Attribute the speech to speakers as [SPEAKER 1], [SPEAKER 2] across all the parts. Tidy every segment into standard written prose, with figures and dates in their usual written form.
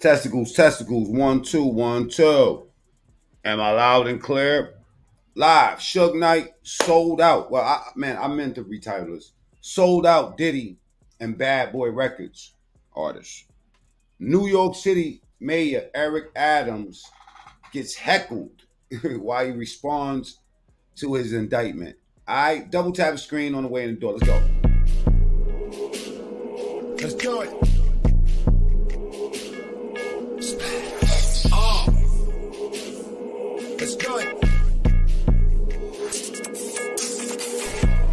[SPEAKER 1] Testicles, testicles. 1, 2, 1, 2. Am I loud and clear? Live. Suge Knight sold out. Well, I meant to retitle this. Sold out Diddy and Bad Boy Records artists. New York City Mayor Eric Adams gets heckled while he responds to his indictment. I double tap the screen on the way in the door. Let's go.
[SPEAKER 2] Let's do it. Let's do it.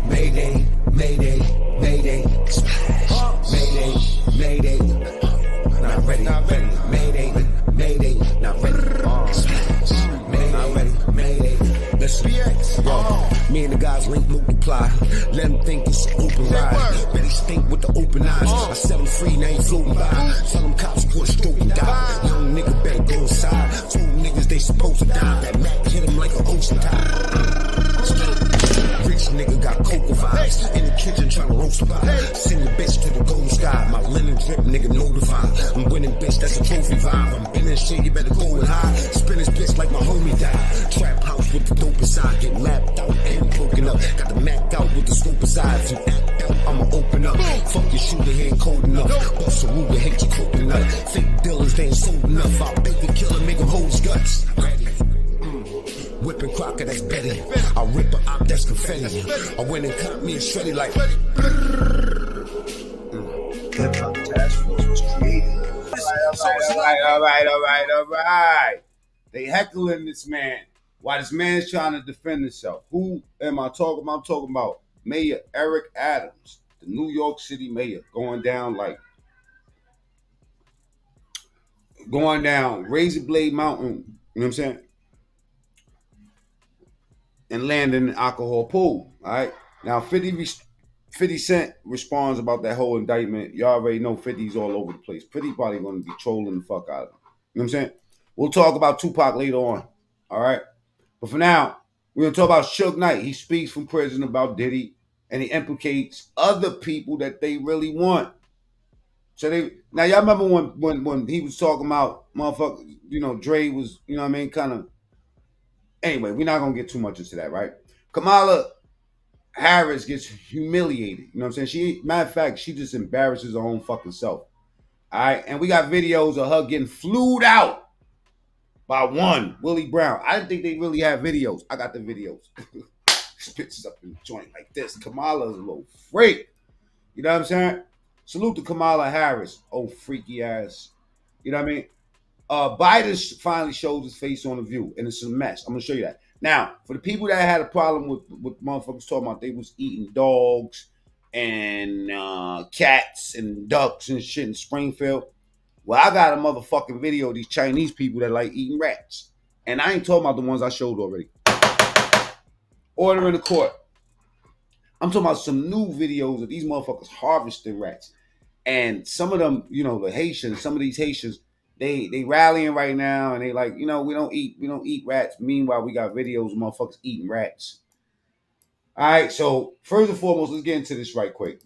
[SPEAKER 2] Mayday, mayday, mayday. Mayday, mayday. Not ready, not ready. Mayday, mayday. Not ready. Mayday, not ready. Mayday. Let's BX. Me and the guys link multiply. Let them think it's open ride. Ready stink with the open eyes. I set them free, now ain't floating by. Tell them cops push stroke and die. Young nigga better go inside. Told niggas they supposed to die. That Mac hit him like an ocean tide. Rich nigga got cocoa vibes. In the kitchen trying to roast a vibe. Send the bitch to the golden sky. My linen drip nigga notified. I'm winning bitch, that's a trophy vibe. I'm in this shit, you better go and hide. Spin this bitch like my homie died. Trap house with the dope inside. Get mapped out and broken up. Got the Mac out with the scope inside. If you act out, I'ma open up. Fuck your shooter, he ain't cold enough. Bust a Ruger, hate your coconut. Fake dealers, they ain't sold enough. I'll bake the killer, make him hold his guts. Ready. Whipping Crocker, that's Betty. I rip a op, that's confetti. I went and cut me a shreddy like.
[SPEAKER 3] Hip Hop Task Force was created.
[SPEAKER 1] All right. They heckling this man while this man's trying to defend himself. Who am I talking about? I'm talking about Mayor Eric Adams, the New York City mayor, going down Razor Blade Mountain, you know what I'm saying? And landing in an alcohol pool. All right. Now 50 Cent responds about that whole indictment. Y'all already know 50's all over the place. 50 probably gonna be trolling the fuck out of him. You know what I'm saying? We'll talk about Tupac later on. All right. But for now, we're gonna talk about Suge Knight. He speaks from prison about Diddy, and he implicates other people that they really want. So now y'all remember when he was talking about motherfucker, you know, Dre was, you know what I mean, kind of. Anyway, we're not gonna get too much into that, right? Kamala Harris gets humiliated. You know what I'm saying? Matter of fact, she just embarrasses her own fucking self. All right, and we got videos of her getting flued out by one Willie Brown. I didn't think they really have videos. I got the videos. Spits up in the joint like this. Kamala's a little freak. You know what I'm saying? Salute to Kamala Harris. Oh, freaky ass. You know what I mean? Biden finally shows his face on The View, and it's a mess. I'm gonna show you that. Now, for the people that had a problem with motherfuckers talking about they was eating dogs and cats and ducks and shit in Springfield, well, I got a motherfucking video of these Chinese people that like eating rats, and I ain't talking about the ones I showed already. Order in the court. I'm talking about some new videos of these motherfuckers harvesting rats, and some of them, you know, the Haitians, some of these Haitians. They rallying right now, and they like, you know, we don't eat rats. Meanwhile, we got videos of motherfuckers eating rats. All right, so first and foremost, let's get into this right quick.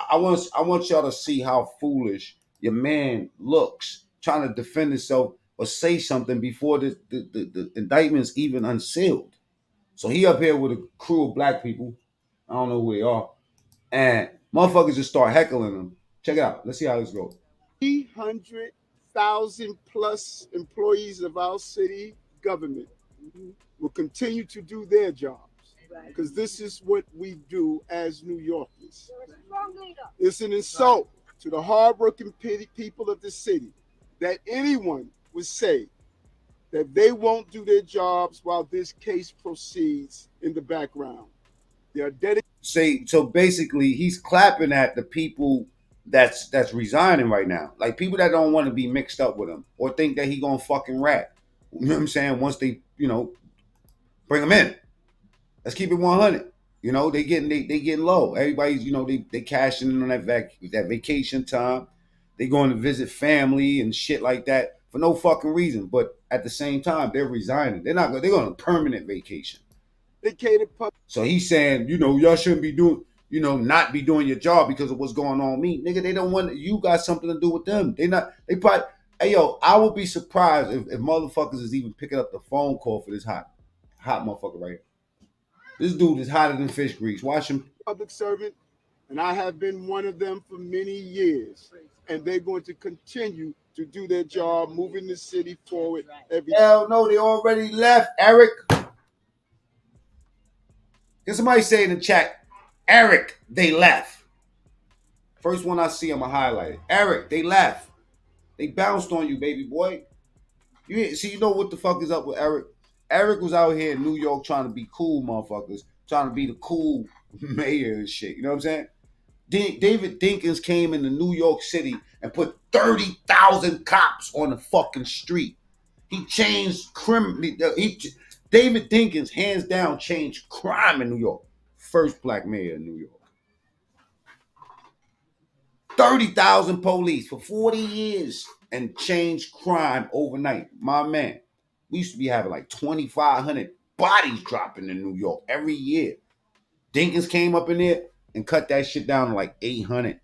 [SPEAKER 1] I want y'all to see how foolish your man looks trying to defend himself or say something before the indictment's even unsealed. So he up here with a crew of black people. I don't know who they are, and motherfuckers just start heckling them. Check it out. Let's see how this goes.
[SPEAKER 4] 300,000 plus employees of our city government will continue to do their jobs, because this is what we do as New Yorkers. It's an insult to the hardworking people of the city that anyone would say that they won't do their jobs while this case proceeds in the background. They are dedicated.
[SPEAKER 1] So basically, he's clapping at the people that's resigning right now. Like people that don't want to be mixed up with him or think that he gonna fucking rap. You know what I'm saying? Once they, you know, bring him in. Let's keep it 100. You know, they getting low. Everybody's, you know, they cashing in on that vacation time. They going to visit family and shit like that for no fucking reason. But at the same time, they're resigning. They're going on a permanent vacation. So he's saying, you know, y'all shouldn't be doing, you know, not be doing your job because of what's going on with me. Nigga, they don't want, you got something to do with them. They probably, Hey yo, I would be surprised if motherfuckers is even picking up the phone call for this hot motherfucker right here. This dude is hotter than fish grease. Watch him.
[SPEAKER 4] Public servant, and I have been one of them for many years. And they're going to continue to do their job, moving the city forward.
[SPEAKER 1] Hell no, they already left, Eric. Can somebody say in the chat, Eric, they left. First one I see, I'm going to highlight it. Eric, they left. They bounced on you, baby boy. You know what the fuck is up with Eric? Eric was out here in New York trying to be cool, motherfuckers. Trying to be the cool mayor and shit. You know what I'm saying? David Dinkins came into New York City and put 30,000 cops on the fucking street. He changed David Dinkins, hands down, changed crime in New York. First black mayor in New York. 30,000 police for 40 years and changed crime overnight. My man, we used to be having like 2,500 bodies dropping in New York every year. Dinkins came up in there and cut that shit down to like 800.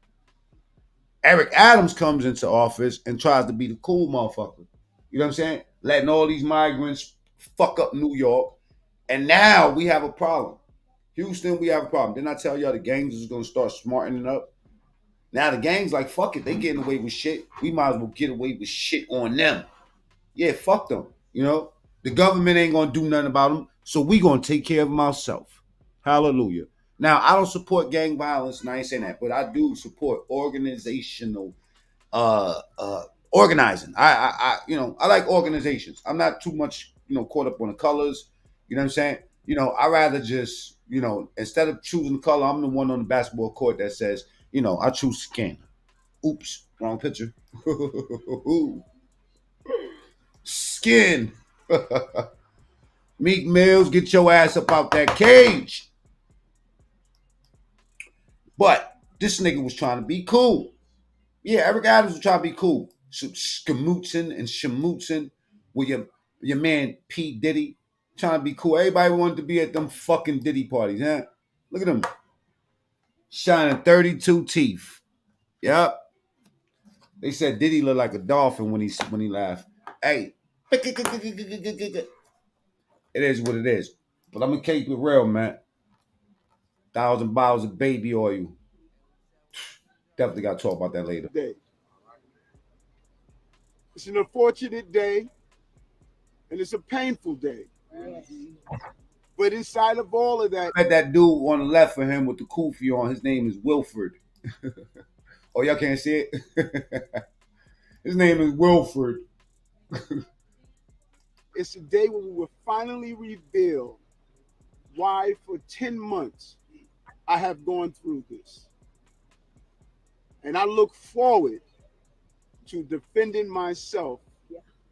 [SPEAKER 1] Eric Adams comes into office and tries to be the cool motherfucker. You know what I'm saying? Letting all these migrants fuck up New York. And now we have a problem. Houston, we have a problem. Didn't I tell y'all the gangs is going to start smartening up? Now the gang's like, fuck it. They getting away with shit. We might as well get away with shit on them. Yeah, fuck them. You know? The government ain't going to do nothing about them. So we going to take care of them ourselves. Hallelujah. Now, I don't support gang violence, and I ain't saying that, but I do support organizational organizing. I like organizations. I'm not too much, caught up on the colors. You know what I'm saying? I rather just, instead of choosing the color, I'm the one on the basketball court that says, I choose skin. Oops, wrong picture. Skin. Meek Mills, get your ass up out that cage. But this nigga was trying to be cool. Yeah, Eric Adams was trying to be cool. Skamootzing and shamootzing with your man P. Diddy. Trying to be cool. Everybody wanted to be at them fucking Diddy parties, huh? Look at him. Shining 32 teeth. Yep. They said Diddy looked like a dolphin when he laughed. Hey. It is what it is. But I'm going to keep it real, man. 1,000 bottles of baby oil. Definitely got to talk about that later.
[SPEAKER 4] It's an unfortunate day, and it's a painful day. But inside of all of that,
[SPEAKER 1] I met that dude on the left of him with the kufi on. His name is Wilford. Oh, y'all can't see it? His name is Wilford.
[SPEAKER 4] It's a day when we will finally reveal why for 10 months I have gone through this. And I look forward to defending myself.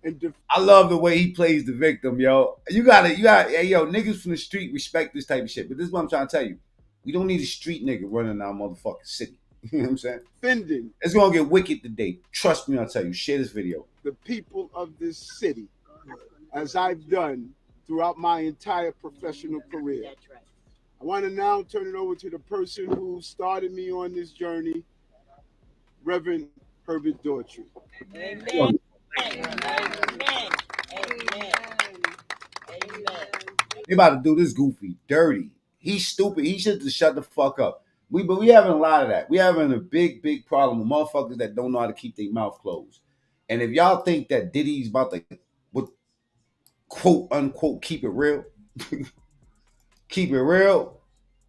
[SPEAKER 4] And
[SPEAKER 1] I love the way he plays the victim, yo. You gotta, hey, yo, niggas from the street respect this type of shit. But this is what I'm trying to tell you. We don't need a street nigga running our motherfucking city. You know what I'm saying?
[SPEAKER 4] Defending.
[SPEAKER 1] It's gonna get wicked today. Trust me, I'll tell you. Share this video.
[SPEAKER 4] The people of this city, as I've done throughout my entire professional career. That's right. I want to now turn it over to the person who started me on this journey, Reverend Herbert Daughtry.
[SPEAKER 5] Amen. Amen. Amen. Amen.
[SPEAKER 1] They about to do this goofy, dirty. He's stupid. He should just shut the fuck up. But we having a lot of that. We having a big, big problem with motherfuckers that don't know how to keep their mouth closed. And if y'all think that Diddy's about to, quote unquote, keep it real, keep it real.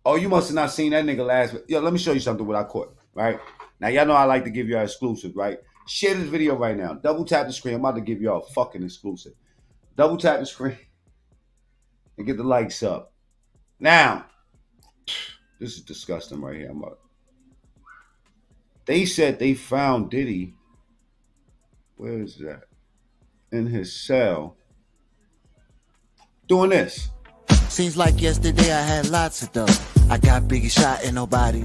[SPEAKER 1] Oh, you must have not seen that nigga last. Yo, let me show you something what I caught. Right now, y'all know I like to give y'all exclusive, right? Share this video right now. Double tap the screen. I'm about to give y'all a fucking exclusive. Double tap the screen and get the likes up. Now, this is disgusting right here. They said they found Diddy. Where is that? In his cell. Doing this.
[SPEAKER 2] Seems like yesterday I had lots of dough. I got Biggie shot and nobody.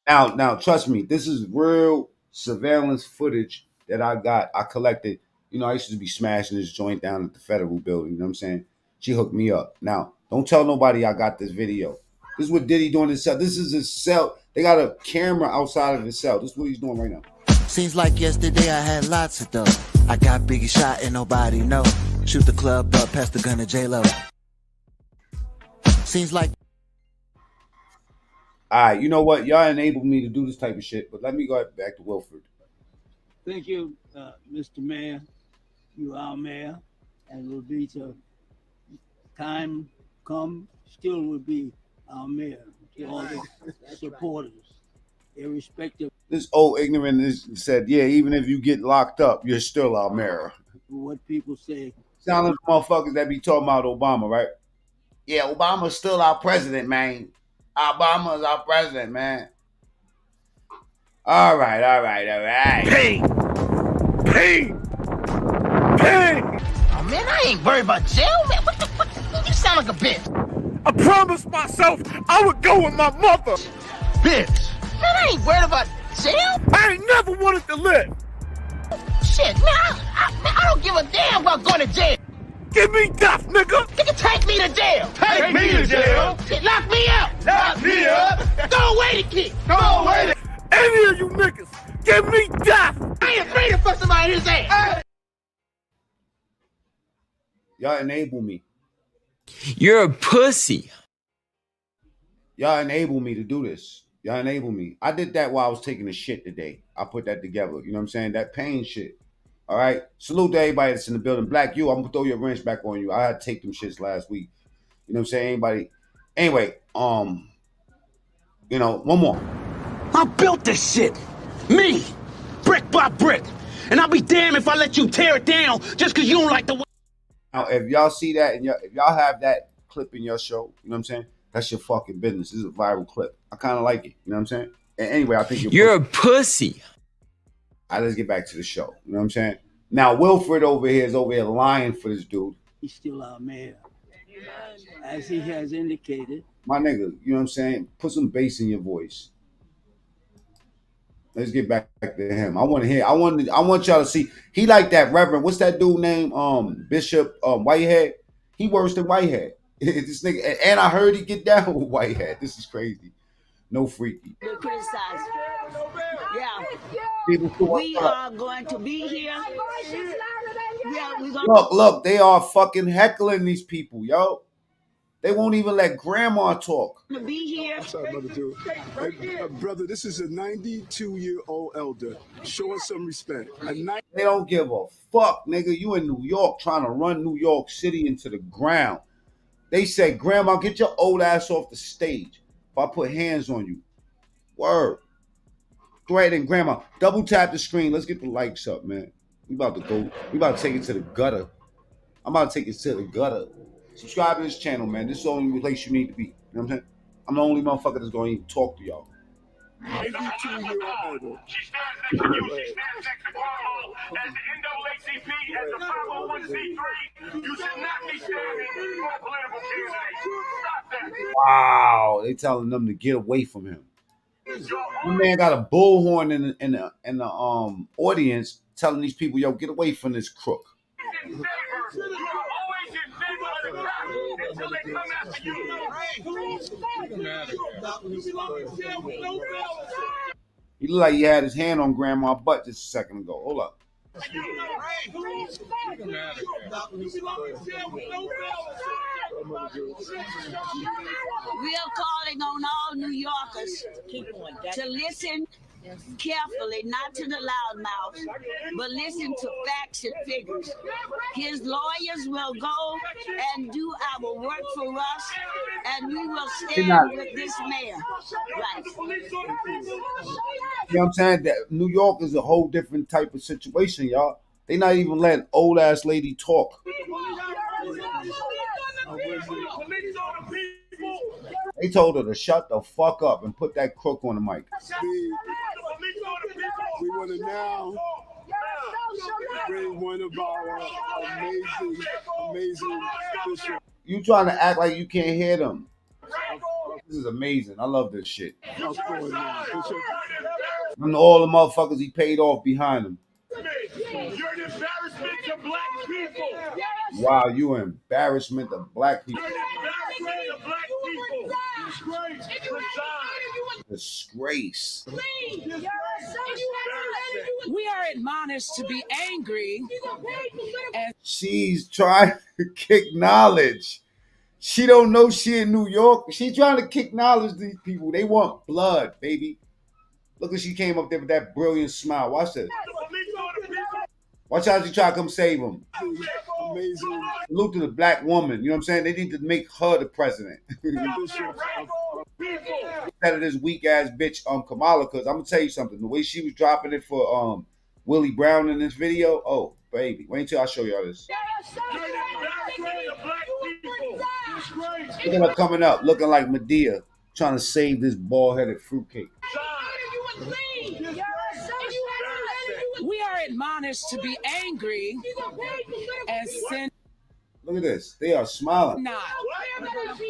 [SPEAKER 1] Now, trust me, this is real surveillance footage that I collected. I used to be smashing this joint down at the federal building. You know what I'm saying? She hooked me up. Now, don't tell nobody I got this video. This is what Diddy doing in his cell. This is his cell. They got a camera outside of his cell. This is what he's doing right now.
[SPEAKER 2] Seems like yesterday I had lots of dough. I got Biggie shot and nobody know. Shoot the club up, pass the gun to J-Lo. Seems like.
[SPEAKER 1] All right, you know what? Y'all enabled me to do this type of shit, but let me go back to Wilford.
[SPEAKER 6] Thank you, Mr. Mayor. You are mayor, and will be till time come, still will be our mayor to all the supporters, irrespective
[SPEAKER 1] This old ignorant said, yeah, even if you get locked up, you're still our mayor.
[SPEAKER 6] of what people say.
[SPEAKER 1] Sound like motherfuckers that be talking about Obama, right? Yeah, Obama's still our president, man. Obama's our president, man. All right.
[SPEAKER 7] Pain!
[SPEAKER 5] Oh, man, I ain't worried about jail, man. What you sound like a bitch.
[SPEAKER 7] I promised myself I would go with my mother.
[SPEAKER 5] Bitch. Man, I ain't worried about jail.
[SPEAKER 7] I ain't never wanted to live.
[SPEAKER 5] Shit, man, I don't give a damn about going to jail.
[SPEAKER 7] Give me death, nigga.
[SPEAKER 5] Nigga, take me to jail.
[SPEAKER 7] Take me to jail.
[SPEAKER 5] Shit, lock me up.
[SPEAKER 7] Lock me up.
[SPEAKER 5] Throw away the key.
[SPEAKER 7] Go away. Any of you niggas, give me death.
[SPEAKER 5] I ain't afraid to fuck somebody in his ass.
[SPEAKER 1] Y'all enable me.
[SPEAKER 8] You're a pussy.
[SPEAKER 1] Y'all enable me to do this. Y'all enable me. I did that while I was taking a shit today. I put that together. You know what I'm saying? That pain shit. All right. Salute to everybody that's in the building. Black you, I'm gonna throw your wrench back on you. I had to take them shits last week. You know what I'm saying? Anybody. Anyway, you know, one more.
[SPEAKER 9] I built this shit. Me. Brick by brick. And I'll be damned if I let you tear it down just because you don't like the way.
[SPEAKER 1] Now, if y'all see that and if y'all have that clip in your show, you know what I'm saying? That's your fucking business. This is a viral clip. I kind of like it. You know what I'm saying? And anyway, I think
[SPEAKER 8] you're a pussy.
[SPEAKER 1] All right, let's get back to the show. You know what I'm saying? Now, Wilfred over here is over here lying for this dude.
[SPEAKER 6] He's still our mayor. As he has indicated.
[SPEAKER 1] My nigga, you know what I'm saying? Put some bass in your voice. Let's get back to him. I want to hear. I want y'all to see. He like that Reverend. What's that dude name? Bishop Whitehead. He worse than Whitehead. This nigga, and I heard he get down with Whitehead. This is crazy. No freaky.
[SPEAKER 10] Criticize. Yeah.
[SPEAKER 1] People
[SPEAKER 10] we are going to be here. Yeah,
[SPEAKER 1] look, they are fucking heckling these people, yo. They won't even let grandma talk.
[SPEAKER 10] To be here.
[SPEAKER 4] I'm sorry, brother, dude. Hey, brother, this is a 92-year-old elder. Show us some respect.
[SPEAKER 1] They don't give a fuck, nigga. You in New York trying to run New York City into the ground. They say, Grandma, get your old ass off the stage if I put hands on you. Word. Go ahead and Grandma, double tap the screen. Let's get the likes up, man. We about to take it to the gutter. I'm about to take it to the gutter. Subscribe to this channel, man. This is the only place you need to be. You know what I'm saying? I'm the only motherfucker that's going to even talk to y'all.
[SPEAKER 4] 92-year-old elder.
[SPEAKER 7] She stands next to Cuomo as the NAACP as the 501c3. You should not be standing for a political candidate. Stop that.
[SPEAKER 1] Wow, they telling them to get away from him. My man got a bullhorn in the audience telling these people, yo, get away from this crook. He looked like he had his hand on Grandma's butt just a second ago. Hold up.
[SPEAKER 10] We are calling on all New Yorkers to listen carefully, not to the loudmouths, but listen to facts and figures. His lawyers will go and do our work for us, and we will stand with this mayor. Right.
[SPEAKER 1] You know what I'm saying? That New York is a whole different type of situation, y'all. They not even letting old ass lady talk. They told her to shut the fuck up and put that crook on the mic.
[SPEAKER 4] We want to now bring one of our amazing bishops.
[SPEAKER 1] You trying to act like you can't hear them. This is amazing. I love this shit. And all the motherfuckers he paid off behind him.
[SPEAKER 7] You're an embarrassment to black people.
[SPEAKER 1] Wow, you an embarrassment to black people.
[SPEAKER 7] You're an embarrassment to black people.
[SPEAKER 1] Disgrace.
[SPEAKER 11] We are admonished to be angry. And
[SPEAKER 1] she's trying to kick knowledge. She don't know she in New York. She trying to kick knowledge to these people. They want blood, baby. Look at she came up there with that brilliant smile. Watch this. Watch how she try to come save him.
[SPEAKER 4] Amazing.
[SPEAKER 1] Salute to the black woman. You know what I'm saying? They need to make her the president. Instead of this weak ass bitch Kamala, because I'm gonna tell you something. The way she was dropping it for Willie Brown in this video, oh baby. Wait until I show y'all this. Look at her coming up, looking like Medea, trying to save this bald-headed fruitcake.
[SPEAKER 11] we are admonished to be angry and sin
[SPEAKER 1] Look at this. They are smiling.
[SPEAKER 11] not.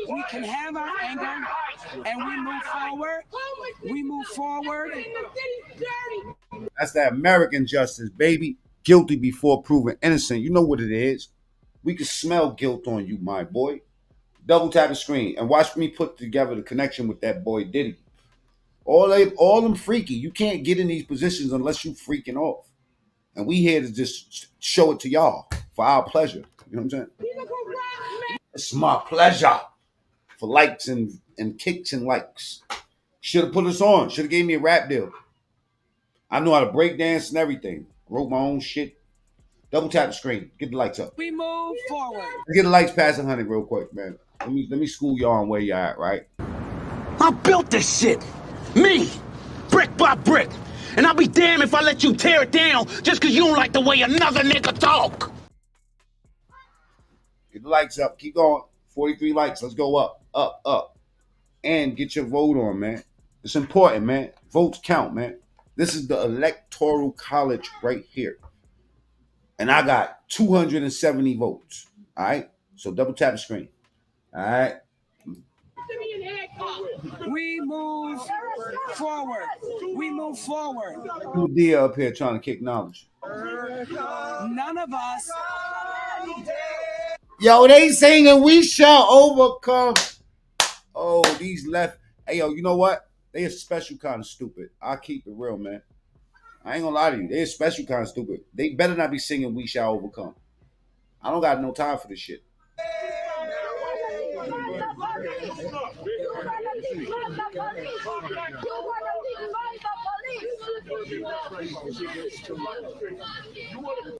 [SPEAKER 11] We can have our anger and we move forward. We move forward.
[SPEAKER 1] That's that American justice, baby. Guilty before proven innocent. You know what it is. We can smell guilt on you, my boy. Double tap the screen and watch me put together the connection with that boy Diddy. All them freaky. You can't get in these positions unless you freaking off. And we here to just show it to y'all for our pleasure. You know what I'm saying? It's my pleasure for likes and kicks and likes. Should have put us on. Should have gave me a rap deal. I know how to break dance and everything. Wrote my own shit. Double tap the screen. Get the lights up.
[SPEAKER 11] We move forward.
[SPEAKER 1] Let's get the lights past 100 real quick, man. Let me school y'all on where y'all at, right?
[SPEAKER 9] I built this shit. Me. Brick by brick. And I'll be damned if I let you tear it down just because you don't like the way another nigga talk.
[SPEAKER 1] Get the lights up. Keep going. 43 likes. Let's go up, up, up. And get your vote on, man. It's important, man. Votes count, man. This is the electoral college right here. And I got 270 votes. All right? So double tap the screen. All right?
[SPEAKER 11] We move forward. We move forward.
[SPEAKER 1] Who Dia up here trying to kick knowledge?
[SPEAKER 11] None of us.
[SPEAKER 1] Yo, they singing "We Shall Overcome." Oh, these left. Hey, yo, you know what? They a special kind of stupid. I'll keep it real, man. I ain't gonna lie to you. They a special kind of stupid. They better not be singing "We Shall Overcome." I don't got no time for this shit.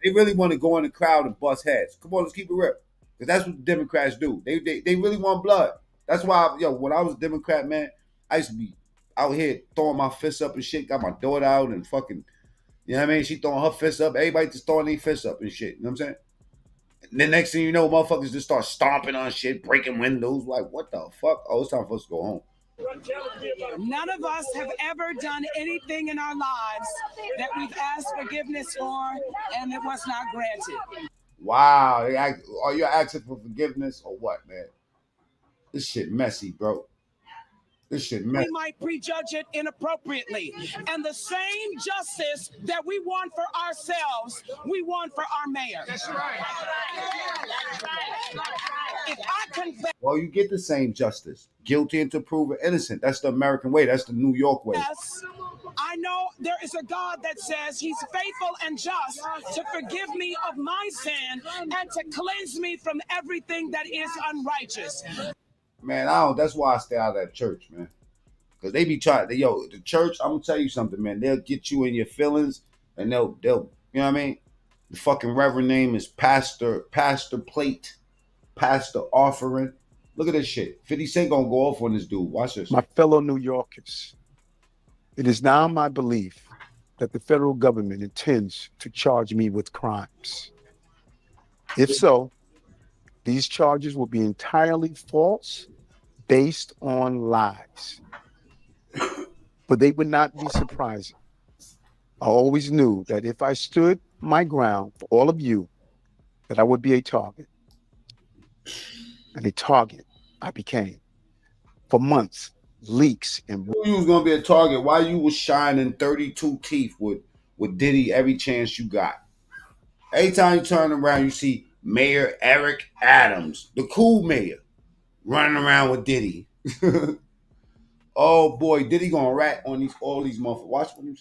[SPEAKER 1] They really want to go in the crowd and bust heads. Come on, let's keep it real. Because that's what the Democrats do. They really want blood. That's why, when I was a Democrat, man, I used to be out here throwing my fists up and shit. Got my daughter out and fucking, you know what I mean? She throwing her fists up. Everybody just throwing their fists up and shit. You know what I'm saying? And the next thing you know, motherfuckers just start stomping on shit, breaking windows. Like, what the fuck? Oh, it's time for us to go home.
[SPEAKER 11] None of us have ever done anything in our lives that we've asked forgiveness for and it was not granted.
[SPEAKER 1] Wow. Are you asking for forgiveness or what, man? This shit messy, bro. This shit messy.
[SPEAKER 11] We might prejudge it inappropriately. And the same justice that we want for ourselves, we want for our mayor. That's right. If I confess,
[SPEAKER 1] well, you get the same justice. Guilty until proven innocent. That's the American way. That's the New York way.
[SPEAKER 11] yes, I know there is a God that says he's faithful and just to forgive me of my sin and to cleanse me from everything that is unrighteous.
[SPEAKER 1] Man, that's why I stay out of that church, man. Because they be trying, the church, I'm going to tell you something, man. They'll get you in your feelings and they'll, you know what I mean? The fucking reverend name is Pastor Plate, Pastor Offering. Look at this shit. 50 Cent gonna go off on this dude. Watch this.
[SPEAKER 12] My fellow New Yorkers, it is now my belief that the federal government intends to charge me with crimes. If so, these charges will be entirely false, based on lies. But they would not be surprising. I always knew that if I stood my ground for all of you, that I would be a target. And a target I became. For months, leaks and...
[SPEAKER 1] You was going to be a target. Why you was shining 32 teeth with Diddy every chance you got? Every time you turn around, you see Mayor Eric Adams, the cool mayor, running around with Diddy. Oh boy, Diddy gonna rat on all these motherfuckers. Watch what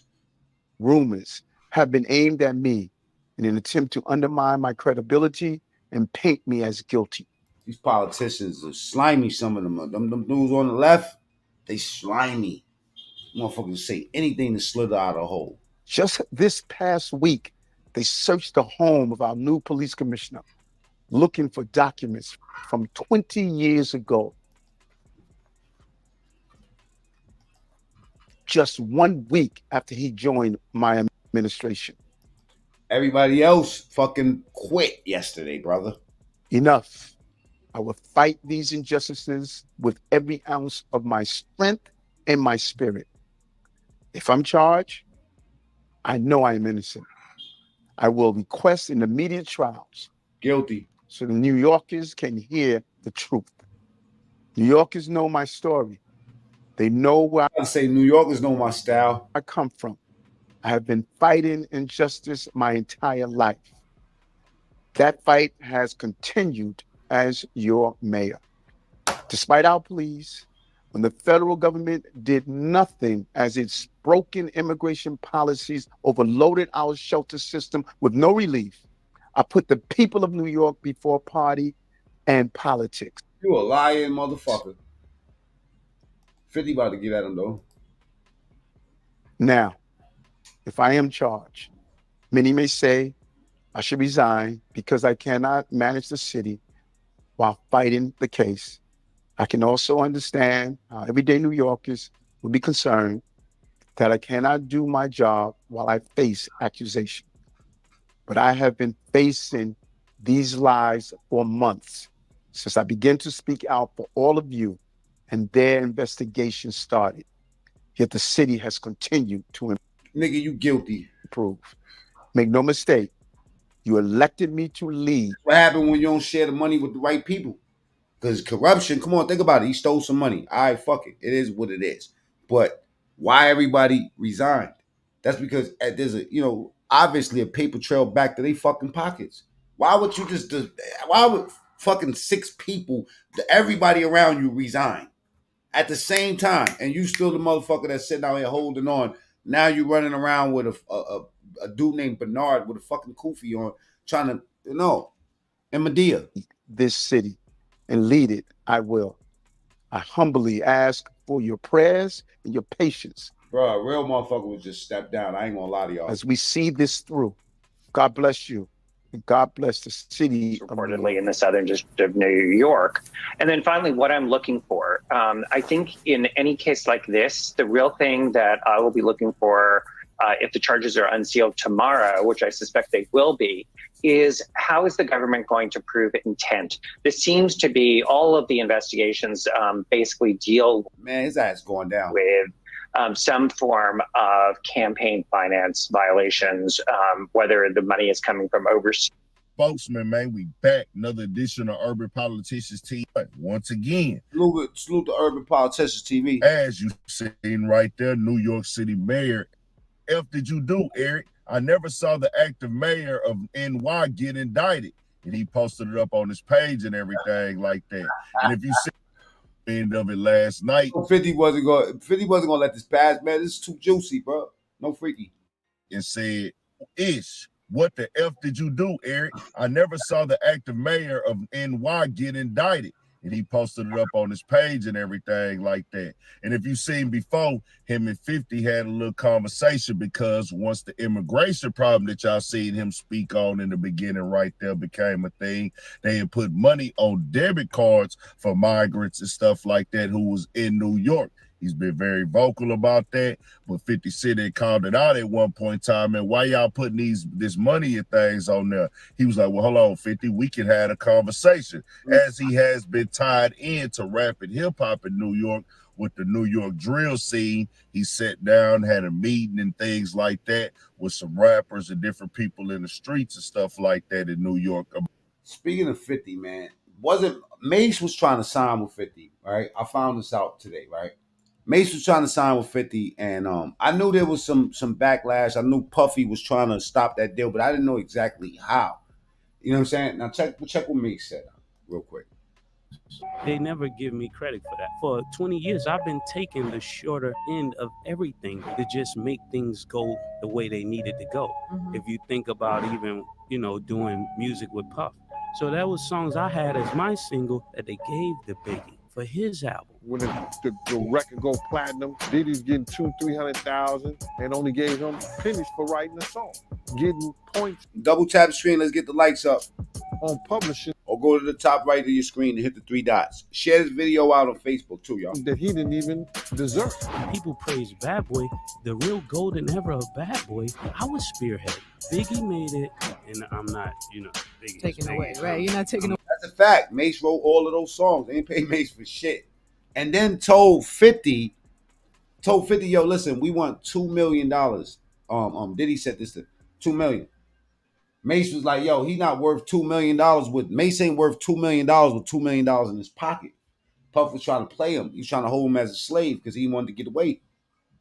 [SPEAKER 12] rumors have been aimed at me in an attempt to undermine my credibility and paint me as guilty.
[SPEAKER 1] These politicians are slimy, some of them. Them dudes on the left, they slimy. Motherfuckers say anything to slither out of a hole.
[SPEAKER 12] Just this past week, they searched the home of our new police commissioner, looking for documents from 20 years ago. Just 1 week after he joined my administration.
[SPEAKER 1] Everybody else fucking quit yesterday, brother.
[SPEAKER 12] Enough. I will fight these injustices with every ounce of my strength and my spirit. If I'm charged, I know I am innocent. I will request an immediate trials.
[SPEAKER 1] Guilty.
[SPEAKER 12] So the New Yorkers can hear the truth. New Yorkers know my story. They know where
[SPEAKER 1] I say New Yorkers know my style.
[SPEAKER 12] I come from. I have been fighting injustice my entire life. That fight has continued as your mayor. Despite our pleas, when the federal government did nothing as its broken immigration policies overloaded our shelter system with no relief, I put the people of New York before party and politics.
[SPEAKER 1] You a lying motherfucker. 50 about to get at him, though.
[SPEAKER 12] Now, if I am charged, many may say I should resign because I cannot manage the city while fighting the case. I can also understand how everyday New Yorkers will be concerned that I cannot do my job while I face accusation. But I have been facing these lies for months since I began to speak out for all of you and their investigation started. Yet the city has continued to
[SPEAKER 1] Nigga, you guilty.
[SPEAKER 12] improve. Make no mistake, you elected me to lead.
[SPEAKER 1] What happened when you don't share the money with the right people? Because corruption, come on, think about it. He stole some money. All right, fuck it. It is what it is. But why everybody resigned? That's because there's obviously a paper trail back to their fucking pockets. Why would you why would fucking 6 people, everybody around you resign at the same time? And you still the motherfucker that's sitting out here holding on. Now you running around with a dude named Bernard with a fucking kufi on, trying to, and Medea.
[SPEAKER 12] This city and lead it, I will. I humbly ask for your prayers and your patience.
[SPEAKER 1] Bro, a real motherfucker would just step down. I ain't gonna lie to y'all.
[SPEAKER 12] As we see this through, God bless you. And God bless the city.
[SPEAKER 13] Reportedly in the Southern District of New York. And then finally, what I'm looking for. I think in any case like this, the real thing that I will be looking for if the charges are unsealed tomorrow, which I suspect they will be, is how is the government going to prove intent? This seems to be all of the investigations basically deal.
[SPEAKER 1] Man, his ass going down.
[SPEAKER 13] With some form of campaign finance violations, whether the money is coming from overseas.
[SPEAKER 14] Spokesman, man, we back. Another edition of Urban Politicians TV. Once again,
[SPEAKER 1] salute the Urban Politicians TV.
[SPEAKER 14] As you seen right there, New York City Mayor. F did you do, Eric? I never saw the active mayor of NY get indicted. And he posted it up on his page and everything like that. And if you see the end of it last night.
[SPEAKER 1] 50 wasn't gonna let this pass, man. This is too juicy, bro. No freaky.
[SPEAKER 14] And said, what the F did you do, Eric? I never saw the active mayor of NY get indicted. And he posted it up on his page and everything like that. And if you seen before, him and 50 had a little conversation because once the immigration problem that y'all seen him speak on in the beginning right there became a thing, they had put money on debit cards for migrants and stuff like that who was in New York. He's been very vocal about that, but 50 Cent had called it out at one point in time. And why y'all putting this money and things on there? He was like, well, hold on, 50, we can have a conversation. As he has been tied into rapping hip hop in New York with the New York drill scene, he sat down, had a meeting and things like that with some rappers and different people in the streets and stuff like that in New York.
[SPEAKER 1] Speaking of 50, man, Mase was trying to sign with 50, right? I found this out today, right? Mase was trying to sign with 50, and I knew there was some backlash. I knew Puffy was trying to stop that deal, but I didn't know exactly how. You know what I'm saying? Now check what Mase said real quick.
[SPEAKER 15] They never give me credit for that. For 20 years, I've been taking the shorter end of everything to just make things go the way they needed to go. If you think about even, doing music with Puff. So that was songs I had as my single that they gave the Biggie for his album.
[SPEAKER 16] When the record go platinum, Diddy's getting 200,000-300,000 and only gave him pennies for writing a song. Getting points.
[SPEAKER 1] Double tap the screen, let's get the likes up.
[SPEAKER 16] On publishing.
[SPEAKER 1] Or go to the top right of your screen and hit the 3 dots. Share this video out on Facebook too, y'all.
[SPEAKER 16] That he didn't even deserve.
[SPEAKER 15] People praise Bad Boy. The real golden era of Bad Boy, I was spearhead. Biggie made it, and I'm not, Biggie.
[SPEAKER 17] Taking away, right? You're not taking away.
[SPEAKER 1] That's a fact. Mase wrote all of those songs. They ain't paid Mase for shit. And then told 50, yo, listen, we want $2 million. Diddy said this to $2 million. Mase was like, yo, he not worth $2 million Mase ain't worth $2 million with $2 million in his pocket. Puff was trying to play him. He was trying to hold him as a slave because he wanted to get away.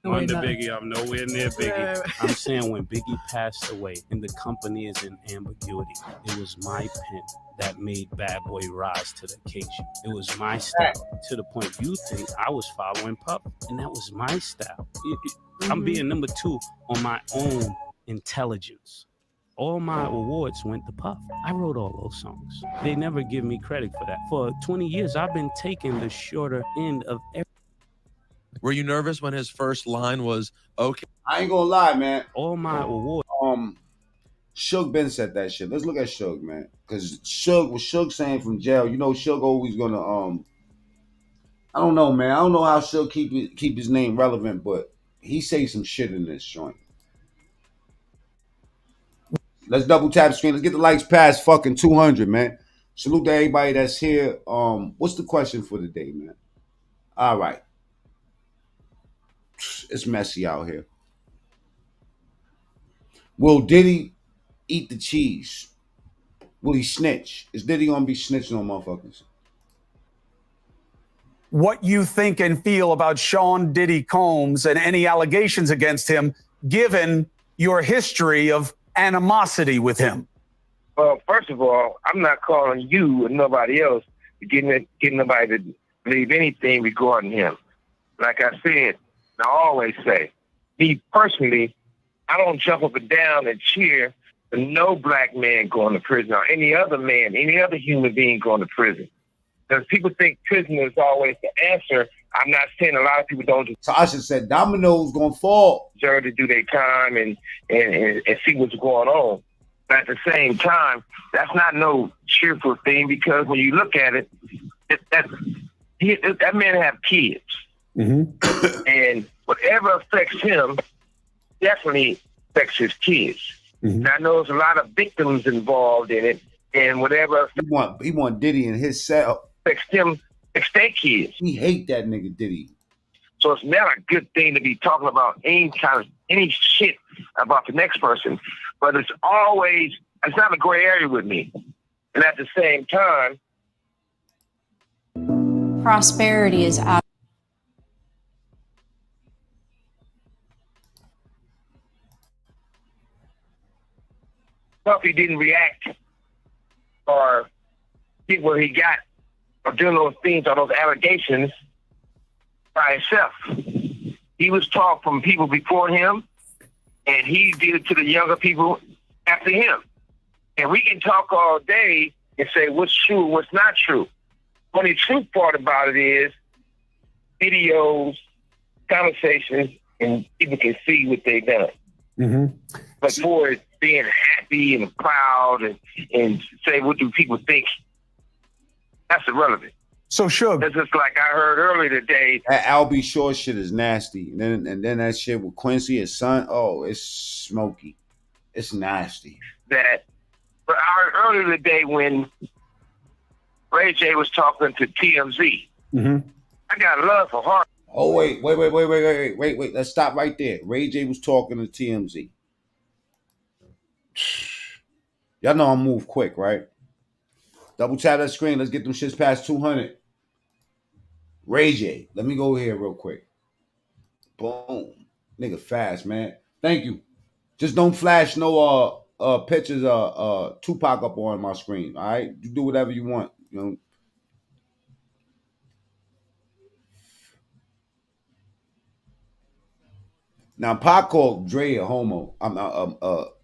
[SPEAKER 15] Under Biggie, I'm nowhere near Biggie. I'm saying when Biggie passed away and the company is in ambiguity, it was my pen that made Bad Boy rise to the occasion. It was my style to the point you think I was following Puff, and that was my style. I'm being number 2 on my own intelligence. All my awards went to Puff. I wrote all those songs. They never give me credit for that. For 20 years, I've been taking the shorter end of everything.
[SPEAKER 18] Were you nervous when his first line was, okay?
[SPEAKER 1] I ain't gonna lie, man.
[SPEAKER 15] All my awards.
[SPEAKER 1] Suge Ben said that shit. Let's look at Suge, man. Because Suge saying from jail, Suge always gonna, I don't know, man. I don't know how Suge keep his name relevant, but he say some shit in this joint. Let's double tap the screen. Let's get the likes past fucking 200, man. Salute to everybody that's here. What's the question for the day, man? All right. It's messy out here. Will Diddy eat the cheese? Will he snitch? Is Diddy gonna be snitching on motherfuckers?
[SPEAKER 19] What you think and feel about Sean Diddy Combs and any allegations against him, given your history of animosity with him?
[SPEAKER 20] Well, first of all, I'm not calling you and nobody else to get nobody to believe anything regarding him. Like I said, I always say, me personally, I don't jump up and down and cheer for no black man going to prison or any other man, any other human being going to prison. Because people think prison is always the answer. I'm not saying a lot of people don't.
[SPEAKER 1] Tasha said dominoes gonna fall.
[SPEAKER 20] Deserve to do their time and see what's going on. But at the same time, that's not no cheerful thing because when you look at it, that man have kids. Mm-hmm. And whatever affects him definitely affects his kids. Mm-hmm. And I know there's a lot of victims involved in it, and whatever
[SPEAKER 1] he want Diddy in his cell
[SPEAKER 20] affects them, affects their kids.
[SPEAKER 1] He hate that nigga Diddy.
[SPEAKER 20] So it's not a good thing to be talking about any shit about the next person, but it's not a gray area with me. And at the same time,
[SPEAKER 21] prosperity is out.
[SPEAKER 20] Puffy didn't react or get where he got or doing those things or those allegations by himself. He was taught from people before him, and he did it to the younger people after him. And we can talk all day and say what's true, what's not true. Only true part about it is videos, conversations, and people can see what they've done. Mm-hmm. But for it being happy and proud and say what do people think, that's irrelevant.
[SPEAKER 19] So Suge,
[SPEAKER 20] it's just like I heard earlier today.
[SPEAKER 1] That Al B. Shore shit is nasty. And then that shit with Quincy, his son, oh, it's smoky. It's nasty.
[SPEAKER 20] But I heard earlier today when Ray J was talking to TMZ. Mm-hmm. I got love for Hart.
[SPEAKER 1] Oh, wait. Let's stop right there. Ray J was talking to TMZ. Y'all know I move quick, right? Double tap that screen. Let's get them shits past 200. Ray J. Let me go here real quick. Boom. Nigga fast, man. Thank you. Just don't flash no pictures Tupac up on my screen. All right? You do whatever you want. You know. Now, Pac called Dre a homo.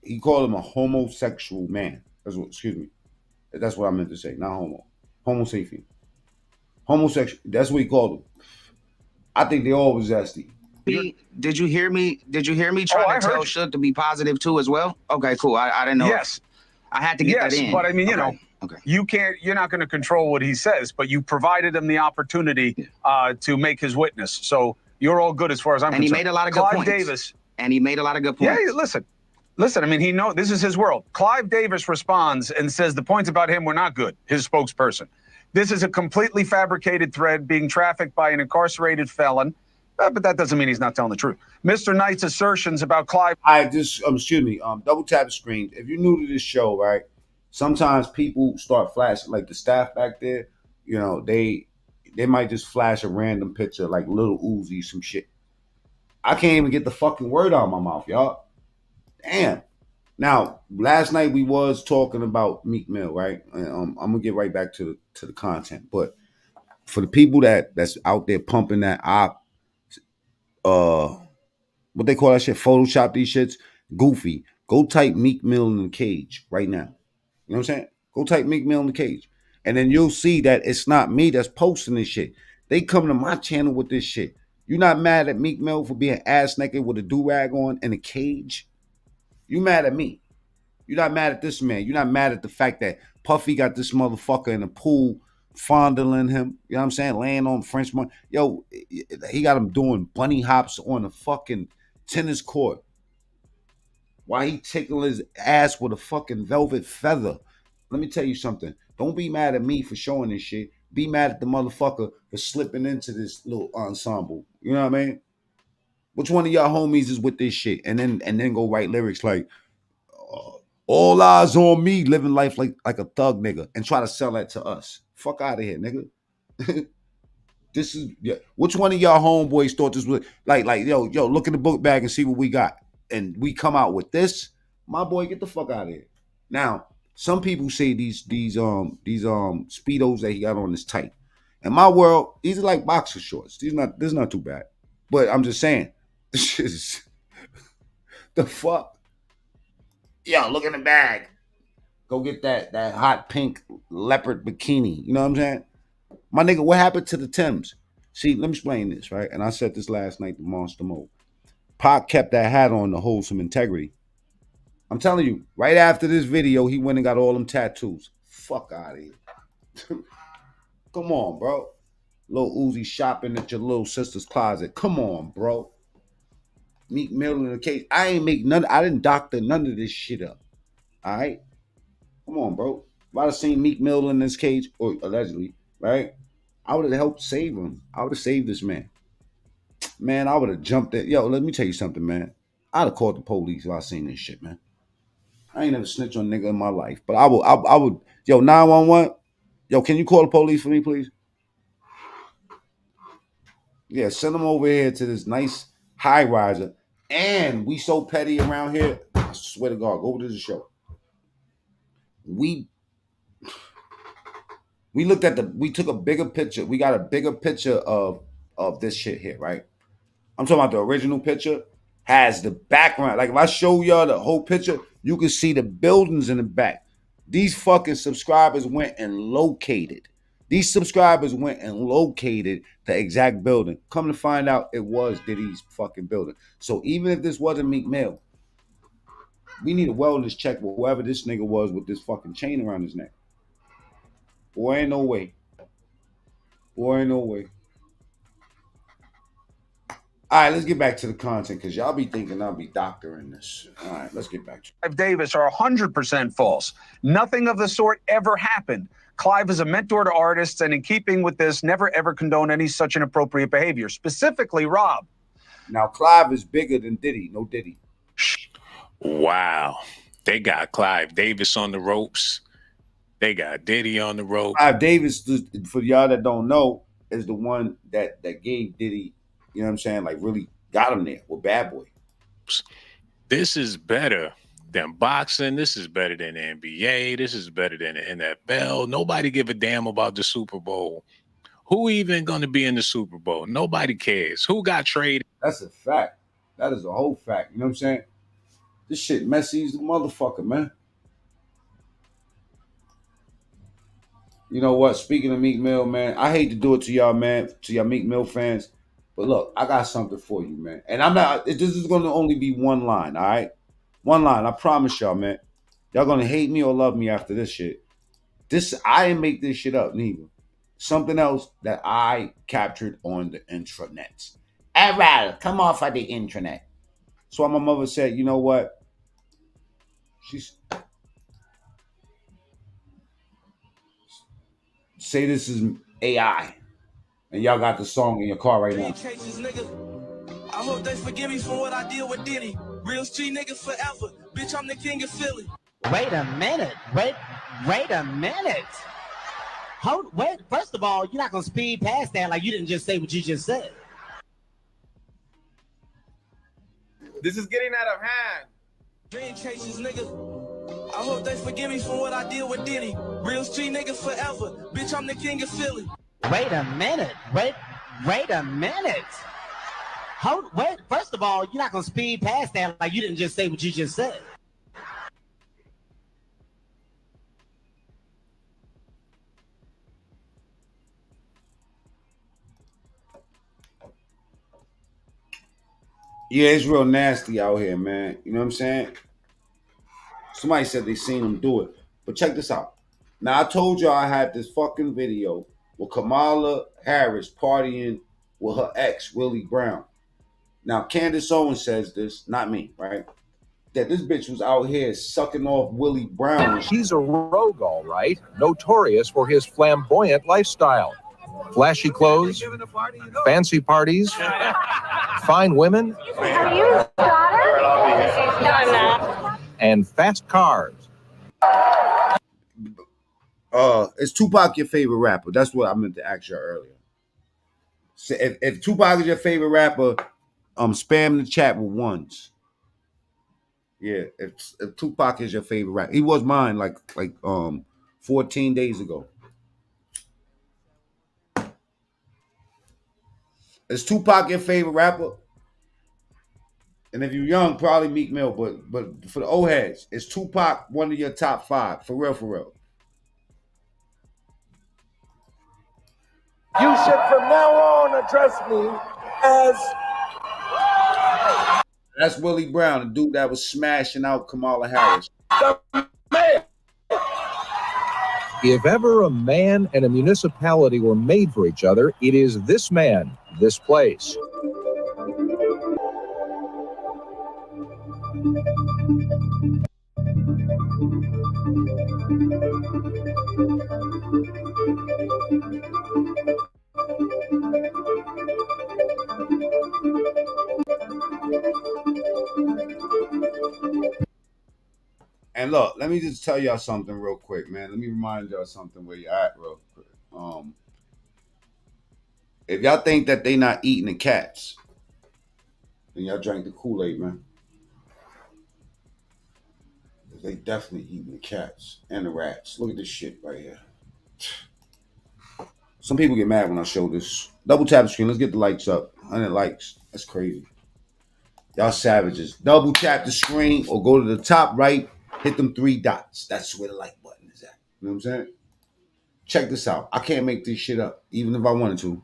[SPEAKER 1] He called him a homosexual man. That's what. Excuse me. That's what I meant to say. Not homo. Homo sapien. Homosexual. That's what he called him. I think they all was nasty.
[SPEAKER 17] Did you hear me? Did you hear me trying to tell Suge to be positive too as well? Okay, cool. I didn't know.
[SPEAKER 19] Yes.
[SPEAKER 17] I had to get that in.
[SPEAKER 19] But I mean, you know, you're not going to control what he says, but you provided him the opportunity to make his witness. So you're all good as far as I'm concerned.
[SPEAKER 17] And he made a lot of good
[SPEAKER 19] Clive
[SPEAKER 17] points.
[SPEAKER 19] Davis.
[SPEAKER 17] And he made a lot of good points.
[SPEAKER 19] Yeah, listen. I mean, this is his world. Clive Davis responds and says the points about him were not good. His spokesperson. This is a completely fabricated thread being trafficked by an incarcerated felon. But that doesn't mean he's not telling the truth. Mr. Knight's assertions about Clive.
[SPEAKER 1] Excuse me, double tap the screen. If you're new to this show, right, sometimes people start flashing, like the staff back there, you know, they might just flash a random picture, like Little Uzi, some shit. I can't even get the fucking word out of my mouth, y'all. Damn. Now, last night we was talking about Meek Mill, right? I'm gonna get right back to the content, but for the people that's out there pumping that what they call that shit, Photoshop these shits, goofy. Go type Meek Mill in the cage right now. You know what I'm saying? Go type Meek Mill in the cage. And then you'll see that it's not me that's posting this shit. They come to my channel with this shit. You're not mad at Meek Mill for being ass naked with a do-rag on in a cage? You mad at me. You're not mad at this man. You're not mad at the fact that Puffy got this motherfucker in the pool fondling him. You know what I'm saying? Laying on French money. Yo, he got him doing bunny hops on the fucking tennis court. Why he tickle his ass with a fucking velvet feather? Let me tell you something. Don't be mad at me for showing this shit. Be mad at the motherfucker for slipping into this little ensemble. You know what I mean? Which one of y'all homies is with this shit? And then go write lyrics like, all eyes on me, living life like a thug nigga, and try to sell that to us. Fuck out of here, nigga. This is which one of y'all homeboys thought this was like yo, look in the book bag and see what we got. And we come out with this, my boy, get the fuck out of here. Now, some people say these Speedos that he got on is tight. In my world, these are like boxer shorts. This is not too bad. But I'm just saying, this shit is the fuck. Yo, look in the bag. Go get that hot pink leopard bikini. You know what I'm saying? My nigga, what happened to the Timbs? See, let me explain this, right? And I said this last night to Monster Mode. Pac kept that hat on to hold some integrity. I'm telling you, right after this video, he went and got all them tattoos. Fuck out of here. Come on, bro. Little Uzi shopping at your little sister's closet. Come on, bro. Meek Mill in the case. I didn't doctor none of this shit up. All right? Come on, bro. If I'd have seen Meek Mill in this cage, or allegedly, right? I would have helped save him. I would have saved this man. Man, I would have jumped it. Yo, let me tell you something, man. I'd have called the police if I seen this shit, man. I ain't never snitched on a nigga in my life. But I would, yo, 911. Yo, can you call the police for me, please? Yeah, send them over here to this nice high riser. And we so petty around here. I swear to God, go to the show. We took a bigger picture. We got a bigger picture of this shit here, right? I'm talking about the original picture has the background. Like if I show y'all the whole picture, you can see the buildings in the back. These fucking subscribers went and located. The exact building. Come to find out, it was Diddy's fucking building. So even if this wasn't Meek Mill, we need a wellness check with whoever this nigga was with this fucking chain around his neck. Boy, ain't no way. All right, let's get back to the content because y'all be thinking I'll be doctoring this. All right, let's get back to it.
[SPEAKER 19] Clive Davis are 100% false. Nothing of the sort ever happened. Clive is a mentor to artists, and in keeping with this, never ever condone any such inappropriate behavior. Specifically, Rob.
[SPEAKER 1] Now, Clive is bigger than Diddy. No Diddy.
[SPEAKER 22] Wow. They got Clive Davis on the ropes. They got Diddy on the ropes.
[SPEAKER 1] Clive Davis, for y'all that don't know, is the one that gave Diddy, you know what I'm saying, like really got him there with Bad Boy.
[SPEAKER 22] This is better than boxing. This is better than the NBA. This is better than the NFL. Nobody give a damn about the Super Bowl. Who even going to be in the Super Bowl? Nobody cares. Who got traded?
[SPEAKER 1] That's a fact. That is a whole fact. You know what I'm saying? This shit messy as the motherfucker, man. You know what? Speaking of Meek Mill, man, I hate to do it to y'all, man, to y'all Meek Mill fans. But look, I got something for you, man. And I'm not, this is going to only be one line, all right? One line. I promise y'all, man. Y'all going to hate me or love me after this shit. I didn't make this shit up, neither. Something else that I captured on the intranet. All right, come off of the internet. So my mother said, you know what? Say this is AI. And y'all got the song in your car right now.
[SPEAKER 2] I hope they forgive me for what I did with Diddy. Real street nigga forever. Bitch, I'm the king of Philly.
[SPEAKER 5] Wait a minute. Wait a minute. Wait, first of all, you're not gonna speed past that like you didn't just say what you just said.
[SPEAKER 2] This is getting out of hand. Dream chasers, nigga. I hope they forgive me for what I did with Diddy. Real street nigga forever. Bitch, I'm the king of Philly.
[SPEAKER 5] Wait a minute. Wait a minute. Wait, first of all, you're not gonna speed past that like you didn't just say what you just said.
[SPEAKER 1] Yeah, it's real nasty out here, man. You know what I'm saying? Somebody said they seen him do it. But check this out. Now, I told y'all I had this fucking video with Kamala Harris partying with her ex, Willie Brown. Now, Candace Owens says this, not me, right? That this bitch was out here sucking off Willie Brown.
[SPEAKER 3] He's a rogue, all right, notorious for his flamboyant lifestyle. Flashy clothes, fancy parties, fine women, and fast cars.
[SPEAKER 1] Is Tupac your favorite rapper? That's what I meant to ask you earlier. So if Tupac is your favorite rapper, spam the chat with ones. Yeah, if Tupac is your favorite rapper, he was mine like 14 days ago. Is Tupac your favorite rapper? And if you're young, probably Meek Mill. But for the old heads, is Tupac one of your top 5? For real, for real.
[SPEAKER 2] You should from now on address me as...
[SPEAKER 1] That's Willie Brown, the dude that was smashing out Kamala Harris.
[SPEAKER 3] If ever a man and a municipality were made for each other, it is this man, this place.
[SPEAKER 1] And look, let me just tell y'all something real quick, man. Let me remind y'all something where you're at real quick. If y'all think that they not eating the cats, then y'all drank the Kool-Aid, man. They definitely eating the cats and the rats. Look at this shit right here. Some people get mad when I show this. Double tap the screen. Let's get the likes up. 100 likes. That's crazy. Y'all savages. Double tap the screen or go to the top right. Hit them 3 dots. That's where the like button is at. You know what I'm saying? Check this out. I can't make this shit up, even if I wanted to.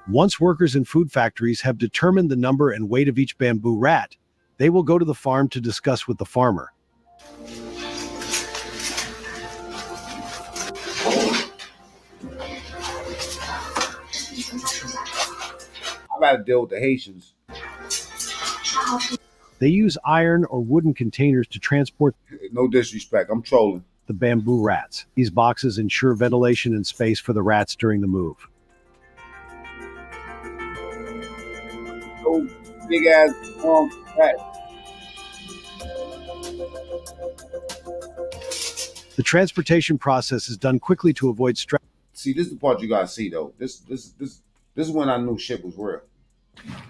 [SPEAKER 23] Once workers in food factories have determined the number and weight of each bamboo rat, they will go to the farm to discuss with the farmer.
[SPEAKER 1] I gotta deal with the Haitians.
[SPEAKER 23] They use iron or wooden containers to transport,
[SPEAKER 1] no disrespect, I'm trolling,
[SPEAKER 23] the bamboo rats. These boxes ensure ventilation and space for the rats during the move.
[SPEAKER 1] Those big ass rats.
[SPEAKER 23] The transportation process is done quickly to avoid stress.
[SPEAKER 1] See, this is the part you gotta see though. This is when I knew shit was real.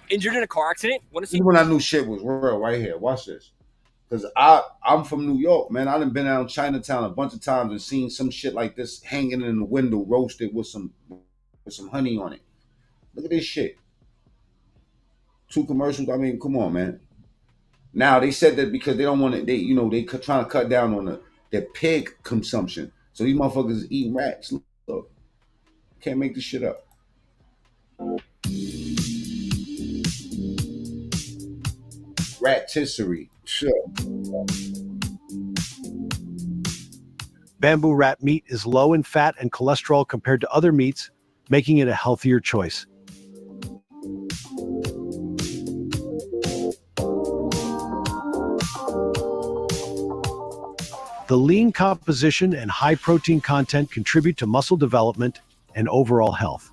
[SPEAKER 24] Injured in a car accident?
[SPEAKER 1] This is when I knew shit was real right here. Watch this. Because I'm from New York, man. I done been out in Chinatown a bunch of times and seen some shit like this hanging in the window, roasted with some honey on it. Look at this shit. 2 commercials. I mean, come on, man. Now they said that because they don't want to, they trying to cut down on their pig consumption. So these motherfuckers is eating rats. Look, can't make this shit up. Ratisserie. Sure.
[SPEAKER 23] Bamboo rat meat is low in fat and cholesterol compared to other meats, making it a healthier choice. The lean composition and high protein content contribute to muscle development and overall health.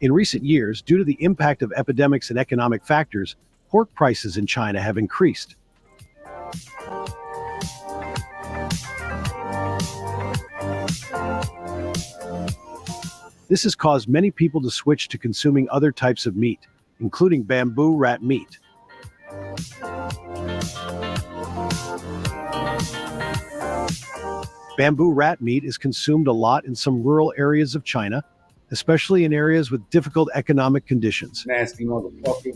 [SPEAKER 23] In recent years, due to the impact of epidemics and economic factors, pork prices in China have increased. This has caused many people to switch to consuming other types of meat, including bamboo rat meat. Bamboo rat meat is consumed a lot in some rural areas of China, especially in areas with difficult economic conditions.
[SPEAKER 1] Nasty motherfucker.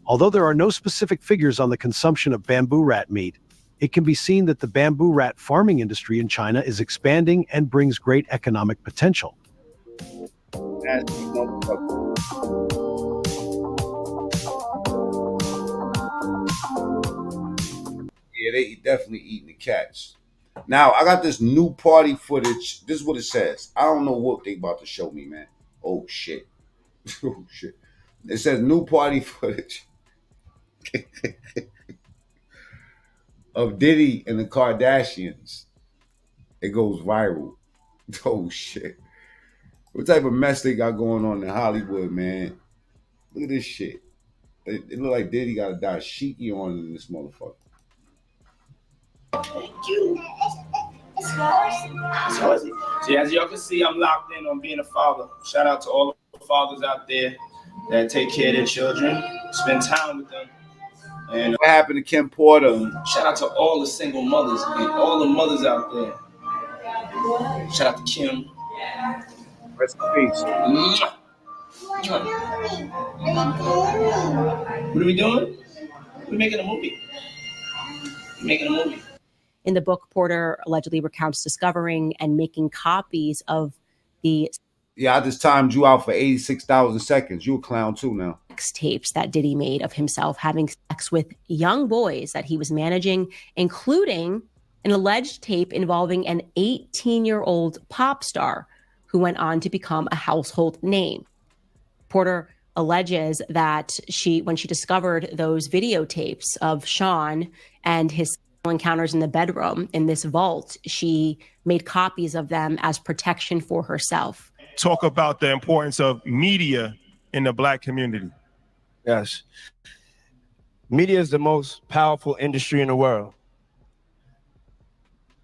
[SPEAKER 23] Although there are no specific figures on the consumption of bamboo rat meat, it can be seen that the bamboo rat farming industry in China is expanding and brings great economic potential.
[SPEAKER 1] Nasty motherfucker. Yeah, they definitely eating the cats. Now, I got this new party footage. This is what it says. I don't know what they about to show me, man. Oh, shit. Oh, shit. It says new party footage of Diddy and the Kardashians. It goes viral. Oh, shit. What type of mess they got going on in Hollywood, man? Look at this shit. It look like Diddy got a dashiki on in this motherfucker.
[SPEAKER 6] Thank you. It's yours. See, as y'all can see, I'm locked in on being a father. Shout out to all the fathers out there that take care of their children, spend time with them. And
[SPEAKER 1] what happened to Kim Porter?
[SPEAKER 6] Shout out to all the single mothers and all the mothers out there. Shout out to Kim.
[SPEAKER 1] Rest in peace.
[SPEAKER 6] What are we doing? We're making a movie. We're making a movie.
[SPEAKER 7] In the book, Porter allegedly recounts discovering and making copies of the
[SPEAKER 1] Yeah, I just timed you out for 86,000 seconds. You a clown too now.
[SPEAKER 7] sex tapes that Diddy made of himself having sex with young boys that he was managing, including an alleged tape involving an 18-year-old pop star who went on to become a household name. Porter alleges that when she discovered those videotapes of Sean and his encounters in the bedroom in this vault, she made copies of them as protection for herself.
[SPEAKER 8] Talk about the importance of media in the Black community.
[SPEAKER 10] Yes. Media is the most powerful industry in the world.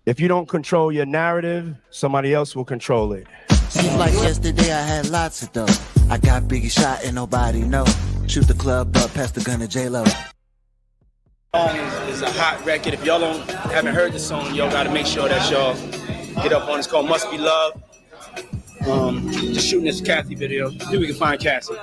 [SPEAKER 10] If you don't control your narrative, somebody else will control it.
[SPEAKER 25] Seems like yesterday I had lots of dough. I got Biggie shot and nobody know. Shoot the club up, pass the gun to J-Lo.
[SPEAKER 6] Song is a hot record. If y'all haven't heard the song, y'all got to make sure that y'all get up on it. It's called Must Be Love. Just shooting this Cassie video. See if we can find Cassie.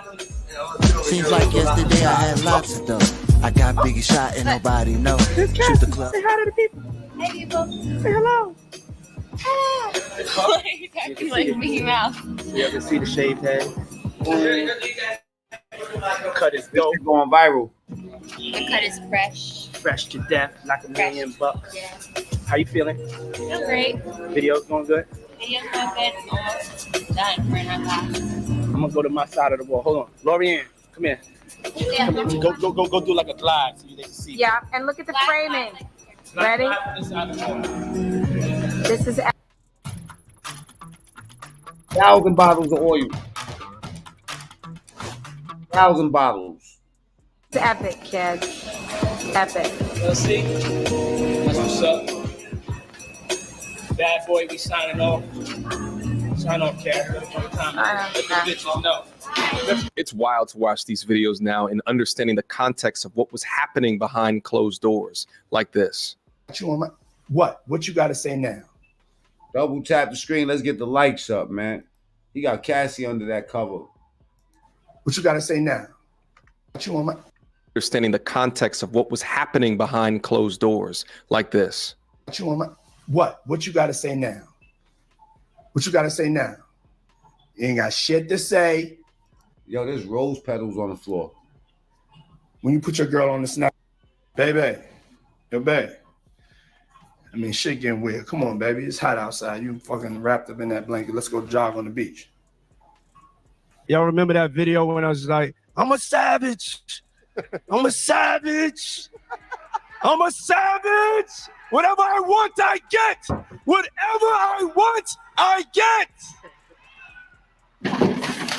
[SPEAKER 25] Seems like yesterday I had lots of dough. I got Biggie shot and nobody know. Shoot the club.
[SPEAKER 6] Say hi to the people.
[SPEAKER 26] Hey people.
[SPEAKER 6] Say hello.
[SPEAKER 26] Acting like Mickey Mouse.
[SPEAKER 6] You can see the shaved head. Cut is dope.
[SPEAKER 1] It's going viral.
[SPEAKER 26] The cut is fresh.
[SPEAKER 6] Fresh to death, like $1 million.
[SPEAKER 26] Yeah.
[SPEAKER 6] How you feeling?
[SPEAKER 26] Feel great.
[SPEAKER 6] Video's going good?
[SPEAKER 26] Video's going good. It's almost done. We're in our class.
[SPEAKER 6] I'm gonna go to my side of the wall. Hold on. Lorianne, come here.
[SPEAKER 26] Yeah.
[SPEAKER 6] Come here. Go do like a glide so they can see.
[SPEAKER 27] Yeah, and look at the framing. Ready? This is
[SPEAKER 1] 1,000 bottles of oil. 1,000 bottles.
[SPEAKER 27] it's epic, kids. Epic.
[SPEAKER 6] Let's see. That's what's up. Bad boy, we signing off. Sign off, Cat. Let the bitches know.
[SPEAKER 4] It's wild to watch these videos now and understanding the context of what was happening behind closed doors like this.
[SPEAKER 9] What you got to say now?
[SPEAKER 1] Double tap the screen. Let's get the likes up, man. He got Cassie under that cover.
[SPEAKER 9] What you got to say now?
[SPEAKER 4] Understanding the context of what was happening behind closed doors like this.
[SPEAKER 9] What you got to say now? What you got to say now? You ain't got shit to say.
[SPEAKER 1] Yo, there's rose petals on the floor.
[SPEAKER 9] When you put your girl on the snap, baby, yo, babe. I mean, shit getting weird. Come on, baby. It's hot outside. You fucking wrapped up in that blanket. Let's go jog on the beach.
[SPEAKER 10] Y'all remember that video when I was like, I'm a savage. I'm a savage. I'm a savage. Whatever I want, I get. Whatever I want, I get.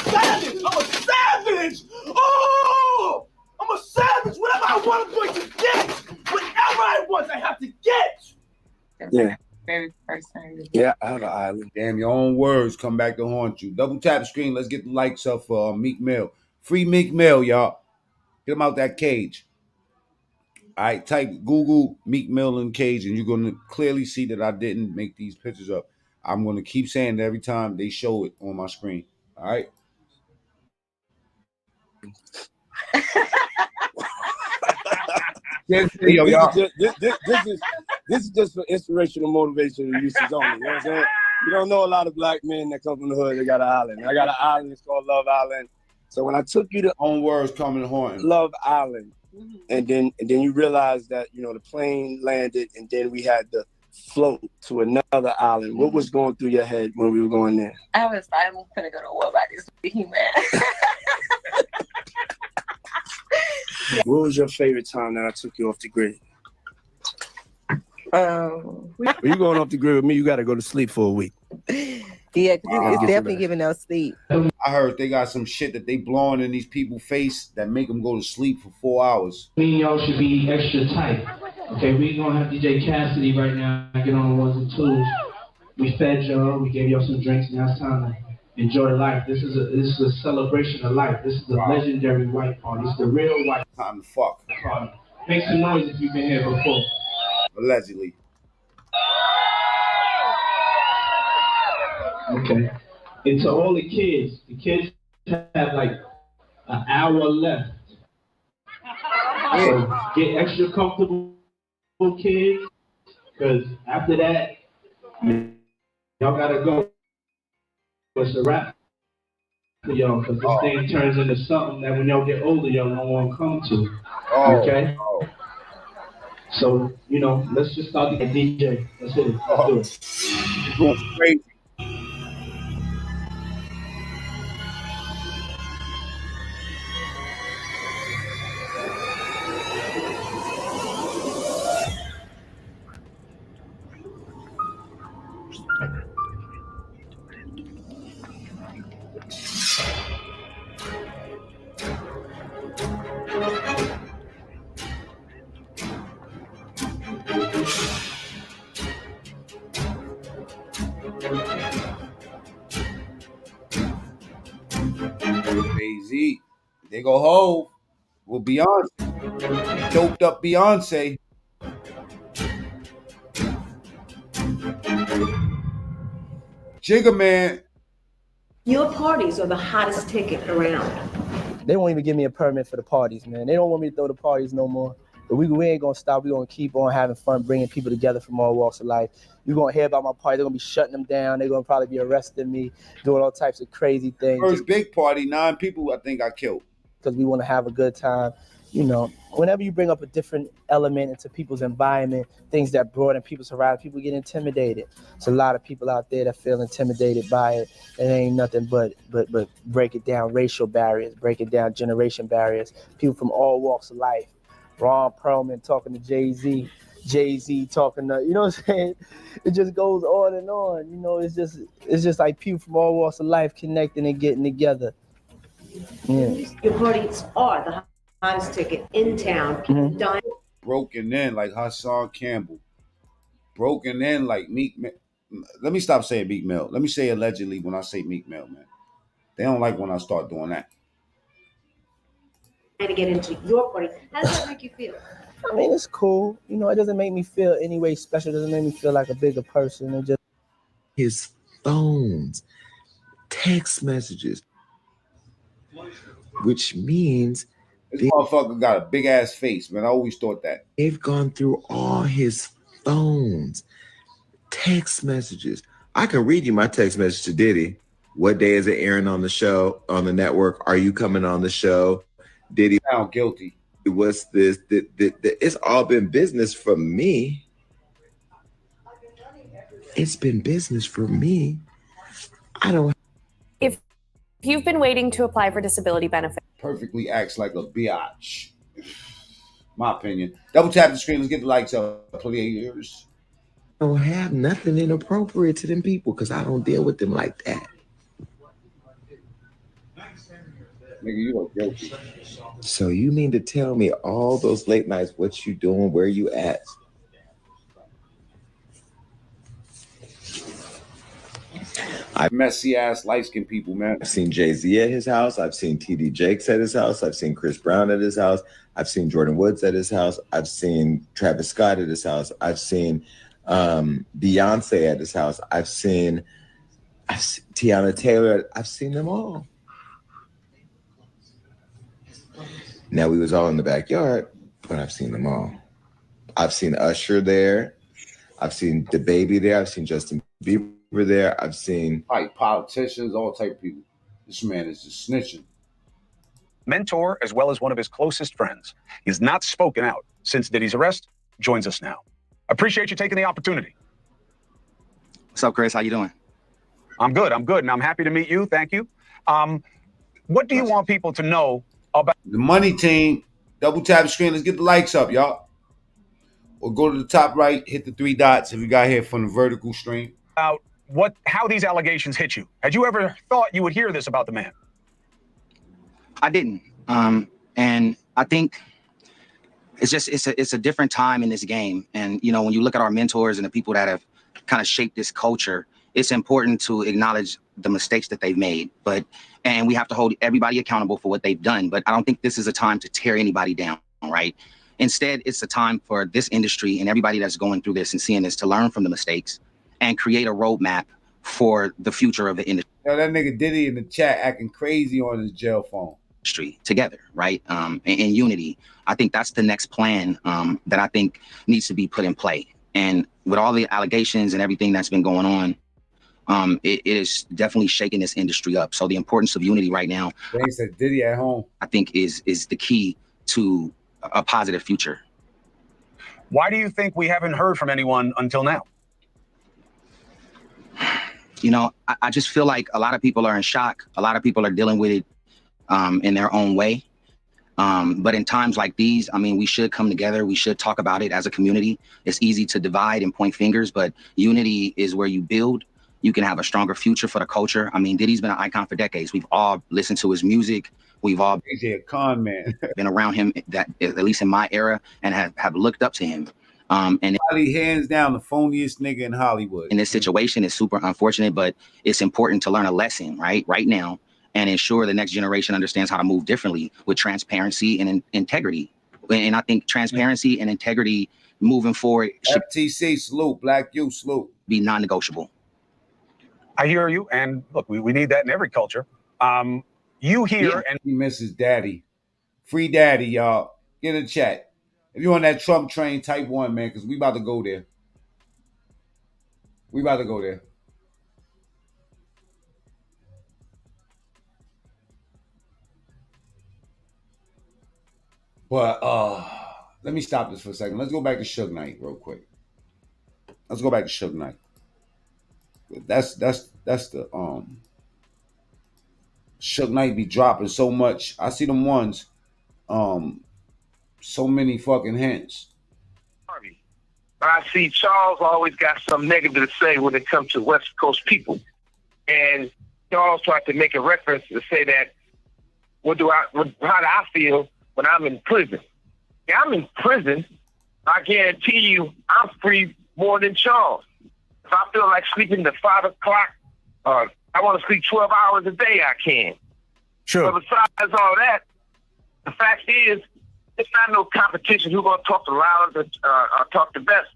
[SPEAKER 10] Savage. I'm a savage. Oh, I'm a savage. Whatever I want, I'm going to get. Whatever I want, I have to get.
[SPEAKER 9] Yeah.
[SPEAKER 27] Very first time.
[SPEAKER 9] Yeah, I have an island.
[SPEAKER 1] Damn, your own words come back to haunt you. Double tap the screen. Let's get the likes up for Meek Mill. Free Meek Mill, y'all. Get him out that cage. All right, type Google Meek Mill in cage, and you're going to clearly see that I didn't make these pictures up. I'm going to keep saying it every time they show it on my screen. All right?
[SPEAKER 9] This is just for inspirational motivation and uses only. You know what I'm saying? You don't know a lot of black men that come from the hood. They got an island. I got an island. It's called Love Island. So when I took you to
[SPEAKER 1] own words coming to haunt
[SPEAKER 9] Love Island, and then you realize that the plane landed, and then we had to float to another island. What was going through your head when we were going there?
[SPEAKER 27] I was like, I'm gonna go to war by this human.
[SPEAKER 9] What was your favorite time that I took you off the grid? When you going off the grid with me, you got to go to sleep for a week.
[SPEAKER 11] Yeah, because it's definitely giving us sleep.
[SPEAKER 1] I heard they got some shit that they blowing in these people's face that make them go to sleep for 4 hours.
[SPEAKER 12] Me and y'all should be extra tight. Okay, we gonna have DJ Cassidy right now get on the ones and twos. We fed y'all, we gave y'all some drinks, now it's time to enjoy life. This is a celebration of life. This is the legendary white party. It's the real white
[SPEAKER 1] time to fuck
[SPEAKER 12] party. Make some noise if you've been here before.
[SPEAKER 1] Allegedly.
[SPEAKER 12] Okay. And to all the kids have like an hour left. So get extra comfortable, kids, because after that, y'all gotta go. It's a wrap for y'all, because this thing turns into something that when y'all get older, y'all don't want to come to. Okay? So, let's just start the DJ. Let's hit it. Let's do it.
[SPEAKER 1] It's going crazy. Jay-Z. They go home with Beyonce. Doped up Beyonce. Jigga Man.
[SPEAKER 13] Your parties are the hottest ticket around.
[SPEAKER 11] They won't even give me a permit for the parties, man. They don't want me to throw the parties no more. But we ain't gonna stop. We're gonna keep on having fun, bringing people together from all walks of life. You're gonna hear about my party. They're gonna be shutting them down. They're gonna probably be arresting me, doing all types of crazy things.
[SPEAKER 1] First big party, 9 people I think got killed.
[SPEAKER 11] Because we want to have a good time. Whenever you bring up a different element into people's environment, things that broaden people's horizon, people get intimidated. There's a lot of people out there that feel intimidated by it. It ain't nothing but break it down racial barriers, break it down generation barriers. People from all walks of life. Ron Perlman talking to Jay-Z, Jay-Z talking to, you know what I'm saying? It just goes on and on. It's just like people from all walks of life connecting and getting together. Yeah.
[SPEAKER 13] Your parties are the hottest ticket in town.
[SPEAKER 11] Mm-hmm.
[SPEAKER 13] Dying.
[SPEAKER 1] Broken in like Hassan Campbell. Broken in like Meek Mill. Let me stop saying Meek Mill. Let me say allegedly when I say Meek Mill, man. They don't like when I start doing that.
[SPEAKER 13] To get into your party. How does that make you feel?
[SPEAKER 11] I mean, it's cool. You know, it doesn't make me feel any way special. It doesn't make me feel like a bigger person. It just
[SPEAKER 14] his phones, text messages, which means
[SPEAKER 1] this motherfucker got a big ass face, man. I always thought that.
[SPEAKER 14] They've gone through all his phones, text messages. I can read you my text message to Diddy. What day is it airing on the show, on the network? Are you coming on the show? Diddy
[SPEAKER 1] found guilty.
[SPEAKER 14] What's this? It's all been business for me. It's been business for me. I don't.
[SPEAKER 15] If you've been waiting to apply for disability benefits,
[SPEAKER 1] Perfectly acts like a biatch. My opinion. Double tap the screen. Let's get the lights up. Players.
[SPEAKER 14] I don't have nothing inappropriate to them people because I don't deal with them like that.
[SPEAKER 1] Nigga, you look guilty.
[SPEAKER 14] So you mean to tell me all those late nights, what you doing, where you at?
[SPEAKER 1] I've messy ass light skinned people, man.
[SPEAKER 14] I've seen Jay-Z at his house. I've seen TD Jakes at his house. I've seen Chris Brown at his house. I've seen Jordan Woods at his house. I've seen Travis Scott at his house. I've seen Beyonce at his house. I've seen Tiana Taylor. I've seen them all. Now, we was all in the backyard, but I've seen them all. I've seen Usher there. I've seen DaBaby there. I've seen Justin Bieber there. I've seen
[SPEAKER 1] politicians, all type of people. This man is just snitching.
[SPEAKER 19] Mentor, as well as one of his closest friends. He's not spoken out since Diddy's arrest. Joins us now. Appreciate you taking the opportunity.
[SPEAKER 16] What's up, Chris? How you doing?
[SPEAKER 19] I'm good, and I'm happy to meet you. Thank you. What do you want people to know about
[SPEAKER 1] the money team? Double tap the screen. Let's get the likes up, y'all. Or go to the top right, hit the 3 dots if you got here from the vertical stream.
[SPEAKER 19] About how these allegations hit you? Had you ever thought you would hear this about the man?
[SPEAKER 16] I didn't. And I think it's a different time in this game. And, you know, when you look at our mentors and the people that have kind of shaped this culture, it's important to acknowledge the mistakes that they've made. And we have to hold everybody accountable for what they've done. But I don't think this is a time to tear anybody down, right? Instead, it's a time for this industry and everybody that's going through this and seeing this to learn from the mistakes and create a roadmap for the future of the industry.
[SPEAKER 1] Yo, that nigga Diddy in the chat acting crazy on his jail phone.
[SPEAKER 16] Together, right? In unity. I think that's the next plan that I think needs to be put in play. And with all the allegations and everything that's been going on, it is definitely shaking this industry up. So the importance of unity right now,
[SPEAKER 1] They said Diddy at home,
[SPEAKER 16] I think is the key to a positive future.
[SPEAKER 19] Why do you think we haven't heard from anyone until now?
[SPEAKER 16] You know, I just feel like a lot of people are in shock. A lot of people are dealing with it in their own way. But in times like these, I mean, we should come together. We should talk about it as a community. It's easy to divide and point fingers, but unity is where you build. You can have a stronger future for the culture. I mean, Diddy's been an icon for decades. We've all listened to his music. We've all
[SPEAKER 1] a con man.
[SPEAKER 16] been around him, that at least in my era, and have looked up to him. And
[SPEAKER 1] probably hands down the phoniest nigga in Hollywood.
[SPEAKER 16] In this situation, it's super unfortunate, but it's important to learn a lesson right now, and ensure the next generation understands how to move differently with transparency and integrity. And I think transparency and integrity moving forward should
[SPEAKER 1] FTC salute, Black Youth salute,
[SPEAKER 16] be non-negotiable.
[SPEAKER 19] I hear you, and look, we need that in every culture. You hear and
[SPEAKER 1] he misses daddy. Free daddy, y'all. Get in the chat. If you're on that Trump train, type 1, man, because we about to go there. We about to go there. But let me stop this for a second. Let's go back to Suge Knight real quick. Let's go back to Suge Knight. That's the Suge Knight be dropping so much. I see them ones. So many fucking hints.
[SPEAKER 17] But I see Charles always got something negative to say when it comes to West Coast people. And Charles tried to make a reference to say that, how do I feel when I'm in prison? Yeah, I'm in prison. I guarantee you I'm free more than Charles. If I feel like sleeping to 5 o'clock or I want to sleep 12 hours a day, I can.
[SPEAKER 19] Sure.
[SPEAKER 17] But besides all that, the fact is, it's not no competition who's going to talk the loudest or talk the best.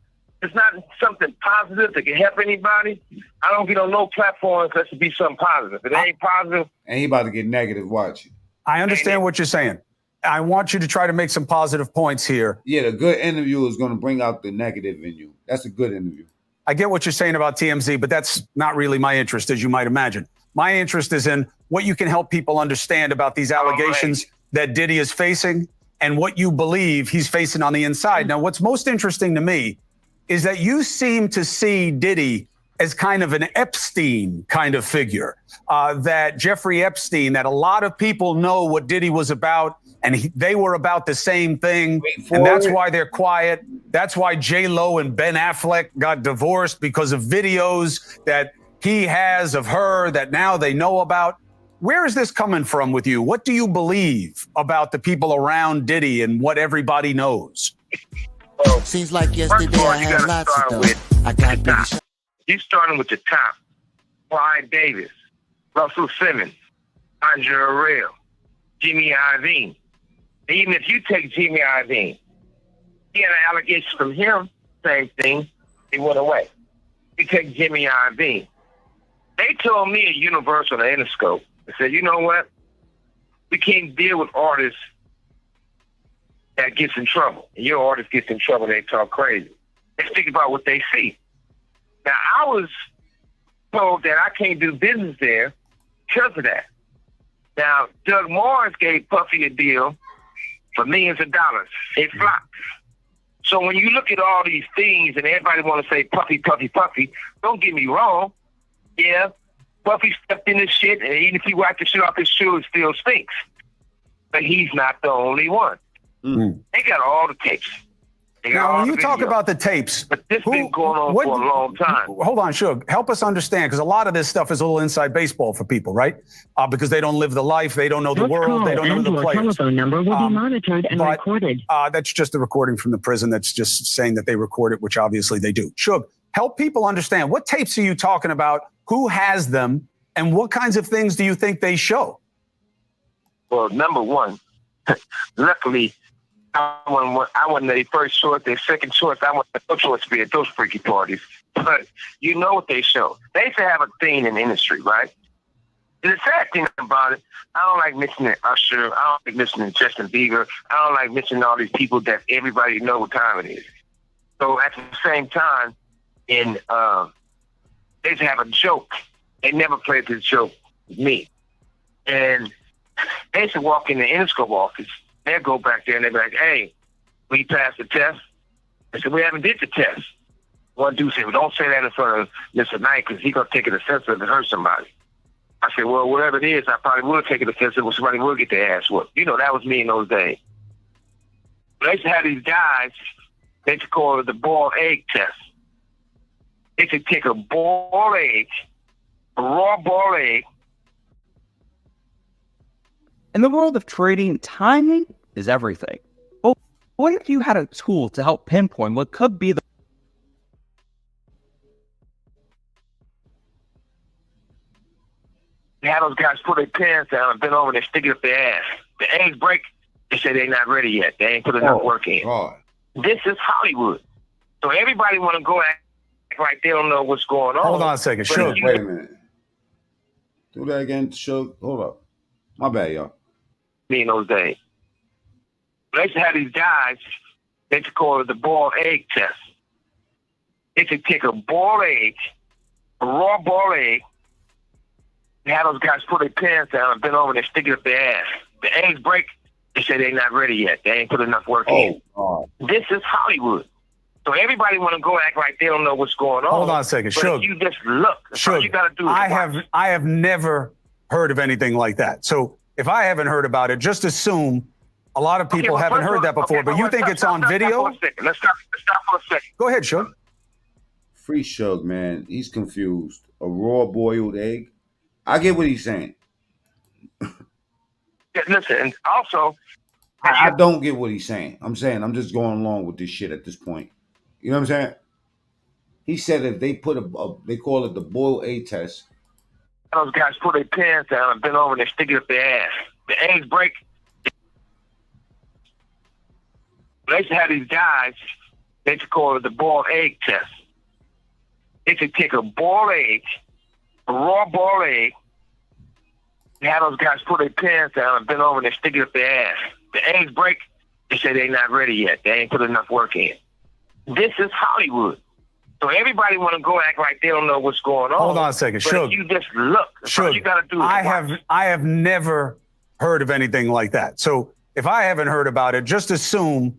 [SPEAKER 17] It's not something positive that can help anybody. I don't get on no platforms that should be something positive. If it ain't positive.
[SPEAKER 1] And he about to get negative, watch.
[SPEAKER 19] I understand what you're saying. I want you to try to make some positive points here.
[SPEAKER 1] Yeah, the good interview is going to bring out the negative in you. That's a good interview.
[SPEAKER 19] I get what you're saying about TMZ, but that's not really my interest, as you might imagine. My interest is in what you can help people understand about these allegations that Diddy is facing and what you believe he's facing on the inside. Now, what's most interesting to me is that you seem to see Diddy as kind of an Epstein kind of figure, that Jeffrey Epstein, that a lot of people know what Diddy was about, and they were about the same thing, and that's why they're quiet. That's why J-Lo and Ben Affleck got divorced, because of videos that he has of her that now they know about. Where is this coming from with you? What do you believe about the people around Diddy and what everybody knows?
[SPEAKER 25] Seems like yesterday I had lots of those. I got big shots.
[SPEAKER 17] You starting with the top. Clive Davis, Russell Simmons, Andre Arell, Jimmy Iovine. Even if you take Jimmy Iovine, he had an allegation from him, same thing, he went away. You take Jimmy Iovine. They told me at Universal and Interscope, they said, you know what? We can't deal with artists that gets in trouble. And your artist gets in trouble, they talk crazy. Let's think about what they see. Now, I was told that I can't do business there because of that. Now, Doug Morris gave Puffy a deal for millions of dollars. It flopped. So when you look at all these things and everybody want to say Puffy, Puffy, Puffy, don't get me wrong. Yeah, Puffy stepped in this shit, and even if he wiped the shit off his shoe, it still stinks. But he's not the only one.
[SPEAKER 19] Mm-hmm.
[SPEAKER 17] They got all the tapes.
[SPEAKER 19] Now, when you talk about the tapes,
[SPEAKER 17] but this been going on for a long time.
[SPEAKER 19] Hold on, Suge. Help us understand, because a lot of this stuff is a little inside baseball for people, right? Because they don't live the life, they don't know the world, they don't know the players.
[SPEAKER 2] Telephone number will be monitored and recorded.
[SPEAKER 19] That's just the recording from the prison. That's just saying that they record it, which obviously they do. Suge, help people understand. What tapes are you talking about? Who has them? And what kinds of things do you think they show?
[SPEAKER 17] Well, number one, luckily, I wasn't their first choice, their second choice. I wasn't no choice to be at those freaky parties. But you know what they show. They used to have a thing in the industry, right? And the sad thing about it, I don't like mentioning Usher. I don't like mentioning Justin Bieber. I don't like mentioning all these people that everybody know what time it is. So at the same time, they used to have a joke. They never played this joke with me. And they used to walk in the Interscope office. They'll go back there and they'll be like, hey, we passed the test. I said, we haven't did the test. One dude said, well, don't say that in front of Mr. Knight because he's going to take it offensive and hurt somebody. I said, well, whatever it is, I probably will take it offensive when somebody will get their ass whooped. You know, that was me in those days. They used to have these guys, they used to call it the boiled egg test. They used to take a boiled egg, a raw boiled egg.
[SPEAKER 3] In the world of trading, timing is everything. But what if you had a tool to help pinpoint what could be the
[SPEAKER 17] They have those guys put their pants down and bend over and they stick it up their ass. The eggs break, they say they're not ready yet. They ain't put enough work in. This is Hollywood. So everybody want to go act like they don't know what's going on.
[SPEAKER 19] Hold on a second. Sure.
[SPEAKER 1] Wait a minute. Do that again, Suge. Hold up. My bad, y'all.
[SPEAKER 17] Me in those days. They used to have these guys, they used to call it the boiled egg test. They used to take a boiled egg, a raw boiled egg, and have those guys put their pants down and bend over and they stick it up their ass. The eggs break, they say they're not ready yet. They ain't put enough work in. This is Hollywood. So everybody want to go act like they don't know what's going on.
[SPEAKER 19] Hold on a second.
[SPEAKER 17] But
[SPEAKER 19] Suge.
[SPEAKER 17] you just look. That's all you got to do is watch.
[SPEAKER 19] I have never heard of anything like that. So if I haven't heard about it, just assume a lot of people haven't heard that before. But you think it's on video?
[SPEAKER 17] Let's stop for a second.
[SPEAKER 19] Go ahead, Suge.
[SPEAKER 1] Free Suge, man. He's confused. A raw boiled egg. I get what he's saying.
[SPEAKER 17] Yeah, listen, and also,
[SPEAKER 1] I don't get what he's saying. I'm saying I'm just going along with this shit at this point. You know what I'm saying? He said if they put they call it the boiled egg test,
[SPEAKER 17] Those guys pull their pants down and bend over and they stick it up their ass. The eggs break. They used to have these guys, they used to call it the boiled egg test. They could take a boiled egg, a raw boiled egg, and have those guys pull their pants down and bend over and they stick it up their ass. The eggs break, they say they're not ready yet. They ain't put enough work in. This is Hollywood. So everybody want to go act like they don't know what's going on.
[SPEAKER 19] Hold on a second,
[SPEAKER 17] but
[SPEAKER 19] Suge.
[SPEAKER 17] you just look. That's all you got to do.
[SPEAKER 19] I have never heard of anything like that. So if I haven't heard about it, just assume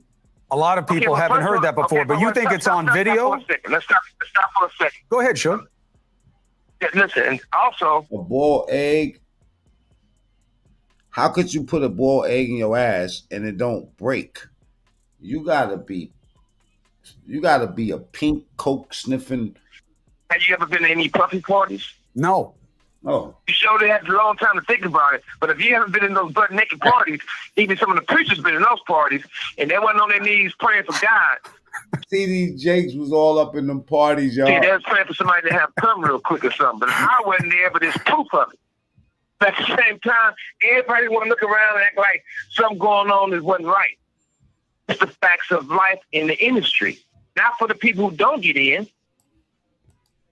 [SPEAKER 19] a lot of people haven't heard that before. But you think it's on video?
[SPEAKER 17] Let's stop for a second.
[SPEAKER 19] Go ahead, Suge.
[SPEAKER 17] Yeah, listen, and also
[SPEAKER 1] a boiled egg. How could you put a boiled egg in your ass and it don't break? You gotta be a pink coke sniffing.
[SPEAKER 17] Have you ever been to any puffy parties?
[SPEAKER 19] No.
[SPEAKER 1] Oh.
[SPEAKER 17] You sure they had a long time to think about it. But if you haven't been in those butt naked parties, even some of the preachers been in those parties, and they wasn't on their knees praying for God.
[SPEAKER 1] TD Jakes was all up in them parties, y'all.
[SPEAKER 17] See, they was praying for somebody to have come real quick or something. But I wasn't there, but there's proof of it. But at the same time, everybody want to look around and act like something going on that wasn't right. It's the facts of life in the industry. Not for the people who don't get in.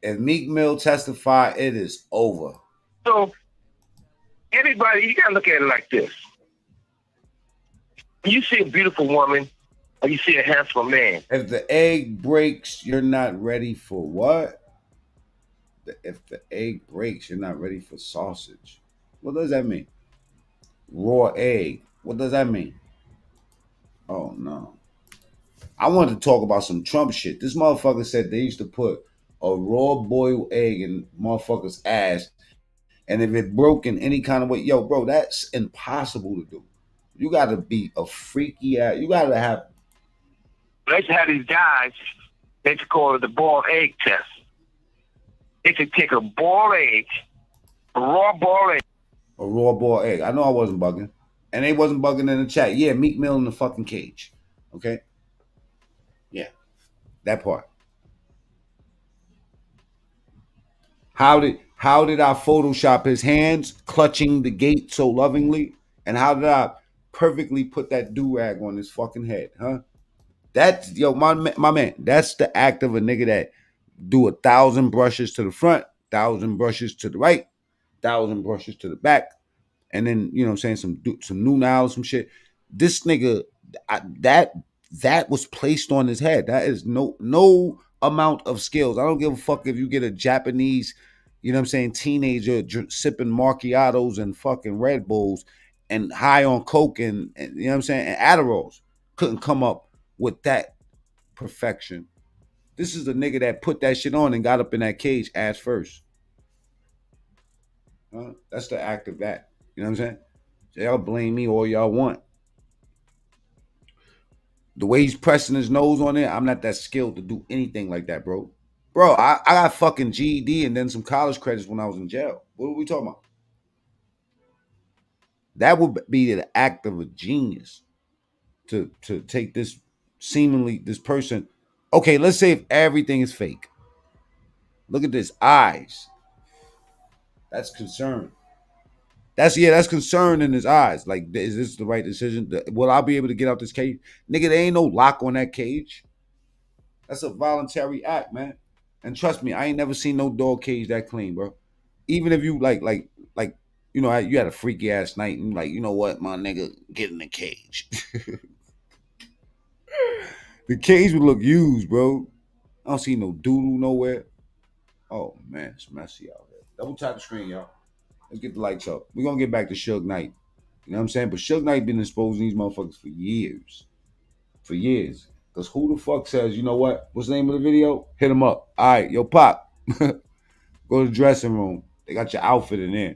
[SPEAKER 1] If Meek Mill testify, it is over.
[SPEAKER 17] So, everybody, you got to look at it like this. When you see a beautiful woman or you see a handsome man.
[SPEAKER 1] If the egg breaks, you're not ready for what? If the egg breaks, you're not ready for sausage. What does that mean? Raw egg. What does that mean? Oh, no. I wanted to talk about some Trump shit. This motherfucker said they used to put a raw boiled egg in motherfucker's ass, and if it broke in any kind of way, yo, bro, that's impossible to do. You gotta be a freaky ass. You gotta have.
[SPEAKER 17] They used to have these guys, they used to call it the boiled egg test. They could take a boiled egg, a raw boiled egg.
[SPEAKER 1] A raw boiled egg. I know I wasn't bugging. And they wasn't bugging in the chat. Yeah, Meek Mill in the fucking cage. Okay? Yeah. That part. How did I Photoshop his hands clutching the gate so lovingly? And how did I perfectly put that do-rag on his fucking head, huh? That's, yo, my man, that's the act of a nigga that do 1,000 brushes to the front, 1,000 brushes to the right, 1,000 brushes to the back, and then, you know what I'm saying, some new nails, some shit. This nigga, that was placed on his head. That is no amount of skills. I don't give a fuck if you get a Japanese, you know what I'm saying, teenager sipping macchiatos and fucking Red Bulls and high on coke and you know what I'm saying, and Adderalls. Couldn't come up with that perfection. This is the nigga that put that shit on and got up in that cage ass first. That's the act of that. You know what I'm saying? So y'all blame me all y'all want. The way he's pressing his nose on it, I'm not that skilled to do anything like that, bro. Bro, I got fucking GED and then some college credits when I was in jail. What are we talking about? That would be the act of a genius to take this this person. Okay, let's say if everything is fake. Look at this, eyes. That's concern. That's concern in his eyes. Like, is this the right decision? Will I be able to get out this cage? Nigga, there ain't no lock on that cage. That's a voluntary act, man. And trust me, I ain't never seen no dog cage that clean, bro. Even if you like, you know, you had a freaky ass night and like, you know what, my nigga, get in the cage. The cage would look used, bro. I don't see no doodle nowhere. Oh man, it's messy out there. Double tap the screen, y'all. Let's get the lights up. We're gonna get back to Suge Knight. You know what I'm saying? But Suge Knight been exposing these motherfuckers for years. For years. Because who the fuck says, you know what? What's the name of the video? Hit him up. All right, yo, Pop. Go to the dressing room. They got your outfit in there.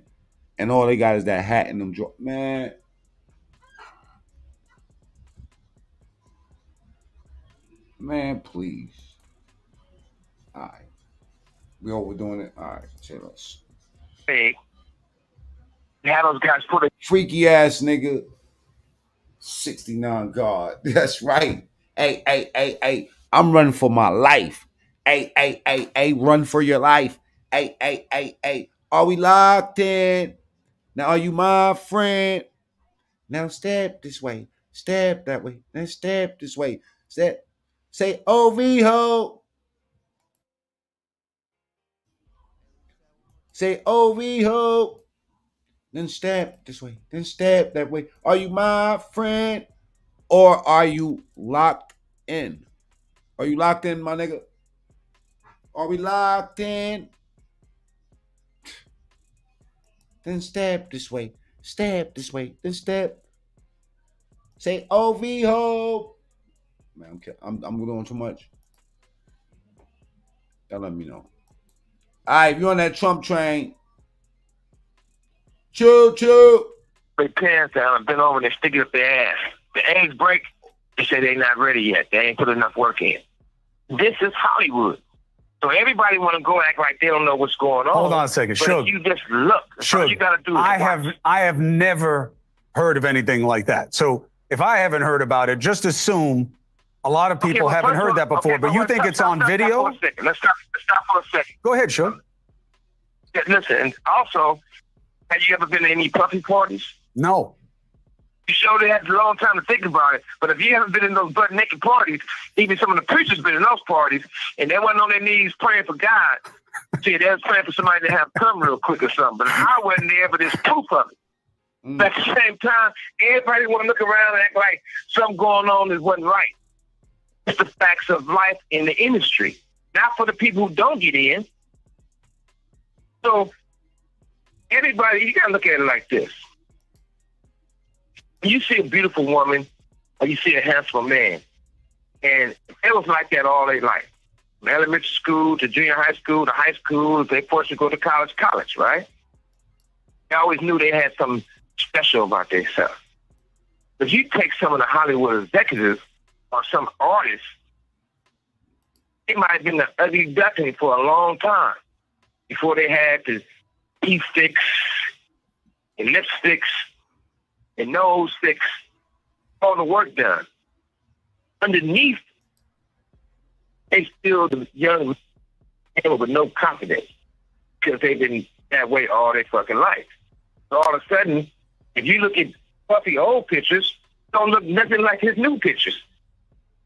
[SPEAKER 1] And all they got is that hat and them drawers. Man. Man, please. All right. We overdoing it? All right, chill us.
[SPEAKER 17] Hey. Had those guys put a
[SPEAKER 1] freaky ass nigga. 69 guard. That's right. Hey. I'm running for my life. Hey, run for your life. Hey. Are we locked in? Now, are you my friend? Now step this way, step that way, then step this way. Step. Say OV-ho. Say OV-ho. Then step this way, then step that way. Are you my friend? Or are you locked in? Are you locked in, my nigga? Are we locked in? Then step this way, step this way, then step. Say OV-ho. Man, I'm doing too much. Y'all let me know. All right, if you're on that Trump train, choo choo.
[SPEAKER 17] Their parents down and been over and they stick it up their ass. The eggs break, they say they're not ready yet. They ain't put enough work in. This is Hollywood. So everybody want to go act like they don't know what's going on.
[SPEAKER 19] Hold on a second,
[SPEAKER 17] but
[SPEAKER 19] Suge.
[SPEAKER 17] if you just look. That's all you got to do.
[SPEAKER 19] I have never heard of anything like that. So if I haven't heard about it, just assume a lot of people haven't heard that before. But you think it's on video?
[SPEAKER 17] Let's stop for a second.
[SPEAKER 19] Go ahead, Suge.
[SPEAKER 17] Yeah, listen, and also, have you ever been to any puffy parties?
[SPEAKER 19] No.
[SPEAKER 17] You sure they had a long time to think about it. But if you haven't been in those butt naked parties, even some of the preachers been in those parties, and they wasn't on their knees praying for God. See, they was praying for somebody to have come real quick or something. But I wasn't there, but there's proof of it. But at the same time, everybody want to look around and act like something going on that wasn't right. It's the facts of life in the industry, not for the people who don't get in. So everybody, you got to look at it like this. You see a beautiful woman or you see a handsome man, and it was like that all their life. From elementary school to junior high school to high school, if they forced to go to college, right? They always knew they had something special about themselves. But you take some of the Hollywood executives or some artists, they might have been the ugly duckling for a long time before they had the teeth sticks and lipsticks and nose sticks, all the work done. Underneath, they still the young people with no confidence because they've been that way all their fucking life. So all of a sudden, if you look at Puffy old pictures, don't look nothing like his new pictures.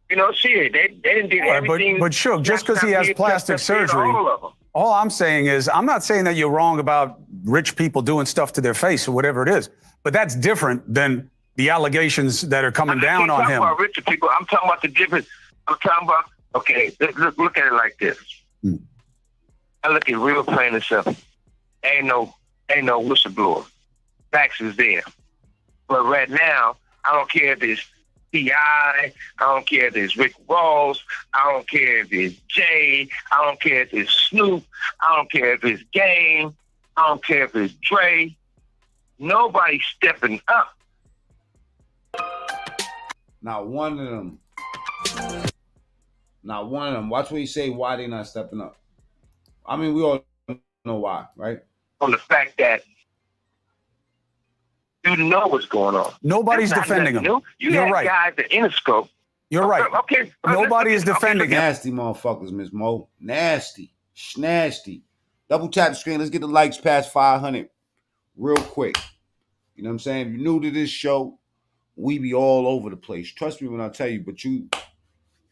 [SPEAKER 17] You know, shit, they didn't do everything.
[SPEAKER 19] But Suge, just because he has plastic surgery, all I'm saying is, I'm not saying that you're wrong about rich people doing stuff to their face or whatever it is, but that's different than the allegations that are coming down on him.
[SPEAKER 17] I'm talking about richer people. I'm talking about the difference. I'm talking about, okay, look at it like this. I look at real plain and simple. Ain't no whistleblower. Facts is there. But right now, I don't care if it's T.I., I don't care if it's Rick Ross, I don't care if it's Jay, I don't care if it's Snoop, I don't care if it's Game, I don't care if it's Dre. Nobody's stepping up.
[SPEAKER 1] Not one of them. Not one of them. Watch what you say, why they not stepping up. I mean, we all know why, right?
[SPEAKER 17] On the fact that you know what's going on.
[SPEAKER 19] Nobody's defending him.
[SPEAKER 17] You're right. Guys at Interscope.
[SPEAKER 19] You're right.
[SPEAKER 17] Okay.
[SPEAKER 19] Nobody is defending him.
[SPEAKER 1] Nasty motherfuckers, Miss Mo. Nasty. Snasty. Double tap the screen. Let's get the likes past 500 real quick. You know what I'm saying? If you're new to this show, we be all over the place. Trust me when I tell you, but you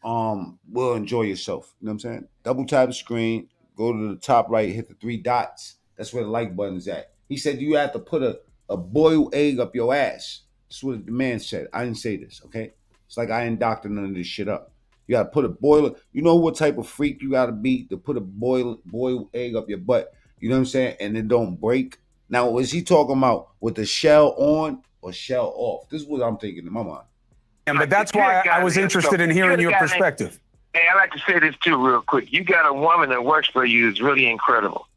[SPEAKER 1] will enjoy yourself. You know what I'm saying? Double tap the screen. Go to the top right. Hit the 3 dots. That's where the like button is at. He said you have to put a boiled egg up your ass. That's what the man said. I didn't say this, okay? It's like I ain't doctor none of this shit up. You gotta put a boiler. You know what type of freak you gotta be to put a boiled egg up your butt. You know what I'm saying? And it don't break. Now, is he talking about with the shell on or shell off? This is what I'm thinking in my mind.
[SPEAKER 19] Yeah, but that's why I was interested in hearing your perspective.
[SPEAKER 17] Hey, I like to say this too real quick. You got a woman that works for you is really incredible.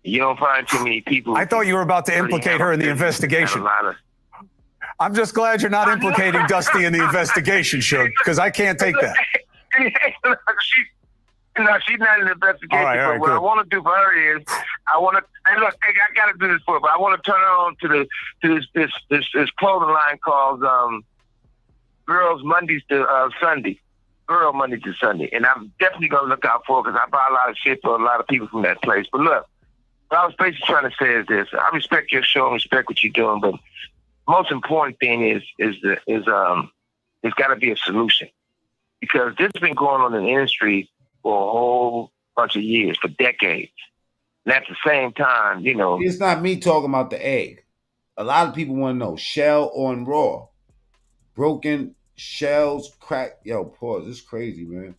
[SPEAKER 17] You don't find too many people.
[SPEAKER 19] I thought you were about to implicate her in the investigation. I'm just glad you're not implicating Dusty in the investigation, Suge, because I can't take that.
[SPEAKER 17] She's not in the investigation.
[SPEAKER 19] All right,
[SPEAKER 17] but what I want to do for her is, I got to do this for her, but I want to turn her on to this clothing line called Girls Mondays to Sunday. Girl Monday to Sunday. And I'm definitely going to look out for her because I buy a lot of shit for a lot of people from that place. But look, What I was basically trying to say is this: I respect your show and respect what you're doing, but most important thing is there's got to be a solution, because this has been going on in the industry for a whole bunch of years, for decades. And at the same time, you know,
[SPEAKER 1] it's not me talking about the egg. A lot of people want to know shell on raw, broken shells, crack. Yo, pause. This is crazy, man.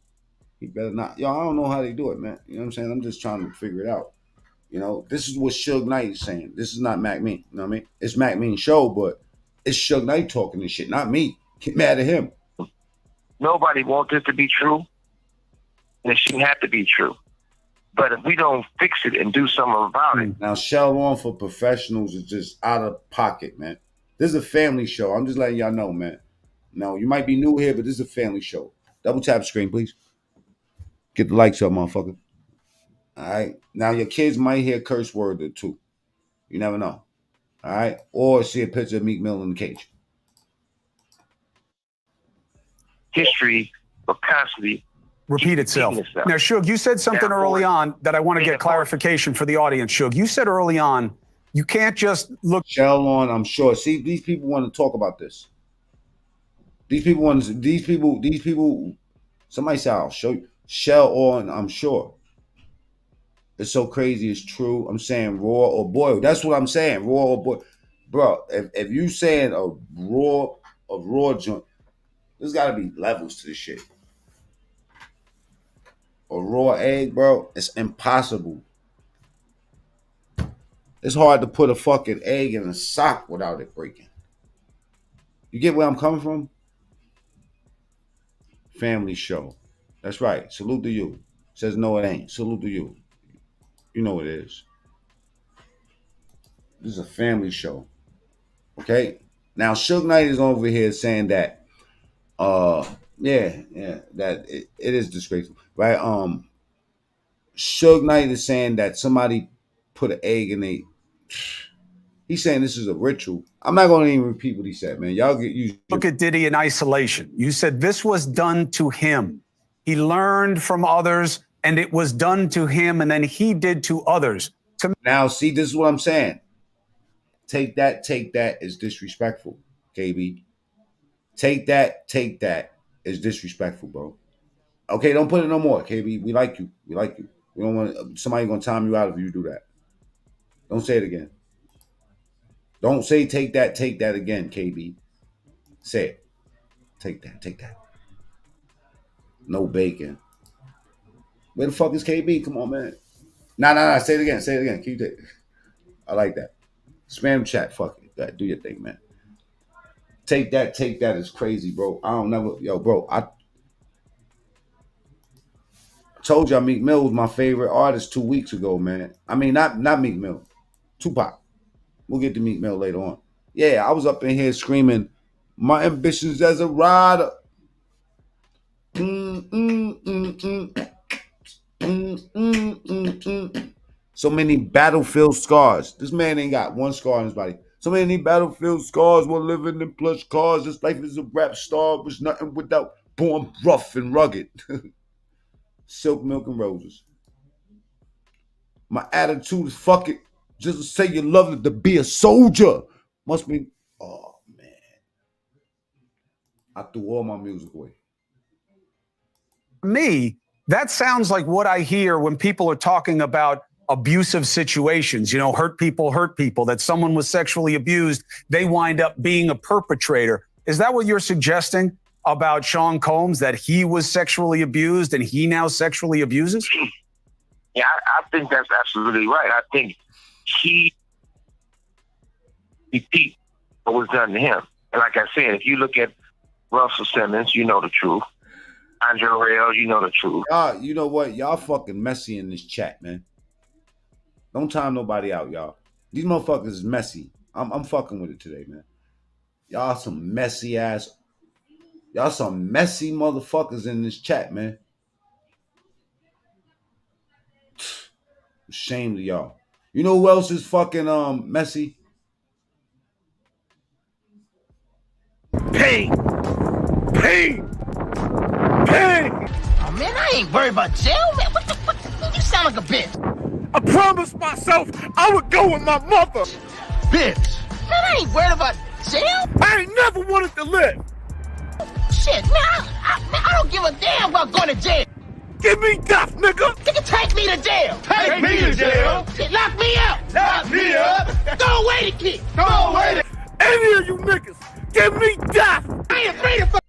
[SPEAKER 1] He better not. Yo, I don't know how they do it, man. You know what I'm saying? I'm just trying to figure it out. You know, this is what Suge Knight is saying. This is not Mac Mean. You know what I mean? It's Mac Mean's show, but it's Suge Knight talking this shit, not me. Get mad at him.
[SPEAKER 17] Nobody wants this to be true, and it shouldn't have to be true. But if we don't fix it and do something about it.
[SPEAKER 1] Now, shell on for professionals is just out of pocket, man. This is a family show. I'm just letting y'all know, man. No, you might be new here, but this is a family show. Double tap screen, please. Get the likes up, motherfucker. All right. Now, your kids might hear a curse word or two. You never know. All right. Or see a picture of Meek Mill in the cage.
[SPEAKER 17] History will constantly
[SPEAKER 19] repeat itself. Now, Suge, you said something early on that I want to get clarification for the audience. Suge, you said early on, you can't just look.
[SPEAKER 1] Shell on, I'm sure. See, these people want to talk about this. These people, somebody say, I'll show you. Shell on, I'm sure. It's so crazy, it's true. I'm saying raw or boiled. That's what I'm saying, raw or boiled. Bro, if you saying a raw joint, there's got to be levels to this shit. A raw egg, bro, it's impossible. It's hard to put a fucking egg in a sock without it breaking. You get where I'm coming from? Family show. That's right. Salute to you. Says no, it ain't. Salute to you. You know what it is. This is a family show. Okay? Now, Suge Knight is over here saying that, that it is disgraceful. Right? Suge Knight is saying that somebody put an egg in a... He's saying this is a ritual. I'm not going to even repeat what he said, man. Y'all get used to...
[SPEAKER 19] Look at Diddy in isolation. You said this was done to him. He learned from others, and it was done to him, and then he did to others.
[SPEAKER 1] Now, see, this is what I'm saying. Take that is disrespectful, KB. Take that is disrespectful, bro. Okay, don't put it no more, KB. We like you. We don't want somebody going to time you out if you do that. Don't say it again. Don't say take that again, KB. Say it. Take that. No bacon. Where the fuck is KB? Come on, man. Nah. Say it again. Keep it. I like that. Spam chat. Fuck it. Do your thing, man. Take that is crazy, bro. I told y'all Meek Mill was my favorite artist 2 weeks ago, man. I mean, not Meek Mill. Tupac. We'll get to Meek Mill later on. Yeah, I was up in here screaming, my ambitions as a rider. So many battlefield scars. This man ain't got one scar on his body. So many battlefield scars while living in plush cars. This life is a rap star. Was nothing without born rough and rugged. Silk, milk, and roses. My attitude is fuck it. Just say you love it to be a soldier. Must be. Oh, man. I threw all my music away.
[SPEAKER 19] Me, that sounds like what I hear when people are talking about abusive situations, hurt people, that someone was sexually abused, they wind up being a perpetrator. Is that what you're suggesting about Sean Combs, that he was sexually abused and he now sexually abuses?
[SPEAKER 17] Yeah, I think that's absolutely right. I think he repeat what was done to him. And like I said, if you look at Russell Simmons, you know the truth. Andre Rail, you know the truth.
[SPEAKER 1] You know what? Y'all fucking messy in this chat, man. Don't time nobody out, y'all. These motherfuckers is messy. I'm fucking with it today, man. Y'all some messy motherfuckers in this chat, man. Shame to y'all. You know who else is fucking messy?
[SPEAKER 5] Pain. Oh man, I ain't worried about jail, man. What? You sound like a bitch.
[SPEAKER 10] I promised myself I would go with my mother. Bitch.
[SPEAKER 5] Man, I ain't worried about jail.
[SPEAKER 10] I ain't never wanted to live.
[SPEAKER 5] Shit, man, I don't give a damn about going to jail.
[SPEAKER 10] Give me death, nigga.
[SPEAKER 5] Nigga, take me to jail.
[SPEAKER 10] Take me to jail.
[SPEAKER 5] Shit, lock me up.
[SPEAKER 10] Lock me up.
[SPEAKER 5] Throw away the kid.
[SPEAKER 10] Throw away the... Any of you niggas, give me death.
[SPEAKER 5] I ain't afraid of...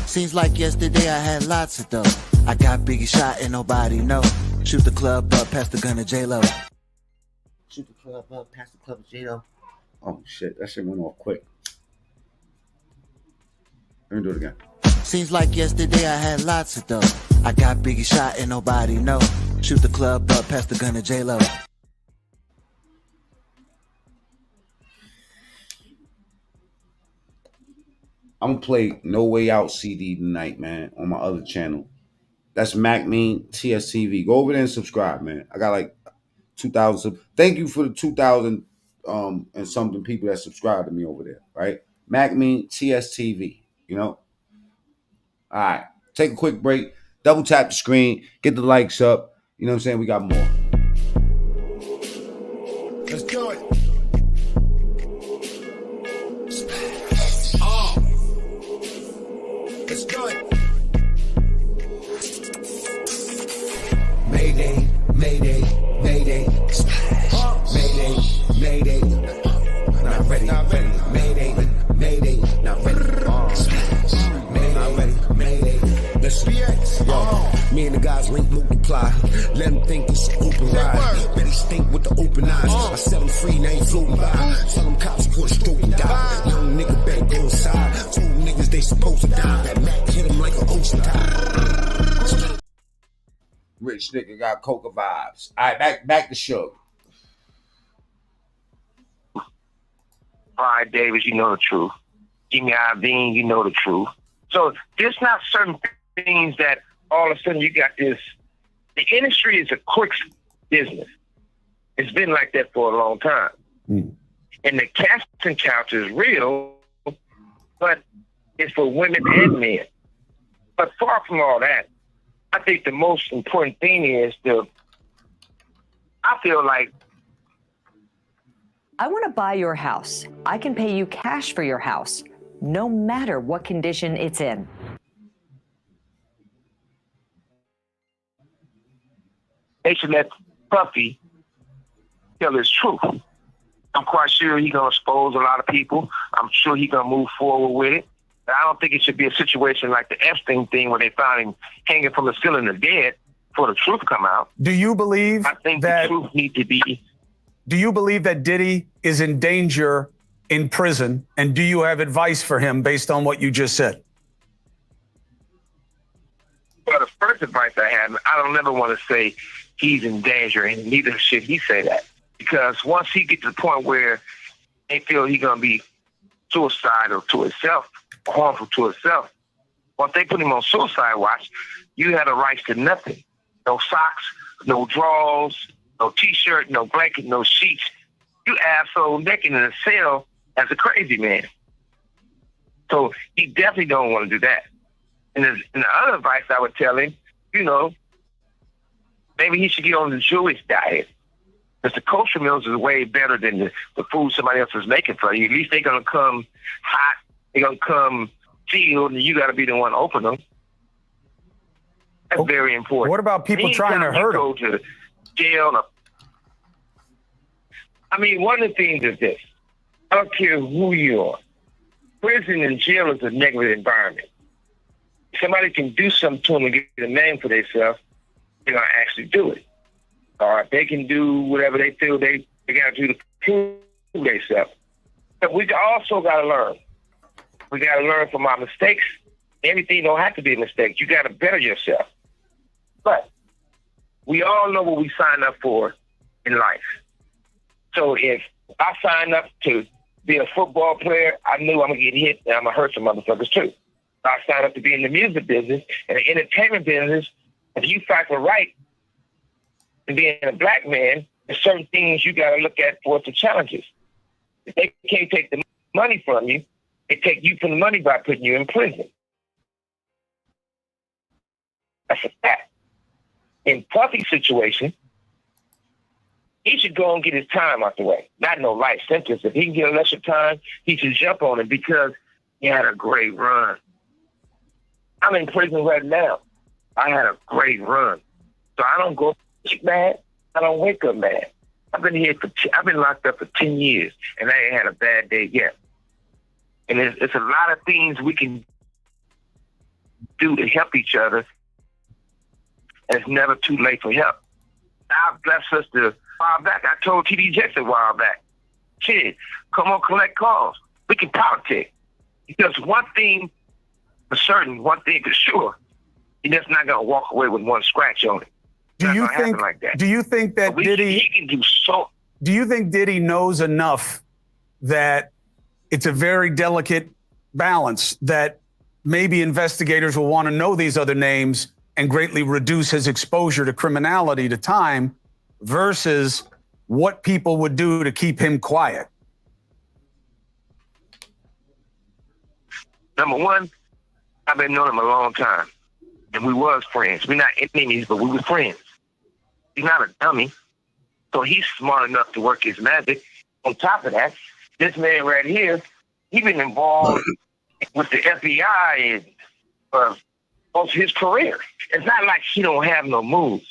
[SPEAKER 25] Seems like yesterday I had lots of dough. I got Biggie shot and nobody know. Shoot the club up, pass the gun to J-Lo.
[SPEAKER 1] Shoot the club up, pass the club to J-Lo. Oh shit, that shit went off quick. Let me do it again.
[SPEAKER 25] Seems like yesterday I had lots of dough. I got Biggie shot and nobody know. Shoot the club up, pass the gun to J-Lo.
[SPEAKER 1] I'm gonna play No Way Out CD tonight, man, on my other channel. That's Mac Mean TSTV. Go over there and subscribe, man. I got like 2,000. Thank you for the 2,000 and something people that subscribe to me over there, right? Mac Mean TSTV, you know? All right. Take a quick break. Double tap the screen. Get the likes up. You know what I'm saying? We got more.
[SPEAKER 10] Let's do it. Let's do it.
[SPEAKER 18] Mayday, mayday, mayday. Mayday, mayday. Not ready, not ready. Mayday, mayday, not ready. Mayday, mayday. Let's me and the guys link multiply. Let them think it's open ride. Bet he stink with the open eyes. I set them free, now ain't floating by. Tell them cops push, stroke and die. Young nigga back go inside. Told niggas they supposed to die. That Mac hit him like an ocean tide.
[SPEAKER 1] Rich nigga got coca vibes. All right, back to Suge.
[SPEAKER 17] Clive Davis, you know the truth. Jimmy Iovine, you know the truth. So there's not certain things that all of a sudden you got this. The industry is a quick business. It's been like that for a long time. And the casting couch is real, but it's for women and men. But far from all that, I think the most important thing is I feel like
[SPEAKER 20] I want to buy your house. I can pay you cash for your house, no matter what condition it's in.
[SPEAKER 17] they should let Puffy tell his truth. I'm quite sure he's going to expose a lot of people. I'm sure he's going to move forward with it. But I don't think it should be a situation like the Epstein thing where they found him hanging from the ceiling of dead for the truth come out.
[SPEAKER 19] Do you believe
[SPEAKER 17] I think
[SPEAKER 19] that
[SPEAKER 17] the truth needs to be...
[SPEAKER 19] Do you believe that Diddy is in danger in prison? And do you have advice for him based on what you just said?
[SPEAKER 17] Well, the first advice I have, I don't ever want to say he's in danger, and neither should he say that. Because once he gets to the point where they feel he's going to be suicidal to himself, harmful to himself, once they put him on suicide watch, you have the rights to nothing. No socks, no drawers, no T-shirt, no blanket, no sheets. You asshole naked in a cell as a crazy man. So he definitely don't want to do that. And the other advice I would tell him, you know, maybe he should get on the Jewish diet. Because the kosher meals is way better than the food somebody else is making for you. At least they're going to come hot. They're going to come sealed, and you got to be the one to open them. That's very important.
[SPEAKER 19] What about people trying to hurt him?
[SPEAKER 17] Go to jail. I mean, one of the things is this. I don't care who you are. Prison and jail is a negative environment. If somebody can do something to them and get a name for themselves, they're going to actually do it. Or if they can do whatever they feel they got to do to prove themselves. But we also got to learn. We got to learn from our mistakes. Everything don't have to be a mistake. You got to better yourself. But we all know what we sign up for in life. So if I sign up to be a football player, I knew I'm going to get hit and I'm going to hurt some motherfuckers too. I signed up to be in the music business and the entertainment business. If you fight for right and being a black man, there's certain things you got to look at for the challenges. If they can't take the money from you, they take you from the money by putting you in prison. That's a fact. In Puffy's situation, he should go and get his time out the way. Not no life sentence. If he can get less time, he should jump on it because he had a great run. I'm in prison right now. I had a great run. So I don't go mad. I don't wake up mad. I've been locked up for 10 years, and I ain't had a bad day yet. And it's a lot of things we can do to help each other. And it's never too late for help. God bless us a while back. I told TD Jakes a while back, shit, come on, collect calls. We can politic. Because one thing for certain, one thing for sure, you're just not gonna walk away with one scratch on it.
[SPEAKER 19] Do you think?
[SPEAKER 17] Like that.
[SPEAKER 19] Do you think that Diddy?
[SPEAKER 17] He can do so.
[SPEAKER 19] Do you think Diddy knows enough that it's a very delicate balance that maybe investigators will want to know these other names and greatly reduce his exposure to criminality to time versus what people would do to keep him quiet?
[SPEAKER 17] Number one, I've been knowing him a long time, and we was friends. We're not enemies, but we were friends. He's not a dummy, so he's smart enough to work his magic. On top of that, this man right here, he been involved with the FBI and most of his career. It's not like he don't have no moves.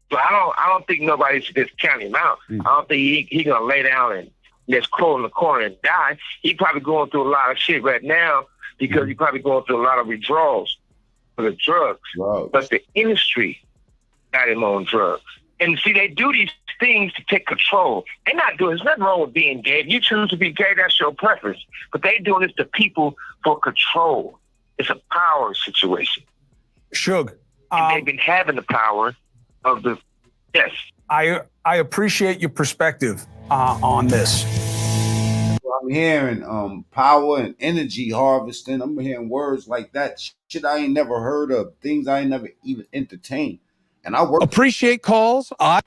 [SPEAKER 17] So I don't think nobody should just count him out. I don't think he gonna lay down and just crawl in the corner and die. He probably going through a lot of shit right now because he probably going through a lot of withdrawals for the drugs.
[SPEAKER 1] Wow.
[SPEAKER 17] But the industry got him on drugs. And see, they do these things to take control. They're not doing, there's nothing wrong with being gay. If you choose to be gay, that's your preference. But they doing this to people for control. It's a power situation.
[SPEAKER 19] Suge.
[SPEAKER 17] And they've been having the power of the, yes.
[SPEAKER 19] I appreciate your perspective on this.
[SPEAKER 1] I'm hearing power and energy harvesting. I'm hearing words like that. Shit I ain't never heard of. Things I ain't never even entertained. And I work.
[SPEAKER 19] Appreciate calls.
[SPEAKER 1] I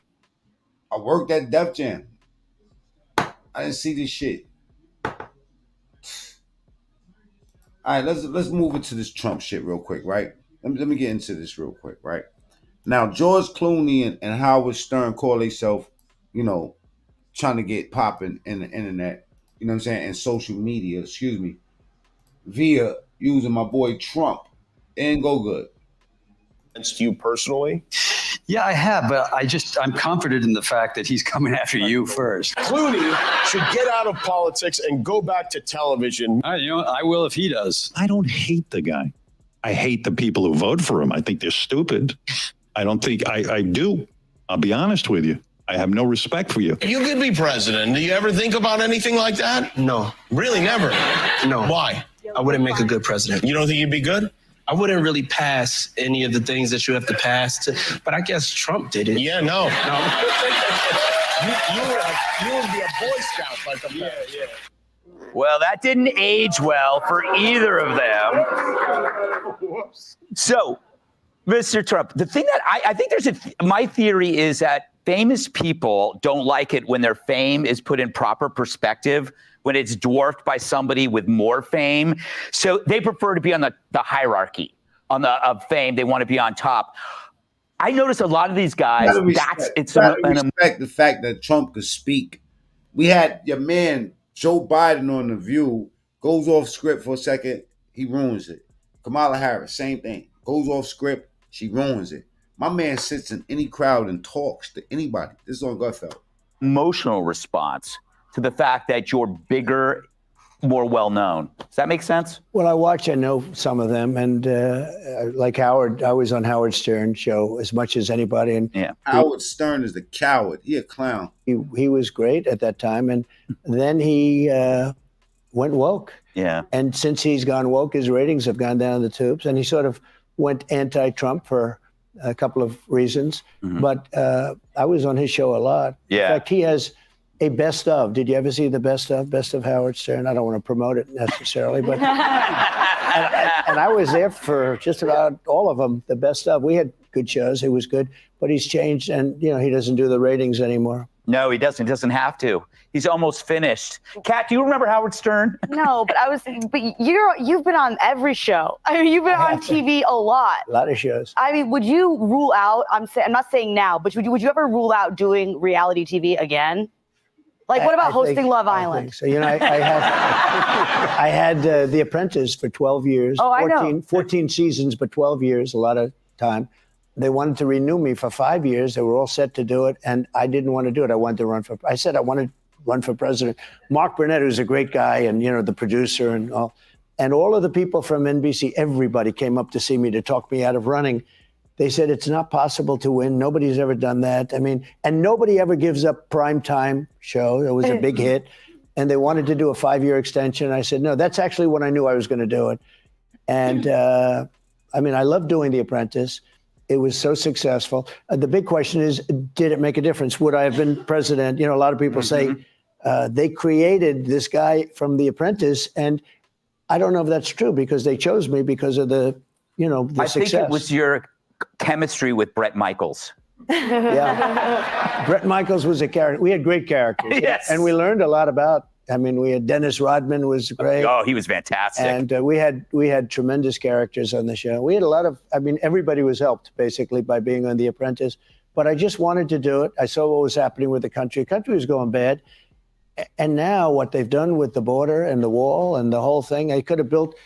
[SPEAKER 1] worked at Def Jam. I didn't see this shit. All right, let's move into this Trump shit real quick, right? Let me get into this real quick, right? Now, George Clooney and Howard Stern call themselves, trying to get popping in the internet, you know what I'm saying, and social media, via using my boy Trump. It ain't go good.
[SPEAKER 7] Against you personally?
[SPEAKER 8] Yeah, I have, but I'm confident in the fact that he's coming after you first.
[SPEAKER 7] Clooney should get out of politics and go back to television.
[SPEAKER 8] I will if he does.
[SPEAKER 21] I don't hate the guy. I hate the people who vote for him. I think they're stupid. I don't think I do. I'll be honest with you. I have no respect for you.
[SPEAKER 7] You could be president. Do you ever think about anything like that?
[SPEAKER 22] No.
[SPEAKER 7] Really, never?
[SPEAKER 22] No.
[SPEAKER 7] Why?
[SPEAKER 22] I wouldn't make a good president.
[SPEAKER 7] You don't think you'd be good?
[SPEAKER 22] I wouldn't really pass any of the things that you have to pass to, but I guess Trump did it.
[SPEAKER 7] Yeah, no. You would be a Boy Scout like a yeah.
[SPEAKER 23] Well, that didn't age well for either of them.
[SPEAKER 7] Whoops.
[SPEAKER 23] So, Mr. Trump, the thing that I think my theory is that famous people don't like it when their fame is put in proper perspective, when it's dwarfed by somebody with more fame. So they prefer to be on the hierarchy of fame. They want to be on top. I notice a lot of these guys, respect
[SPEAKER 1] the fact that Trump could speak. We had your man, Joe Biden on The View, goes off script for a second, he ruins it. Kamala Harris, same thing. Goes off script, she ruins it. My man sits in any crowd and talks to anybody. This is on Gutfeld.
[SPEAKER 23] Emotional response to the fact that you're bigger, more well-known. Does that make sense?
[SPEAKER 24] Well, I know some of them, and like Howard, I was on Howard Stern's show as much as anybody. And
[SPEAKER 23] yeah,
[SPEAKER 1] Howard Stern is the coward. He a clown.
[SPEAKER 24] He was great at that time, and then he went woke.
[SPEAKER 23] Yeah.
[SPEAKER 24] And since he's gone woke, his ratings have gone down the tubes, and he sort of went anti-Trump for a couple of reasons. Mm-hmm. But I was on his show a lot.
[SPEAKER 23] Yeah.
[SPEAKER 24] In fact, he has a best of. Did you ever see the best of Howard Stern? I don't want to promote it necessarily, but and I was there for just about all of them. The best of. We had good shows. It was good, but he's changed, and he doesn't do the ratings anymore.
[SPEAKER 23] No, he doesn't. He doesn't have to. He's almost finished. Kat, do you remember Howard Stern?
[SPEAKER 4] No, but you've been on every show. I mean, you've been on TV a lot.
[SPEAKER 24] A lot of shows.
[SPEAKER 4] I mean, would you rule out? I'm not saying now, but would you ever rule out doing reality TV again? Like, what about hosting Love Island?
[SPEAKER 24] I think so. You know, I had The Apprentice for 12 years.
[SPEAKER 4] Oh, I know.
[SPEAKER 24] 14 seasons, but 12 years, a lot of time. They wanted to renew me for 5 years. They were all set to do it, and I didn't want to do it. I wanted to run for. I said I wanted to run for president. Mark Burnett, who's a great guy, and you know the producer and all of the people from NBC, everybody came up to see me to talk me out of running. They said it's not possible to win. Nobody's ever done that. I mean, and nobody ever gives up primetime show. It was a big hit, and they wanted to do a 5-year extension. I said no. That's actually when I knew I was going to do it, and I mean, I love doing The Apprentice. It was so successful. The big question is, did it make a difference? Would I have been president? You know, a lot of people say they created this guy from The Apprentice, and I don't know if that's true because they chose me because of the success.
[SPEAKER 23] I think it was your chemistry with Bret Michaels.
[SPEAKER 24] Yeah. Bret Michaels was a character. We had great characters.
[SPEAKER 23] Yes.
[SPEAKER 24] And we learned a lot about. I mean, we had Dennis Rodman was great.
[SPEAKER 23] Oh, he was fantastic.
[SPEAKER 24] And we had tremendous characters on the show. We had a lot of, I mean, everybody was helped basically by being on The Apprentice. But I just wanted to do it. I saw what was happening with the country. The country was going bad. And now what they've done with the border and the wall and the whole thing, I could have built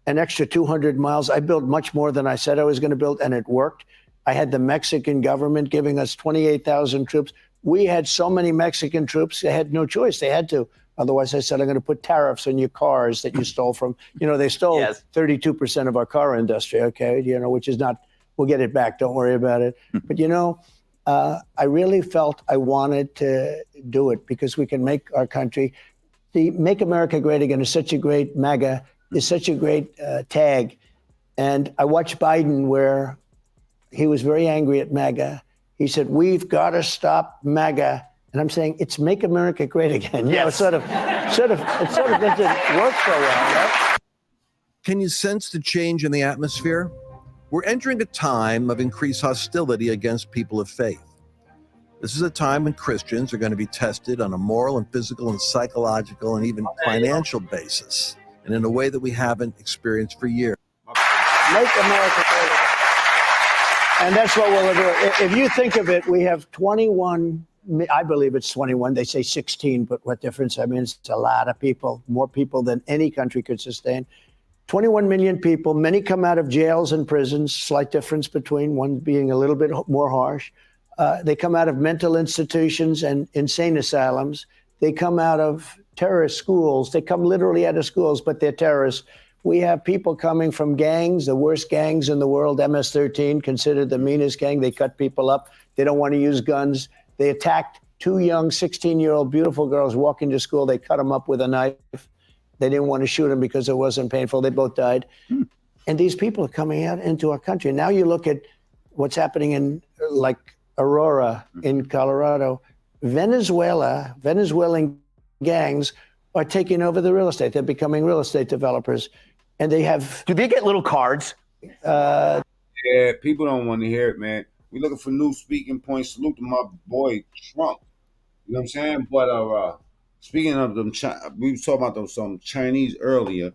[SPEAKER 24] an extra 200 miles. I built much more than I said I was going to build, and it worked. I had the Mexican government giving us 28,000 troops. We had so many Mexican troops, they had no choice. They had to. Otherwise, I said, I'm going to put tariffs on your cars that you stole from. You know, they stole 32% of our car industry, okay, which is not, we'll get it back. Don't worry about it. But, I really felt I wanted to do it because we can make our country. The Make America Great Again is such a great MAGA, is such a great tag. And I watched Biden where he was very angry at MAGA. He said, we've got to stop MAGA. And I'm saying, it's Make America Great Again. Yeah, it sort of doesn't work so well, right?
[SPEAKER 6] Can you sense the change in the atmosphere? We're entering a time of increased hostility against people of faith. This is a time when Christians are going to be tested on a moral and physical and psychological and even financial basis, and in a way that we haven't experienced for years.
[SPEAKER 24] Make America Great Again. And that's what we'll do. If you think of it, we have 21, I believe it's 21. They say 16, but what difference? I mean, it's a lot of people, more people than any country could sustain. 21 million people, many come out of jails and prisons, slight difference between one being a little bit more harsh. They come out of mental institutions and insane asylums. They come out of terrorist schools. They come literally out of schools, but they're terrorists. We have people coming from gangs, the worst gangs in the world, MS-13, considered the meanest gang. They cut people up. They don't want to use guns. They attacked 2 young 16-year-old beautiful girls walking to school. They cut them up with a knife. They didn't want to shoot them because it wasn't painful. They both died. And these people are coming out into our country. Now you look at what's happening in like Aurora in Colorado. Venezuelan gangs are taking over the real estate. They're becoming real estate developers. And they have...
[SPEAKER 23] Do they get little cards?
[SPEAKER 1] Yeah, people don't want to hear it, man. We're looking for new speaking points. Salute to my boy Trump. You know what I'm saying? But speaking of them, we was talking about some Chinese earlier.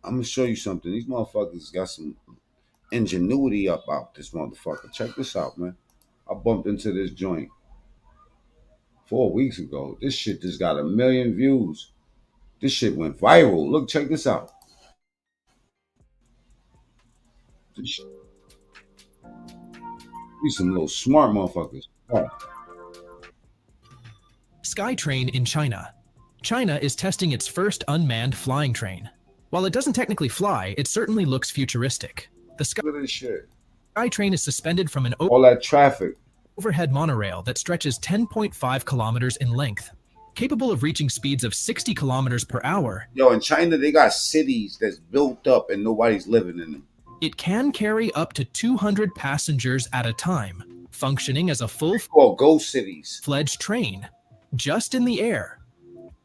[SPEAKER 1] I'm going to show you something. These motherfuckers got some ingenuity about this motherfucker. Check this out, man. I bumped into this joint 4 weeks ago. This shit just got 1 million views. This shit went viral. Look, check this out. These some little smart motherfuckers. Oh.
[SPEAKER 9] SkyTrain in China. China is testing its first unmanned flying train. While it doesn't technically fly, it certainly looks futuristic. The SkyTrain is suspended from an
[SPEAKER 1] all that traffic
[SPEAKER 9] overhead monorail that stretches 10.5 kilometers in length, capable of reaching speeds of 60 kilometers per hour.
[SPEAKER 1] Yo, in China, they got cities that's built up and nobody's living in them.
[SPEAKER 9] It can carry up to 200 passengers at a time, functioning as a
[SPEAKER 1] ghost cities
[SPEAKER 9] fledged train, just in the air.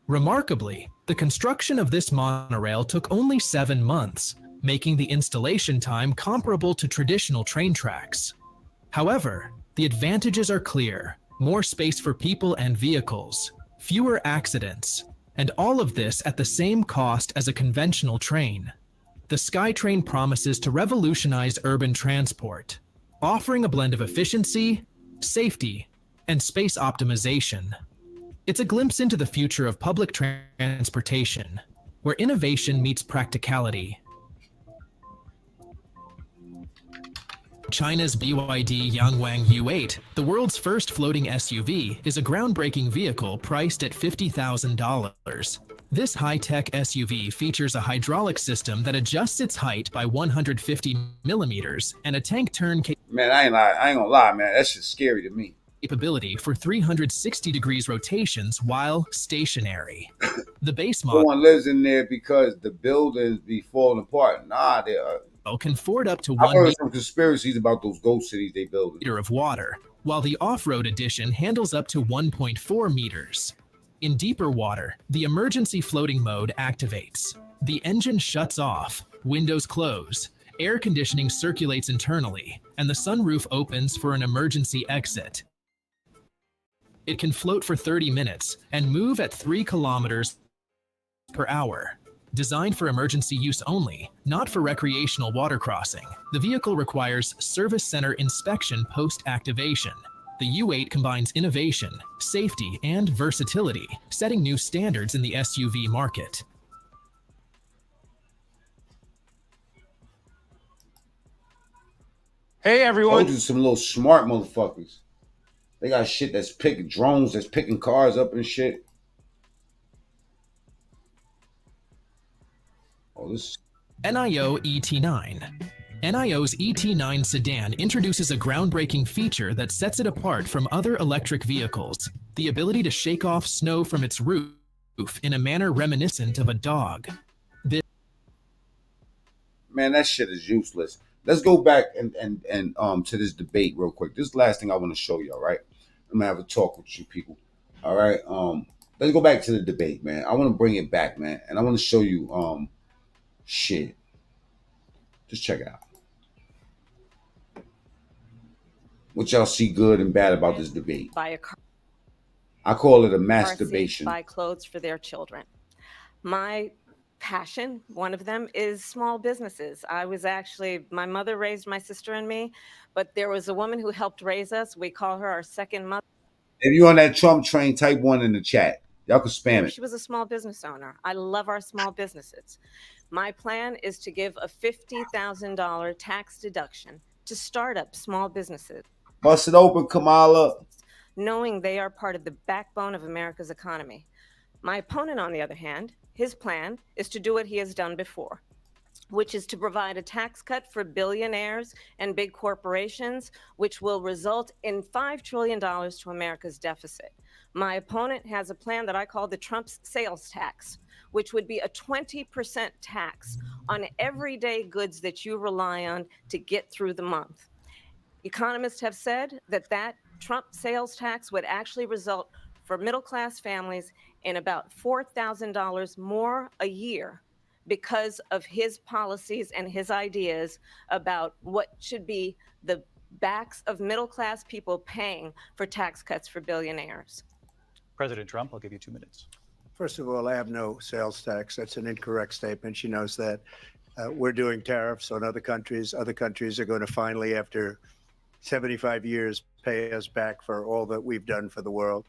[SPEAKER 9] Remarkably, the construction of this monorail took only 7 months, making the installation time comparable to traditional train tracks. However, the advantages are clear. more space for people and vehicles, fewer accidents, and all of this at the same cost as a conventional train. The SkyTrain promises to revolutionize urban transport, offering a blend of efficiency, safety, and space optimization. It's a glimpse into the future of public transportation, where innovation meets practicality. China's BYD Yangwang U8, the world's first floating SUV, is a groundbreaking vehicle priced at $50,000. This high-tech SUV features a hydraulic system that adjusts its height by 150 millimeters and a tank turn
[SPEAKER 1] Man, I ain't gonna lie, man. That shit's scary to me.
[SPEAKER 9] Capability for 360 degrees rotations while stationary. The base
[SPEAKER 1] No
[SPEAKER 9] model
[SPEAKER 1] one lives in there because the buildings be falling apart. Nah, they are.
[SPEAKER 9] can afford up to
[SPEAKER 1] I've
[SPEAKER 9] 1
[SPEAKER 1] heard some conspiracies about those ghost cities they building.
[SPEAKER 9] meter of water, while the off-road edition handles up to 1.4 meters. In deeper water, the emergency floating mode activates. The engine shuts off, windows close, air conditioning circulates internally, and the sunroof opens for an emergency exit. It can float for 30 minutes and move at 3 kilometers per hour. Designed for emergency use only, not for recreational water crossing, the vehicle requires service center inspection post-activation. The U8 combines innovation, safety, and versatility, setting new standards in the SUV market.
[SPEAKER 11] Hey, everyone.
[SPEAKER 1] Those are some little smart motherfuckers. They got shit that's picking drones, that's picking cars up and shit. Oh, this
[SPEAKER 9] NIO ET9. NIO's ET9 sedan introduces a groundbreaking feature that sets it apart from other electric vehicles: the ability to shake off snow from its roof in a manner reminiscent of a dog.
[SPEAKER 1] Man, that shit is useless. Let's go back and to this debate real quick. This is the last thing I want to show y'all, right? I'm gonna have a talk with you people. All right. Let's go back to the debate, man. I want to bring it back, man, and I want to show you shit. Just check it out. What y'all see good and bad about this debate?
[SPEAKER 12] Buy a car.
[SPEAKER 1] I call it a
[SPEAKER 12] Car seat,
[SPEAKER 1] masturbation.
[SPEAKER 12] buy clothes for their children. My passion, one of them, is small businesses. My mother raised my sister and me, but there was a woman who helped raise us. We call her our second mother.
[SPEAKER 1] If you're on that Trump train, type 1 in the chat. Y'all can spam it.
[SPEAKER 12] She was a small business owner. I love our small businesses. My plan is to give a $50,000 tax deduction to startup small businesses,
[SPEAKER 1] Bust it open, Kamala.
[SPEAKER 12] knowing they are part of the backbone of America's economy. My opponent, on the other hand, his plan is to do what he has done before, which is to provide a tax cut for billionaires and big corporations, which will result in $5 trillion to America's deficit. My opponent has a plan that I call the Trump's sales tax, which would be a 20% tax on everyday goods that you rely on to get through the month. Economists have said that Trump sales tax would actually result for middle-class families in about $4,000 more a year because of his policies and his ideas about what should be the backs of middle-class people paying for tax cuts for billionaires.
[SPEAKER 13] President Trump, I'll give you 2 minutes.
[SPEAKER 24] First of all, I have no sales tax. That's an incorrect statement. She knows that. We're doing tariffs on other countries. Other countries are going to finally, after 75 years, pay us back for all that we've done for the world.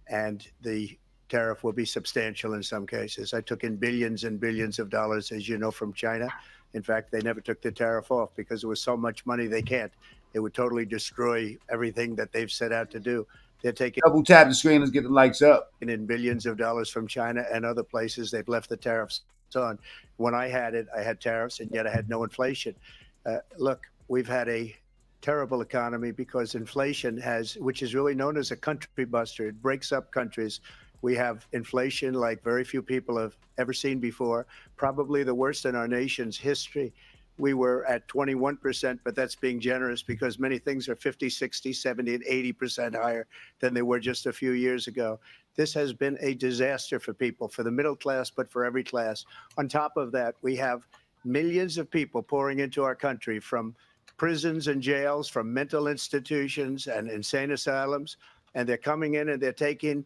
[SPEAKER 24] And the tariff will be substantial in some cases. I took in billions and billions of dollars, as you know, from China. In fact, they never took the tariff off because there was so much money they can't. It would totally destroy everything that they've set out to do. They're taking
[SPEAKER 1] double tap the screen. Let's get the likes up.
[SPEAKER 24] In billions of dollars from China and other places, they've left the tariffs on. When I had tariffs, and yet I had no inflation. Look, we've had a terrible economy because inflation which is really known as a country buster. It breaks up countries. We have inflation like very few people have ever seen before, probably the worst in our nation's history. We were at 21%, but that's being generous because many things are 50, 60, 70, and 80% higher than they were just a few years ago. This has been a disaster for people, for the middle class, but for every class. On top of that, we have millions of people pouring into our country from prisons and jails, from mental institutions and insane asylums. and they're coming in and they're taking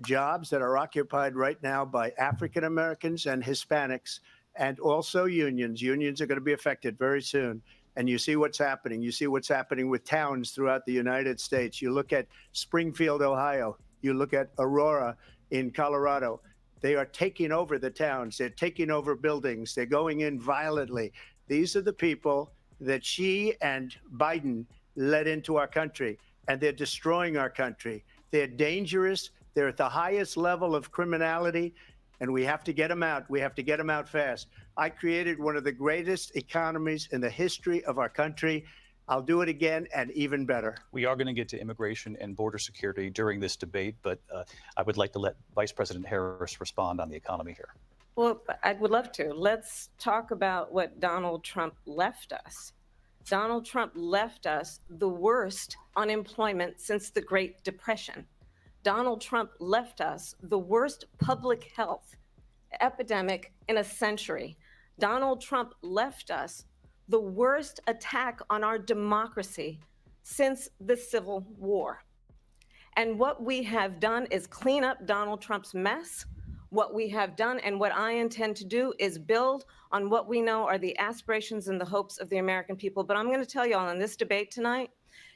[SPEAKER 24] jobs that are occupied right now by African Americans and Hispanics, and also unions. Unions are going to be affected very soon. And you see what's happening. You see what's happening with towns throughout the United States. You look at Springfield, Ohio. You look at Aurora in Colorado. They are taking over the towns. They're taking over buildings. They're going in violently. These are the people that Xi and Biden led into our country, and they're destroying our country. They're dangerous. They're at the highest level of criminality, and we have to get them out. We have to get them out fast. I created one of the greatest economies in the history of our country. I'll do it again and even better.
[SPEAKER 13] We are going to get to immigration and border security during this debate, but I would like to let Vice President Harris respond on the economy here.
[SPEAKER 12] Well, I would love to. Let's talk about what Donald Trump left us. Donald Trump left us the worst unemployment since the Great Depression. Donald Trump left us the worst public health epidemic in a century. Donald Trump left us the worst attack on our democracy since the Civil War. And what we have done is clean up Donald Trump's mess. What we have done and what I intend to do is build on what we know are the aspirations and the hopes of the American people. But I'm going to tell you all in this debate tonight,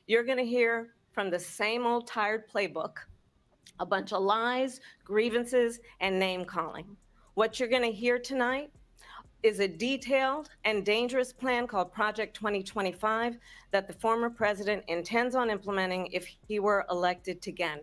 [SPEAKER 12] you're going to hear from the same old tired playbook, a bunch of lies, grievances, and name calling. What you're going to hear tonight is a detailed and dangerous plan called Project 2025 that the former president intends on implementing if he were elected again.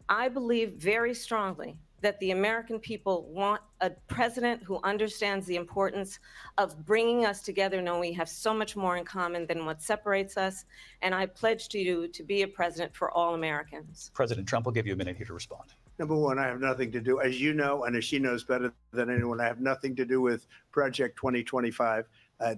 [SPEAKER 12] I believe very strongly that the American people want a president who understands the importance of bringing us together, knowing we have so much more in common than what separates us. And I pledge to you to be a president for all Americans.
[SPEAKER 13] President Trump will give you a minute here to respond.
[SPEAKER 24] Number one, I have nothing to do, as you know, and as she knows better than anyone, I have nothing to do with Project 2025.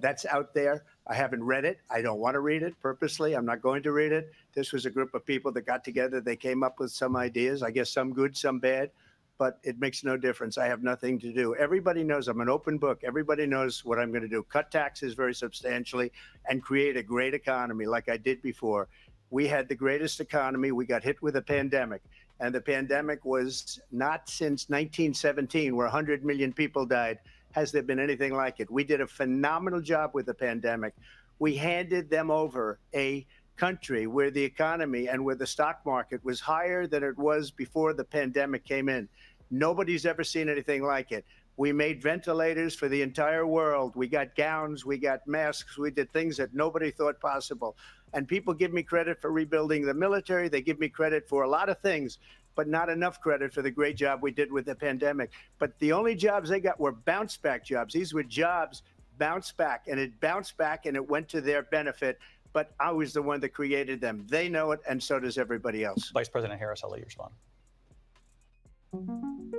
[SPEAKER 24] That's out there. I haven't read it. I don't want to read it purposely. I'm not going to read it. This was a group of people that got together. They came up with some ideas, I guess some good, some bad, but it makes no difference. I have nothing to do. Everybody knows I'm an open book. Everybody knows what I'm going to do. Cut taxes very substantially and create a great economy like I did before. We had the greatest economy. We got hit with a pandemic. And the pandemic was not since 1917, where 100 million people died, has there been anything like it. We did a phenomenal job with the pandemic. We handed them over a country where the economy and where the stock market was higher than it was before the pandemic came in. Nobody's ever seen anything like it. We made ventilators for the entire world. We got gowns, we got masks, we did things that nobody thought possible. And people give me credit for rebuilding the military. They give me credit for a lot of things, but not enough credit for the great job we did with the pandemic. But the only jobs they got were bounce back jobs. These were jobs bounced back, and it bounced back and it went to their benefit. But I was the one that created them. They know it, and so does everybody else.
[SPEAKER 13] Vice President Harris, I'll let you respond.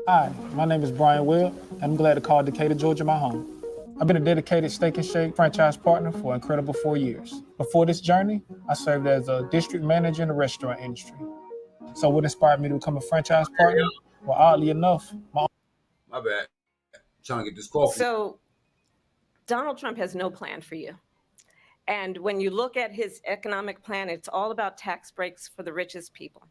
[SPEAKER 2] Hi, my name is Brian Will, and I'm glad to call Decatur, Georgia my home. I've been a dedicated Steak and Shake franchise partner for an incredible 4 years. Before this journey, I served as a district manager in the restaurant industry. So what inspired me to become a franchise partner? Well, oddly enough,
[SPEAKER 1] my bad. Trying to get this coffee.
[SPEAKER 12] So Donald Trump has no plan for you. And when you look at his economic plan, it's all about tax breaks for the richest people.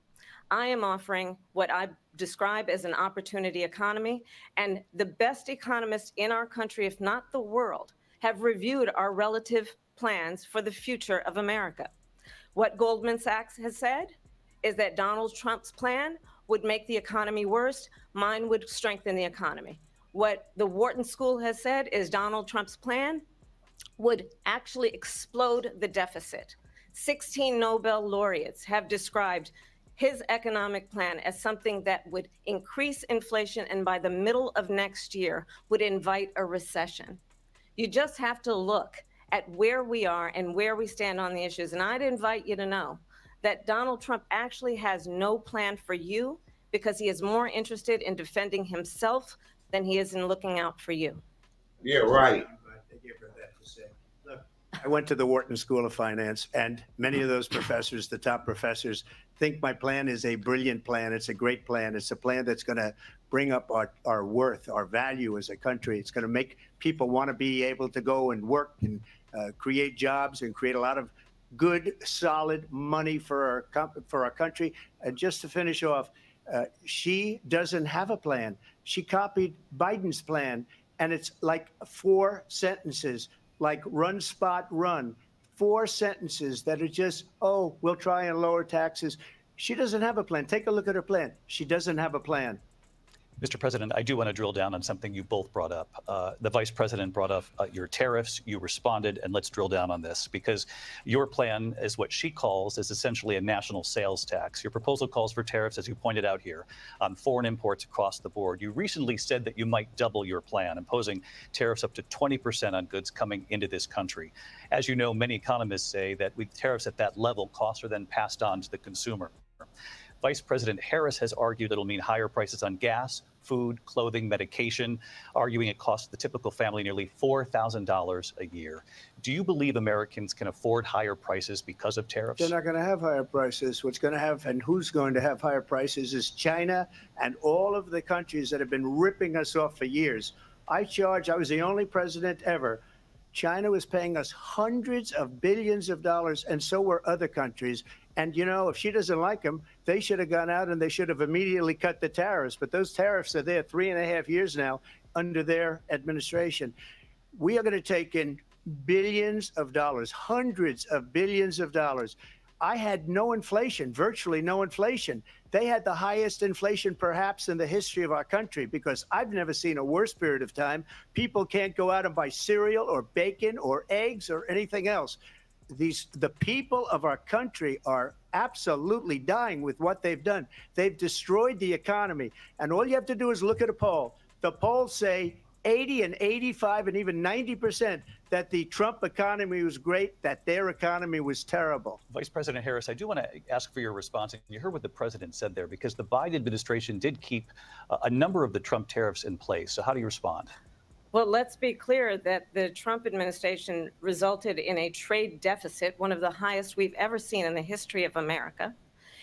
[SPEAKER 12] I am offering what I describe as an opportunity economy, and the best economists in our country, if not the world, have reviewed our relative plans for the future of America. What Goldman Sachs has said is that Donald Trump's plan would make the economy worse. Mine would strengthen the economy. What the Wharton School has said is Donald Trump's plan would actually explode the deficit. 16 Nobel laureates have described his economic plan as something that would increase inflation and by the middle of next year would invite a recession. You just have to look at where we are and where we stand on the issues. And I'd invite you to know that Donald Trump actually has no plan for you because he is more interested in defending himself than he is in looking out for you.
[SPEAKER 1] Yeah, right.
[SPEAKER 24] I went to the Wharton School of Finance, and many of those professors, the top professors, think my plan is a brilliant plan. It's a great plan. It's a plan that's going to bring up our worth, our value as a country. It's going to make people want to be able to go and work and create jobs and create a lot of good, solid money for our country. And just to finish off, she doesn't have a plan. She copied Biden's plan, and it's like 4 sentences, like run, spot, run. 4 sentences that are just, oh, we'll try and lower taxes. She doesn't have a plan. Take a look at her plan. She doesn't have a plan.
[SPEAKER 13] Mr. President, I do want to drill down on something you both brought up. The Vice President brought up your tariffs. You responded, and let's drill down on this, because your plan is what she calls is essentially a national sales tax. Your proposal calls for tariffs, as you pointed out here, on foreign imports across the board. You recently said that you might double your plan, imposing tariffs up to 20% on goods coming into this country. As you know, many economists say that with tariffs at that level, costs are then passed on to the consumer. Vice President Harris has argued it'll mean higher prices on gas, food, clothing, medication, arguing it costs the typical family nearly $4,000 a year. Do you believe Americans can afford higher prices because of tariffs?
[SPEAKER 24] They're not going to have higher prices. What's going to have and who's going to have higher prices is China and all of the countries that have been ripping us off for years. I was the only president ever. China was paying us hundreds of billions of dollars, and so were other countries. And, you know, if she doesn't like them, they should have gone out and they should have immediately cut the tariffs. But those tariffs are there 3.5 years now under their administration. We are going to take in billions of dollars, hundreds of billions of dollars. I had no inflation, virtually no inflation. They had the highest inflation perhaps in the history of our country, because I've never seen a worse period of time. People can't go out and buy cereal or bacon or eggs or anything else. The people of our country are absolutely dying with what they've done. They've destroyed the economy. And all you have to do is look at a poll. The polls say 80 and 85 and even 90% that the Trump economy was great, that their economy was terrible.
[SPEAKER 13] Vice President Harris, I do want to ask for your response. You heard what the president said there, because the Biden administration did keep a number of the Trump tariffs in place. So how do you respond?
[SPEAKER 12] Well, let's be clear that the Trump administration resulted in a trade deficit, one of the highest we've ever seen in the history of America.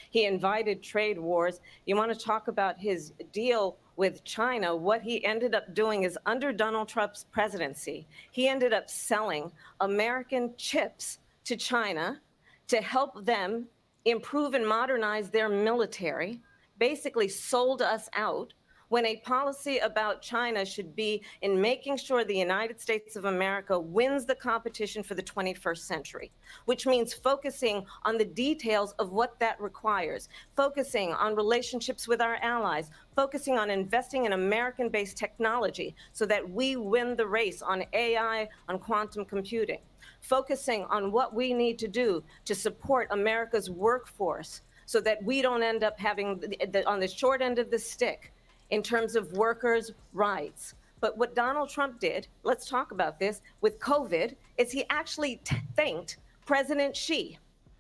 [SPEAKER 12] He invited trade wars. You want to talk about his deal with China? What he ended up doing is, under Donald Trump's presidency, he ended up selling American chips to China to help them improve and modernize their military, basically sold us out, when a policy about China should be in making sure the United States of America wins the competition for the 21st century, which means focusing on the details of what that requires, focusing on relationships with our allies, focusing on investing in American-based technology so that we win the race on AI, on quantum computing, focusing on what we need to do to support America's workforce so that we don't end up having on the short end of the stick in terms of workers' rights. But what Donald Trump did, let's talk about this, with COVID, is he actually thanked President Xi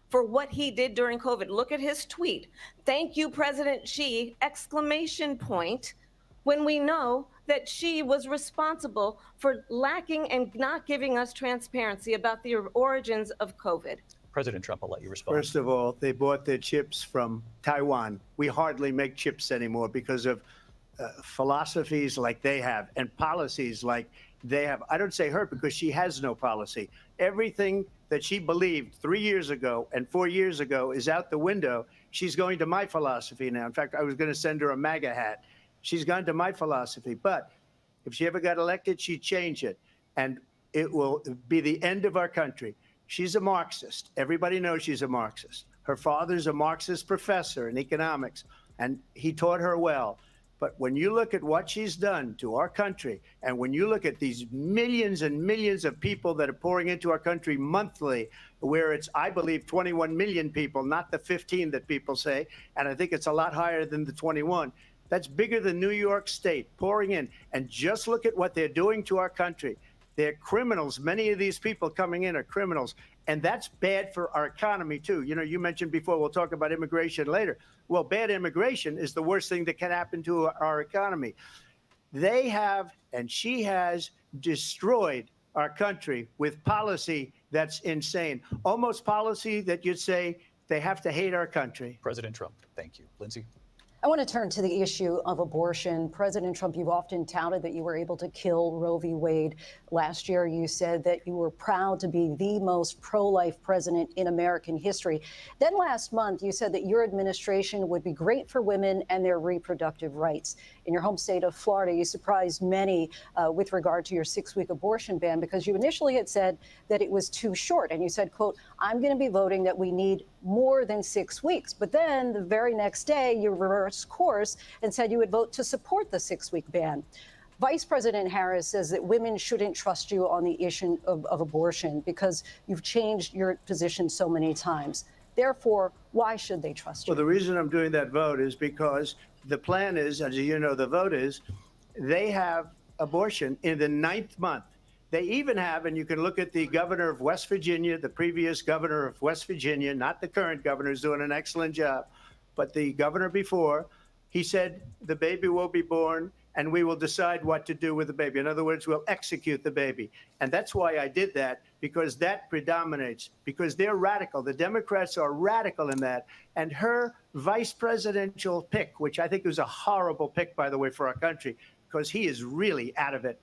[SPEAKER 12] for what he did during COVID. Look at his tweet. Thank you, President Xi, exclamation point, when we know that Xi was responsible for lacking and not giving us transparency about the origins of COVID.
[SPEAKER 13] President Trump, I'll let you respond.
[SPEAKER 24] First of all, they bought their chips from Taiwan. We hardly make chips anymore because of philosophies like they have and policies like they have. I don't say her because she has no policy. Everything that she believed 3 years ago and 4 years ago is out the window. She's going to my philosophy now. In fact, I was going to send her a MAGA hat. She's gone to my philosophy. But if she ever got elected, she'd change it. And it will be the end of our country. She's a Marxist. Everybody knows she's a Marxist. Her father's a Marxist professor in economics, and he taught her well. But when you look at what she's done to our country, and when you look at these millions and millions of people that are pouring into our country monthly, where it's, I believe, 21 million people, not the 15 that people say, and I think it's a lot higher than the 21. That's bigger than New York State pouring in. And just look at what they're doing to our country. They're criminals. Many of these people coming in are criminals. And that's bad for our economy, too. You know, you mentioned before, we'll talk about immigration later. Well, bad immigration is the worst thing that can happen to our economy. They have, and she has, destroyed our country with policy that's insane. Almost policy that you'd say they have to hate our country.
[SPEAKER 13] President Trump, thank you. Lindsay?
[SPEAKER 3] I want to turn to the issue of abortion. President Trump, you've often touted that you were able to kill Roe v. Wade. Last year, you said that you were proud to be the most pro-life president in American history. Then last month, you said that your administration would be great for women and their reproductive rights. In your home state of Florida, you surprised many with regard to your 6-week abortion ban because you initially had said that it was too short. And you said, quote, I'm going to be voting that we need more than 6 weeks. But then the very next day, you reversed course and said you would vote to support the 6-week ban. Vice President Harris says that women shouldn't trust you on the issue of abortion because you've changed your position so many times. Therefore, why should they trust you?
[SPEAKER 24] Well, the reason I'm doing that vote is because the plan is, as you know, the vote is, they have abortion in the 9th month. They even have, and you can look at the governor of West Virginia, the previous governor of West Virginia, not the current governor, who's doing an excellent job, but the governor before, he said the baby will be born and we will decide what to do with the baby. In other words, we'll execute the baby. And that's why I did that, because that predominates, because they're radical. The Democrats are radical in that. And her vice presidential pick, which I think was a horrible pick, by the way, for our country, because he is really out of it.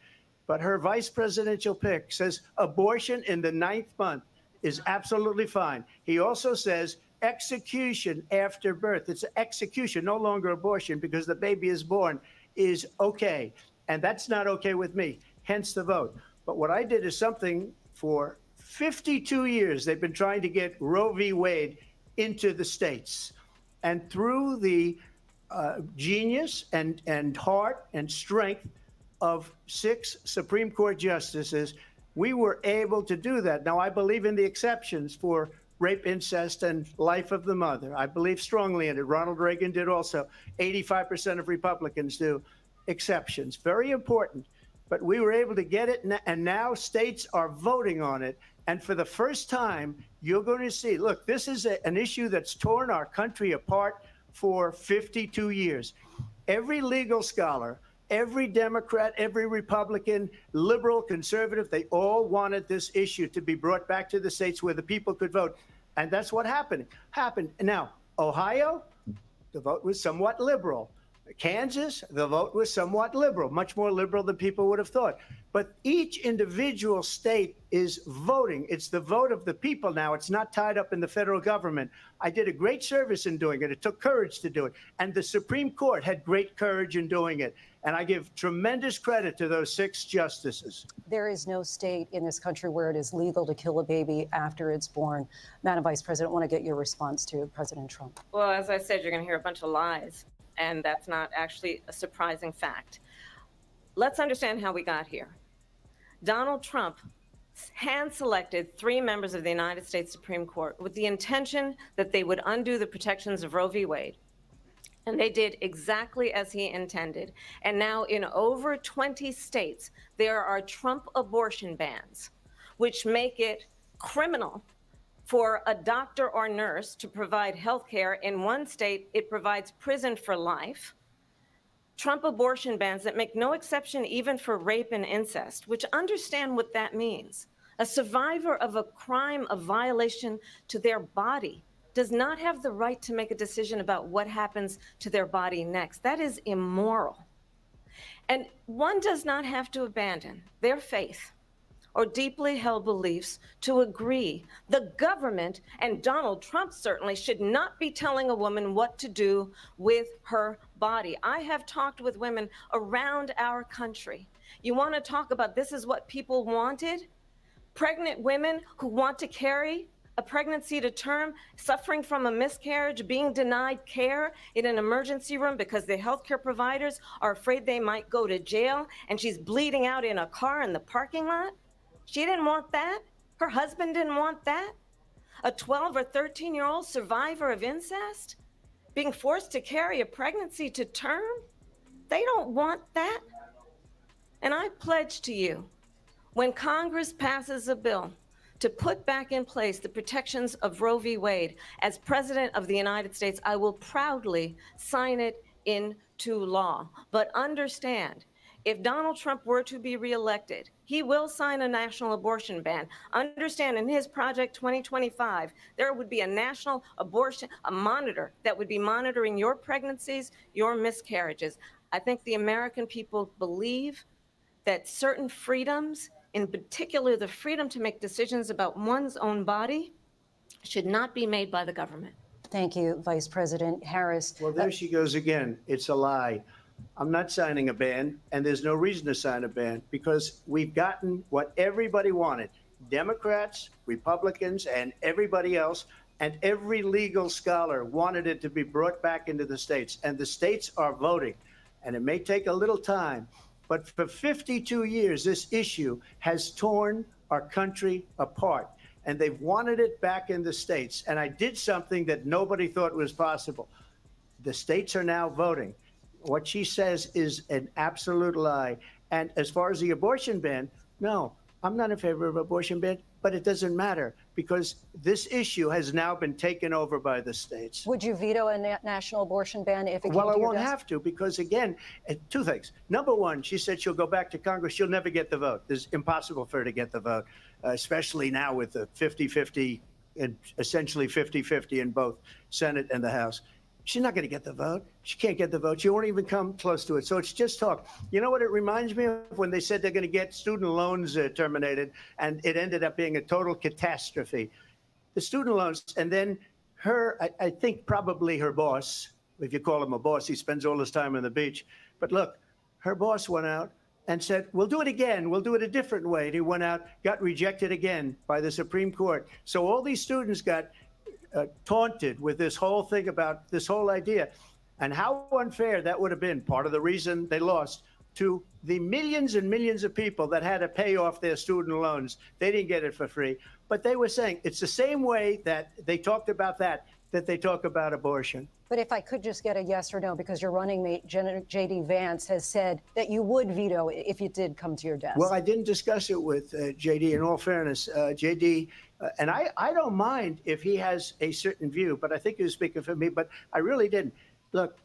[SPEAKER 24] But her vice presidential pick says abortion in the 9th month is absolutely fine. He also says execution after birth. It's execution, no longer abortion, because the baby is born, is okay. And that's not okay with me, hence the vote. But what I did is something for 52 years. They've been trying to get Roe v. Wade into the states. And through the genius and heart and strength of 6 Supreme Court justices, we were able to do that. Now, I believe in the exceptions for rape, incest, and life of the mother. I believe strongly in it. Ronald Reagan did also. 85% of Republicans do. Exceptions. Very important. But we were able to get it, and now states are voting on it. And for the first time, you're going to see, look, this is an issue that's torn our country apart for 52 years. Every legal scholar, every Democrat, every Republican, liberal, conservative, they all wanted this issue to be brought back to the states where the people could vote. And that's what happened. Now, Ohio, the vote was somewhat liberal. Kansas, the vote was somewhat liberal, much more liberal than people would have thought. But each individual state is voting. It's the vote of the people now. It's not tied up in the federal government. I did a great service in doing it. It took courage to do it. And the Supreme Court had great courage in doing it. And I give tremendous credit to those 6 justices.
[SPEAKER 3] There is no state in this country where it is legal to kill a baby after it's born. Madam Vice President, I want to get your response to President Trump.
[SPEAKER 12] Well, as I said, you're going to hear a bunch of lies, and that's not actually a surprising fact. Let's understand how we got here. Donald Trump hand-selected 3 members of the United States Supreme Court with the intention that they would undo the protections of Roe v. Wade. And they did exactly as he intended. And now in over 20 states, there are Trump abortion bans, which make it criminal for a doctor or nurse to provide health care. In one state, it provides prison for life. Trump abortion bans that make no exception even for rape and incest, which understand what that means. A survivor of a crime of violation to their body does not have the right to make a decision about what happens to their body next. That is immoral. And one does not have to abandon their faith or deeply held beliefs to agree. The government, and Donald Trump certainly, should not be telling a woman what to do with her body. I have talked with women around our country. You want to talk about this is what people wanted? Pregnant women who want to carry a pregnancy to term, suffering from a miscarriage, being denied care in an emergency room because the healthcare providers are afraid they might go to jail, and she's bleeding out in a car in the parking lot. She didn't want that. Her husband didn't want that. A 12 or 13-year-old survivor of incest being forced to carry a pregnancy to term. They don't want that. And I pledge to you, when Congress passes a bill to put back in place the protections of Roe v. Wade, as President of the United States, I will proudly sign it into law. But understand, If Donald Trump were to be reelected, he will sign a national abortion ban. Understand, in his Project 2025, there would be a national abortion, a monitor that would be monitoring your pregnancies, your miscarriages. I think the American people believe that certain freedoms, in particular the freedom to make decisions about one's own body, should not be made by the government.
[SPEAKER 3] Thank you, Vice President Harris.
[SPEAKER 24] Well, there she goes again. It's a lie. I'm not signing a ban, and there's no reason to sign a ban because we've gotten what everybody wanted. Democrats, Republicans, and everybody else, and every legal scholar wanted it to be brought back into the states, and the states are voting. And it may take a little time, but for 52 years, this issue has torn our country apart, and they've wanted it back in the states. And I did something that nobody thought was possible. The states are now voting. What she says is an absolute lie. And as far as the abortion ban, no, I'm not in favor of abortion ban, but it doesn't matter because this issue has now been taken over by the states.
[SPEAKER 3] Would you veto a national abortion ban if it came
[SPEAKER 24] Well, I
[SPEAKER 3] to your
[SPEAKER 24] won't
[SPEAKER 3] desk?
[SPEAKER 24] have to because, again, two things. Number one, she said she'll go back to Congress. She'll never get the vote. It's impossible for her to get the vote, especially now with the 50-50 and essentially 50-50 in both Senate and the House. She's not going to get the vote. She can't get the vote. She won't even come close to it. So it's just talk. You know what it reminds me of? When they said they're going to get student loans terminated, and it ended up being a total catastrophe. The student loans, and then her, I think probably her boss, if you call him a boss, he spends all his time on the beach. But look, her boss went out and said, we'll do it again. We'll do it a different way. And he went out, got rejected again by the Supreme Court. So all these students got taunted with this whole thing about this whole idea and how unfair that would have been. Part of the reason they lost to the millions and millions of people that had to pay off their student loans. They didn't get it for free, but they were saying it's the same way that they talked about that they talk about abortion.
[SPEAKER 3] But if I could just get a yes or no, because your running mate, J.D. Vance, has said that you would veto it if it did come to your desk.
[SPEAKER 24] Well, I didn't discuss it with J.D. In all fairness, J.D., and I don't mind if he has a certain view, but I think he was speaking for me, but I really didn't. Look,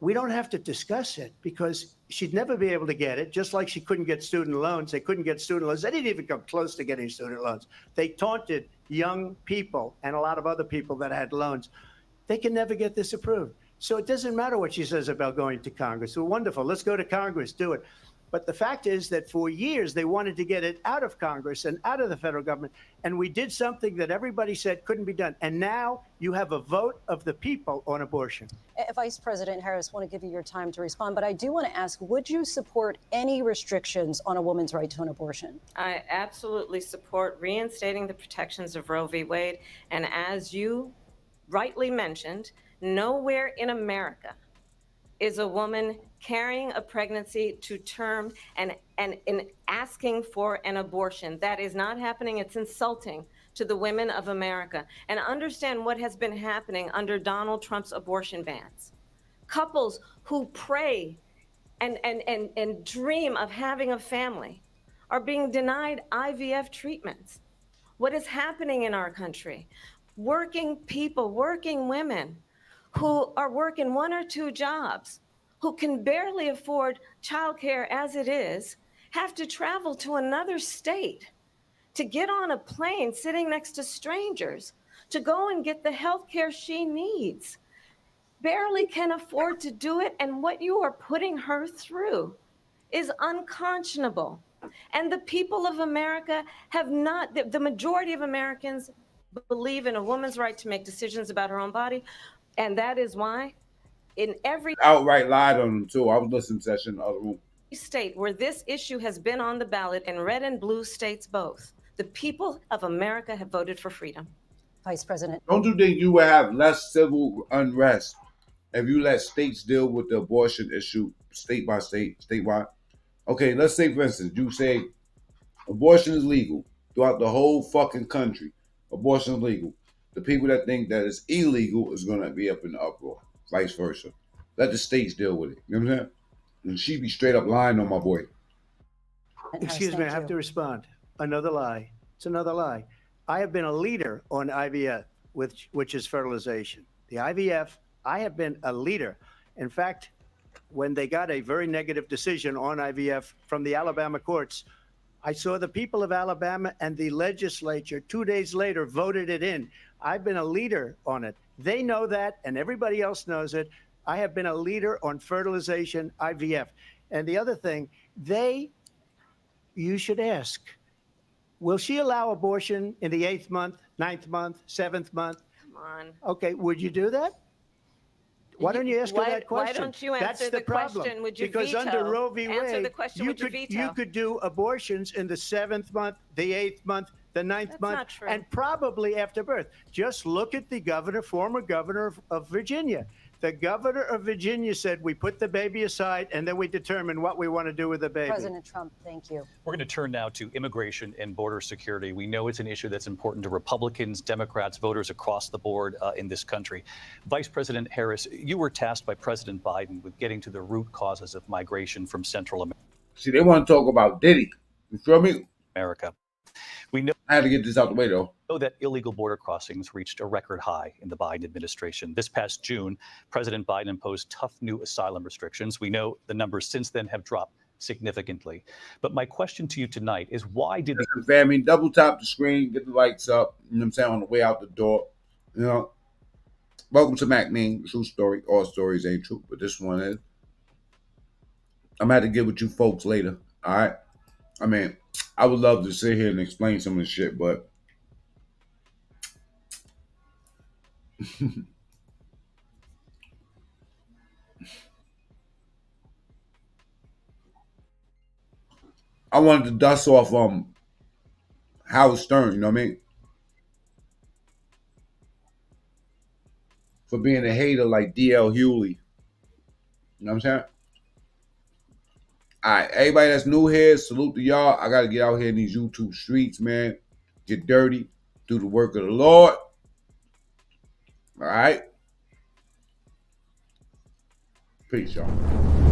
[SPEAKER 24] we don't have to discuss it because she'd never be able to get it, just like she couldn't get student loans. They couldn't get student loans. They didn't even come close to getting student loans. They taunted young people and a lot of other people that had loans. They can never get this approved. So it doesn't matter what she says about going to Congress. Well, wonderful. Let's go to Congress. Do it. But the fact is that for years, they wanted to get it out of Congress and out of the federal government. And we did something that everybody said couldn't be done. And now you have a vote of the people on abortion.
[SPEAKER 3] Vice President Harris, I want to give you your time to respond, but I do want to ask, would you support any restrictions on a woman's right to an abortion?
[SPEAKER 12] I absolutely support reinstating the protections of Roe v. Wade. And as you rightly mentioned, nowhere in America is a woman carrying a pregnancy to term and in asking for an abortion. That is not happening. It's insulting to the women of America. And understand what has been happening under Donald Trump's abortion bans. Couples who pray and dream of having a family are being denied IVF treatments. What is happening in our country? Working people, working women who are working 1 or 2 jobs, who can barely afford childcare as it is, have to travel to another state to get on a plane sitting next to strangers to go and get the health care she needs. Barely can afford to do it, and what you are putting her through is unconscionable. And the people of America have not, the majority of Americans believe in a woman's right to make decisions about her own body, and that is why in every
[SPEAKER 1] outright lied on them too. I was listening to that shit in the other room.
[SPEAKER 12] state where this issue has been on the ballot, in red and blue states both, the people of America have voted for freedom.
[SPEAKER 3] Vice President.
[SPEAKER 1] Don't you think you would have less civil unrest if you let states deal with the abortion issue state by state, statewide? Okay, let's say, for instance, you say abortion is legal throughout the whole fucking country. Abortion is legal. The people that think that it's illegal is going to be up in the uproar. Vice versa. Let the states deal with it. You know what I'm saying? And she be straight up lying on my boy.
[SPEAKER 24] Excuse me, I have to respond. Another lie. It's another lie. I have been a leader on IVF, which is fertilization. The IVF, I have been a leader. In fact, when they got a very negative decision on IVF from the Alabama courts, I saw the people of Alabama and the legislature 2 days later voted it in. I've been a leader on it. They know that, and everybody else knows it. I have been a leader on fertilization, IVF. And the other thing, you should ask, will she allow abortion in the 8th month, 9th month, 7th month?
[SPEAKER 12] Come on.
[SPEAKER 24] Okay, would you do that? Why don't you ask her that question?
[SPEAKER 12] Why don't you answer
[SPEAKER 24] That's
[SPEAKER 12] the
[SPEAKER 24] problem.
[SPEAKER 12] question? Would you
[SPEAKER 24] because
[SPEAKER 12] veto?
[SPEAKER 24] under Roe v.
[SPEAKER 12] Answer
[SPEAKER 24] Wade,
[SPEAKER 12] the question. Would you veto?
[SPEAKER 24] you could do abortions in the 7th month, the 8th month, the 9th
[SPEAKER 12] That's
[SPEAKER 24] month,
[SPEAKER 12] not true.
[SPEAKER 24] and probably after birth. Just look at the former governor of Virginia. The governor of Virginia said, we put the baby aside and then we determine what we want to do with the baby.
[SPEAKER 3] President Trump, thank you.
[SPEAKER 13] We're going to turn now to immigration and border security. We know it's an issue that's important to Republicans, Democrats, voters across the board in this country. Vice President Harris, you were tasked by President Biden with getting to the root causes of migration from Central America.
[SPEAKER 1] See, they want to talk about Diddy. You feel me?
[SPEAKER 13] We know
[SPEAKER 1] I had to get this out the way, though.
[SPEAKER 13] Know that illegal border crossings reached a record high in the Biden administration. This past June, President Biden imposed tough new asylum restrictions. We know the numbers since then have dropped significantly. But my question to you tonight is, why did the
[SPEAKER 1] family double tap the screen, get the lights up, you know what I'm saying, on the way out the door? You know, welcome to Mac Mean, true story. All stories ain't true, but this one is. I'm going to have to get with you folks later, all right? I mean, I would love to sit here and explain some of this shit, but I wanted to dust off Howard Stern, you know what I mean? For being a hater like D.L. Hewley. You know what I'm saying? All right, everybody that's new here, salute to y'all. I got to get out here in these YouTube streets, man. Get dirty. Do the work of the Lord. All right? Peace, y'all.